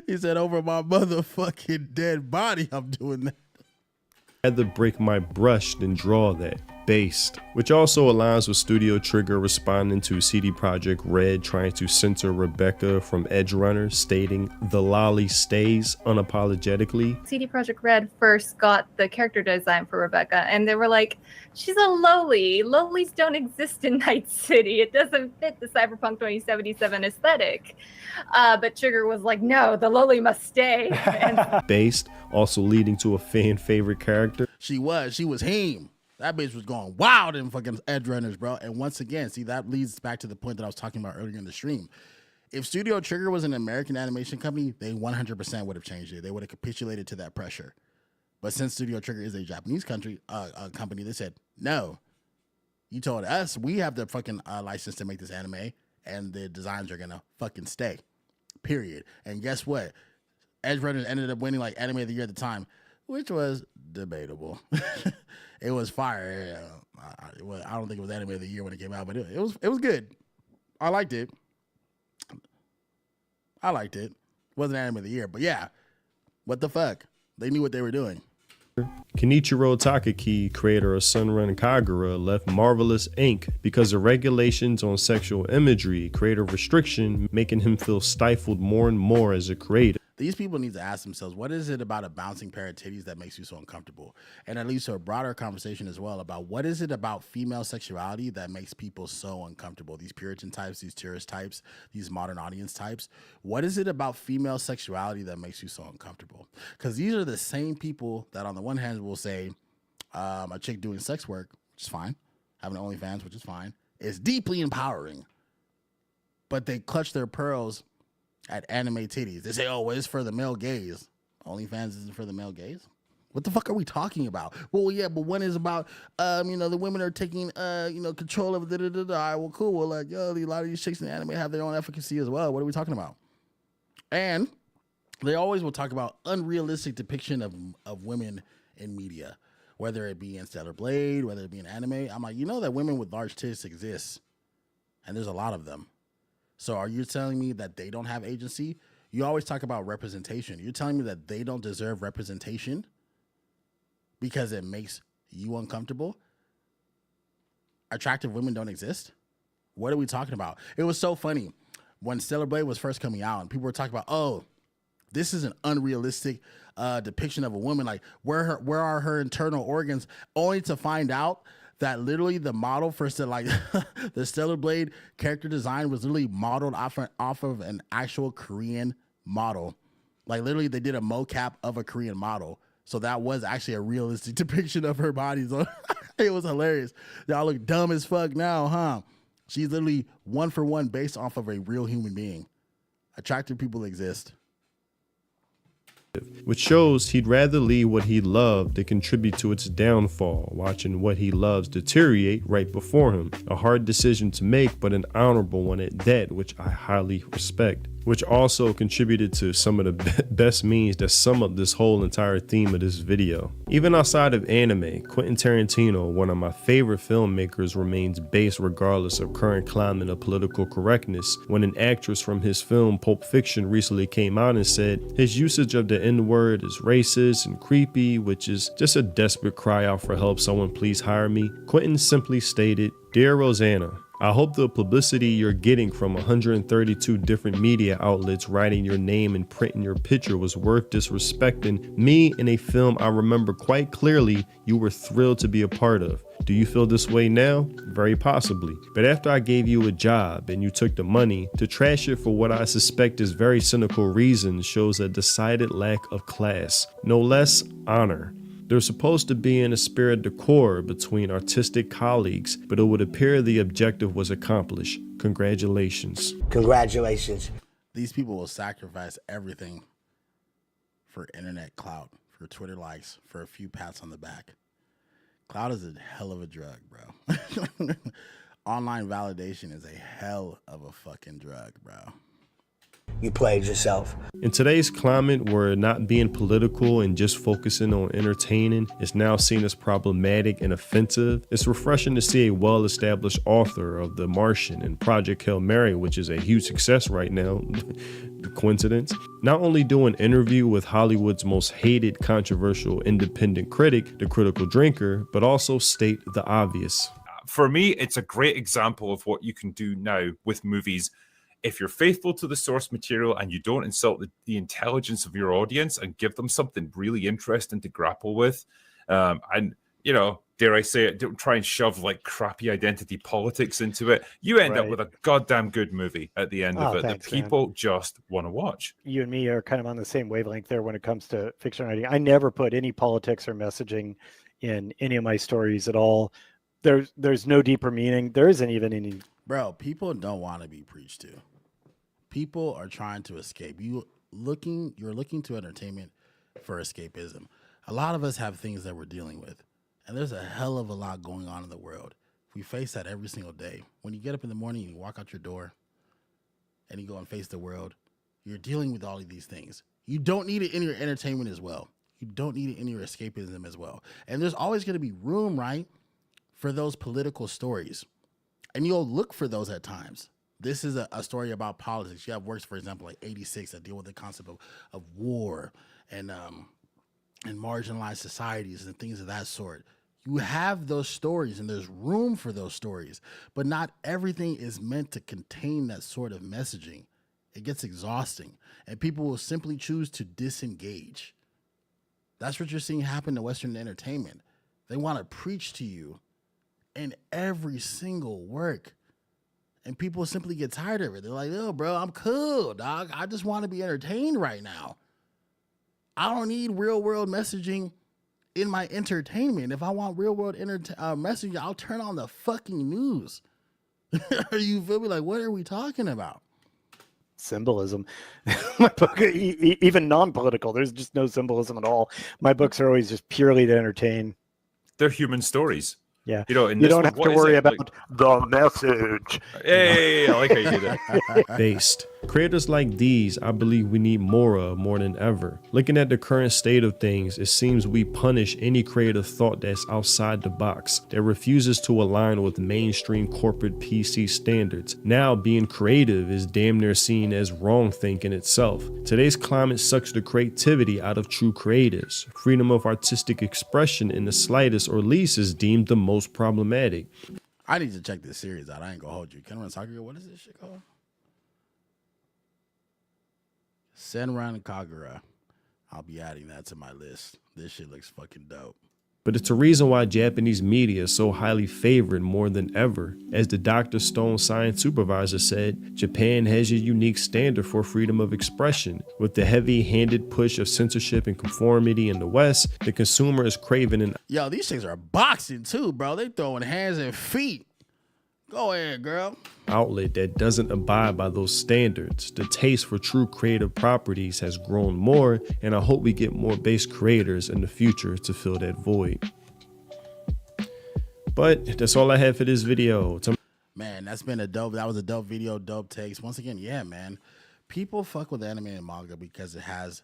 He said, over my motherfucking dead body, I'm doing that. I'd rather break my brush than draw that. Based, which also aligns with Studio Trigger responding to CD Projekt Red trying to censor Rebecca from Edge Runner, stating the lolly stays unapologetically. CD Projekt Red first got the character design for Rebecca, and they were like, she's a loli. Lolis don't exist in Night City. It doesn't fit the Cyberpunk 2077 aesthetic. But Trigger was like, no, the loli must stay. Based, also leading to a fan favorite character. She was him. That bitch was going wild in fucking Edge Runners, bro. And once again, see, that leads back to the point that I was talking about earlier in the stream. If Studio Trigger was an American animation company, they 100% would have changed it. They would have capitulated to that pressure. But since Studio Trigger is a Japanese company, they said, no, you told us we have the fucking license to make this anime, and the designs are gonna fucking stay, period. And guess what? Edge Runners ended up winning like Anime of the Year at the time, which was debatable. It was fire. I don't think it was Anime of the Year when it came out, but it was good. I liked it. Wasn't Anime of the Year, but yeah. What the fuck? They knew what they were doing. Kenichiro Takaki, creator of Sunrun Kagura, left Marvelous Inc. because of regulations on sexual imagery, creative restriction, making him feel stifled more and more as a creator. These people need to ask themselves, what is it about a bouncing pair of titties that makes you so uncomfortable? And that leads to a broader conversation as well about what is it about female sexuality that makes people so uncomfortable? These Puritan types, these tourist types, these modern audience types. What is it about female sexuality that makes you so uncomfortable? Because these are the same people that on the one hand will say a chick doing sex work, which is fine, having OnlyFans, which is fine, is deeply empowering. But they clutch their pearls at anime titties. They say, oh, well, it's for the male gaze. OnlyFans isn't for the male gaze? What the fuck are we talking about? Well, yeah, but one is about, the women are taking, control of da-da-da-da. All right, well, cool. Well, like, a lot of these chicks in anime have their own efficacy as well. What are we talking about? And they always will talk about unrealistic depiction of women in media, whether it be in Stellar Blade, whether it be in anime. I'm like, you know that women with large tits exist, and there's a lot of them. So are you telling me that they don't have agency? You always talk about representation. You're telling me that they don't deserve representation because it makes you uncomfortable? Attractive women don't exist? What are we talking about? It was so funny when Stellar Blade was first coming out and people were talking about, oh, this is an unrealistic depiction of a woman. Like, where are her internal organs? Only to find out that literally the model for the Stellar Blade character design was literally modeled off of an actual Korean model. Like, literally they did a mocap of a Korean model. So that was actually a realistic depiction of her body. So it was hilarious. Y'all look dumb as fuck now, huh? She's literally one for one based off of a real human being. Attractive people exist. Which shows he'd rather leave what he loved than contribute to its downfall, watching what he loves deteriorate right before him. A hard decision to make, but an honorable one at that, which I highly respect. which also contributed to some of the best memes that sum up this whole entire theme of this video. Even outside of anime, Quentin Tarantino, one of my favorite filmmakers, remains based regardless of current climate of political correctness. When an actress from his film Pulp Fiction recently came out and said his usage of the N-word is racist and creepy, which is just a desperate cry out for help, someone please hire me, Quentin simply stated, "Dear Rosanna, I hope the publicity you're getting from 132 different media outlets writing your name and printing your picture was worth disrespecting me in a film I remember quite clearly you were thrilled to be a part of. Do you feel this way now? Very possibly. But after I gave you a job and you took the money, to trash it for what I suspect is very cynical reasons shows a decided lack of class, no less honor. There's supposed to be an esprit de corps between artistic colleagues, but it would appear the objective was accomplished. Congratulations." Congratulations. These people will sacrifice everything for internet clout, for Twitter likes, for a few pats on the back. Clout is a hell of a drug, bro. Online validation is a hell of a fucking drug, bro. You played yourself. In today's climate where not being political and just focusing on entertaining is now seen as problematic and offensive, it's refreshing to see a well-established author of The Martian and Project Hail Mary, which is a huge success right now, coincidence, not only do an interview with Hollywood's most hated controversial independent critic, The Critical Drinker, but also state the obvious. For me, it's a great example of what you can do now with movies. If you're faithful to the source material and you don't insult the intelligence of your audience and give them something really interesting to grapple with, and, you know, dare I say it, don't try and shove like crappy identity politics into it, you end up with a goddamn good movie at the end of it that people just want to watch. You and me are kind of on the same wavelength there when it comes to fiction writing. I never put any politics or messaging in any of my stories at all. There's no deeper meaning. There isn't even any. Bro, people don't want to be preached to. People are trying to escape. You're looking to entertainment for escapism. A lot of us have things that we're dealing with, and there's a hell of a lot going on in the world. We face that every single day. When you get up in the morning and you walk out your door and you go and face the world, you're dealing with all of these things. You don't need it in your entertainment as well. You don't need it in your escapism as well. And there's always going to be room, right, for those political stories. And you'll look for those at times. This is a story about politics. You have works, for example, like 86 that deal with the concept of war and marginalized societies and things of that sort. You have those stories and there's room for those stories, but not everything is meant to contain that sort of messaging. It gets exhausting and people will simply choose to disengage. That's what you're seeing happen to Western entertainment. They want to preach to you in every single work. And people simply get tired of it. They're like, "Yo, bro, I'm cool, dog. I just want to be entertained right now. I don't need real world messaging in my entertainment. If I want real world messaging, I'll turn on the fucking news." You feel me? Like, what are we talking about? Symbolism. My book, even non-political, there's just no symbolism at all. My books are always just purely to entertain. They're human stories. Yeah, you know, you don't have to worry about the message. Hey, I like how you do that. Based. Creators like these, I believe we need more of more than ever. Looking at the current state of things, it seems we punish any creative thought that's outside the box, that refuses to align with mainstream corporate PC standards. Now, being creative is damn near seen as wrong thinking itself. Today's climate sucks the creativity out of true creators. Freedom of artistic expression in the slightest or least is deemed the most problematic. I need to check this series out. I ain't gonna hold you. Kenran Sakura, what is this shit called? Senran Kagura. I'll be adding that to my list. This shit looks fucking dope. But it's a reason why Japanese media is so highly favored more than ever. As the Dr. Stone science supervisor said, Japan has a unique standard for freedom of expression. With the heavy-handed push of censorship and conformity in the West, the consumer is craving an... Yo, these things are boxing too, bro. They throwing hands and feet. Go ahead, girl. Outlet that doesn't abide by those standards. The taste for true creative properties has grown more, and I hope we get more base creators in the future to fill that void. But that's all I have for this video. Man, that was a dope video, dope takes. Once again, yeah, man. people fuck with anime and manga because it has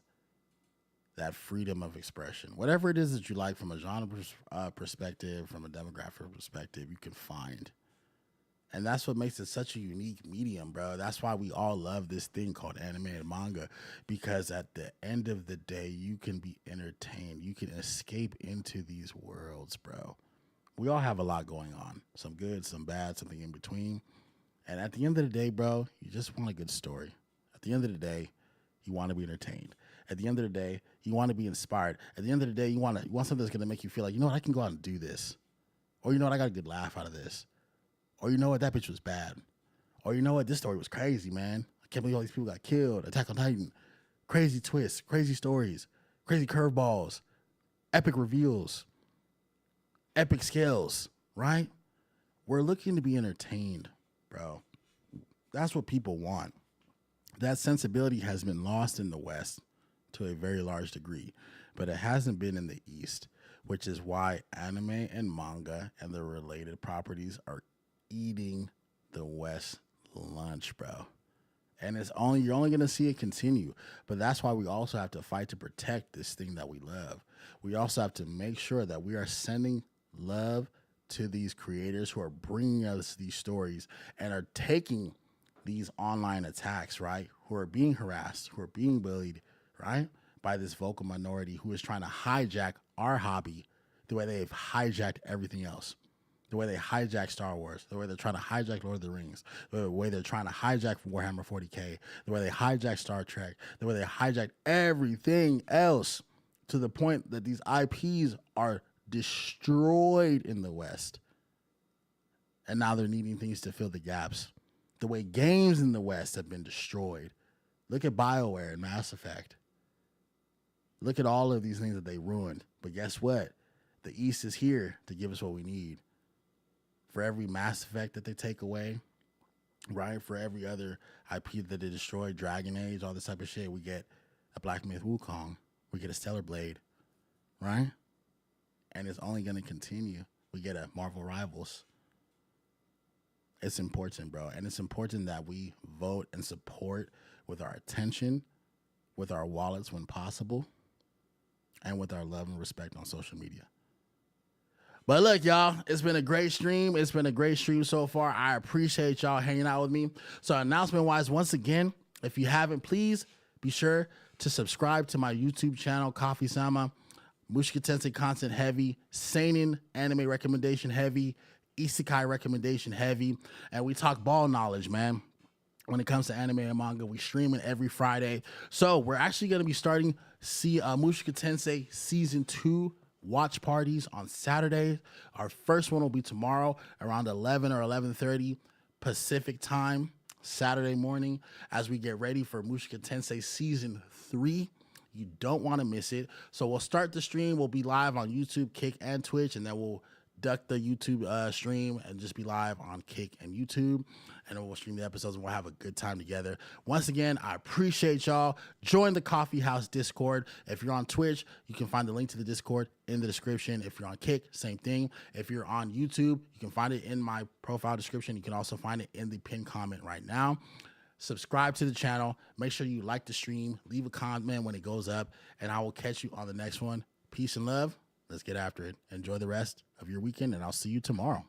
that freedom of expression. Whatever it is that you like from a genre perspective, from a demographic perspective, you can find. And that's what makes it such a unique medium, bro. That's why we all love this thing called anime and manga, because at the end of the day, you can be entertained. You can escape into these worlds, bro. We all have a lot going on. Some good, some bad, something in between. And at the end of the day, bro, you just want a good story. At the end of the day, you want to be entertained. At the end of the day, you want to be inspired. At the end of the day, you want something that's going to make you feel like, you know what, I can go out and do this. Or you know what, I got a good laugh out of this. Or you know what, that bitch was bad. Or you know what, this story was crazy, man. I can't believe all these people got killed. Attack on Titan. Crazy twists, crazy stories, crazy curveballs, epic reveals, epic scales, right? We're looking to be entertained, bro. That's what people want. That sensibility has been lost in the West to a very large degree, but it hasn't been in the East, which is why anime and manga and the related properties are eating the West lunch, bro. And you're only going to see it continue. But that's why we also have to fight to protect this thing that we love. We also have to make sure that we are sending love to these creators who are bringing us these stories and are taking these online attacks, right? Who are being harassed, who are being bullied, right? By this vocal minority who is trying to hijack our hobby the way they've hijacked everything else. The way they hijack Star Wars, the way they're trying to hijack Lord of the Rings, the way they're trying to hijack Warhammer 40K, the way they hijack Star Trek, the way they hijack everything else, to the point that these IPs are destroyed in the West. And now they're needing things to fill the gaps. The way games in the West have been destroyed. Look at BioWare and Mass Effect. Look at all of these things that they ruined. But guess what? The East is here to give us what we need. For every Mass Effect that they take away, right? For every other IP that they destroy, Dragon Age, all this type of shit, we get a Black Myth Wukong. We get a Stellar Blade, right? And it's only going to continue. We get a Marvel Rivals. It's important, bro. And it's important that we vote and support with our attention, with our wallets when possible, and with our love and respect on social media. But look, y'all, it's been a great stream. It's been a great stream so far. I appreciate y'all hanging out with me. So announcement-wise, once again, if you haven't, please be sure to subscribe to my YouTube channel, Coffee Sama. Mushika Tensei content heavy, seinen anime recommendation heavy, isekai recommendation heavy, and we talk ball knowledge, man. When it comes to anime and manga, we stream it every Friday. So we're actually going to be starting Mushika Tensei Season 2 watch parties on Saturday. Our first one will be tomorrow around 11 or 11:30 Pacific time, Saturday morning, as we get ready for Mushika Tensei Season 3. You don't want to miss it. So we'll start the stream. We'll be live on YouTube, Kick, and Twitch, and then we'll duck the YouTube stream and just be live on Kick and YouTube, and then we'll stream the episodes and we'll have a good time together. Once again, I appreciate y'all. Join the Coffee House Discord. If you're on Twitch, you can find the link to the Discord in the description. If you're on Kick, same thing. If you're on YouTube, you can find it in my profile description. You can also find it in the pinned comment right now. Subscribe to the channel. Make sure you like the stream. Leave a comment when it goes up, and I will catch you on the next one. Peace and love. Let's get after it. Enjoy the rest of your weekend, and I'll see you tomorrow.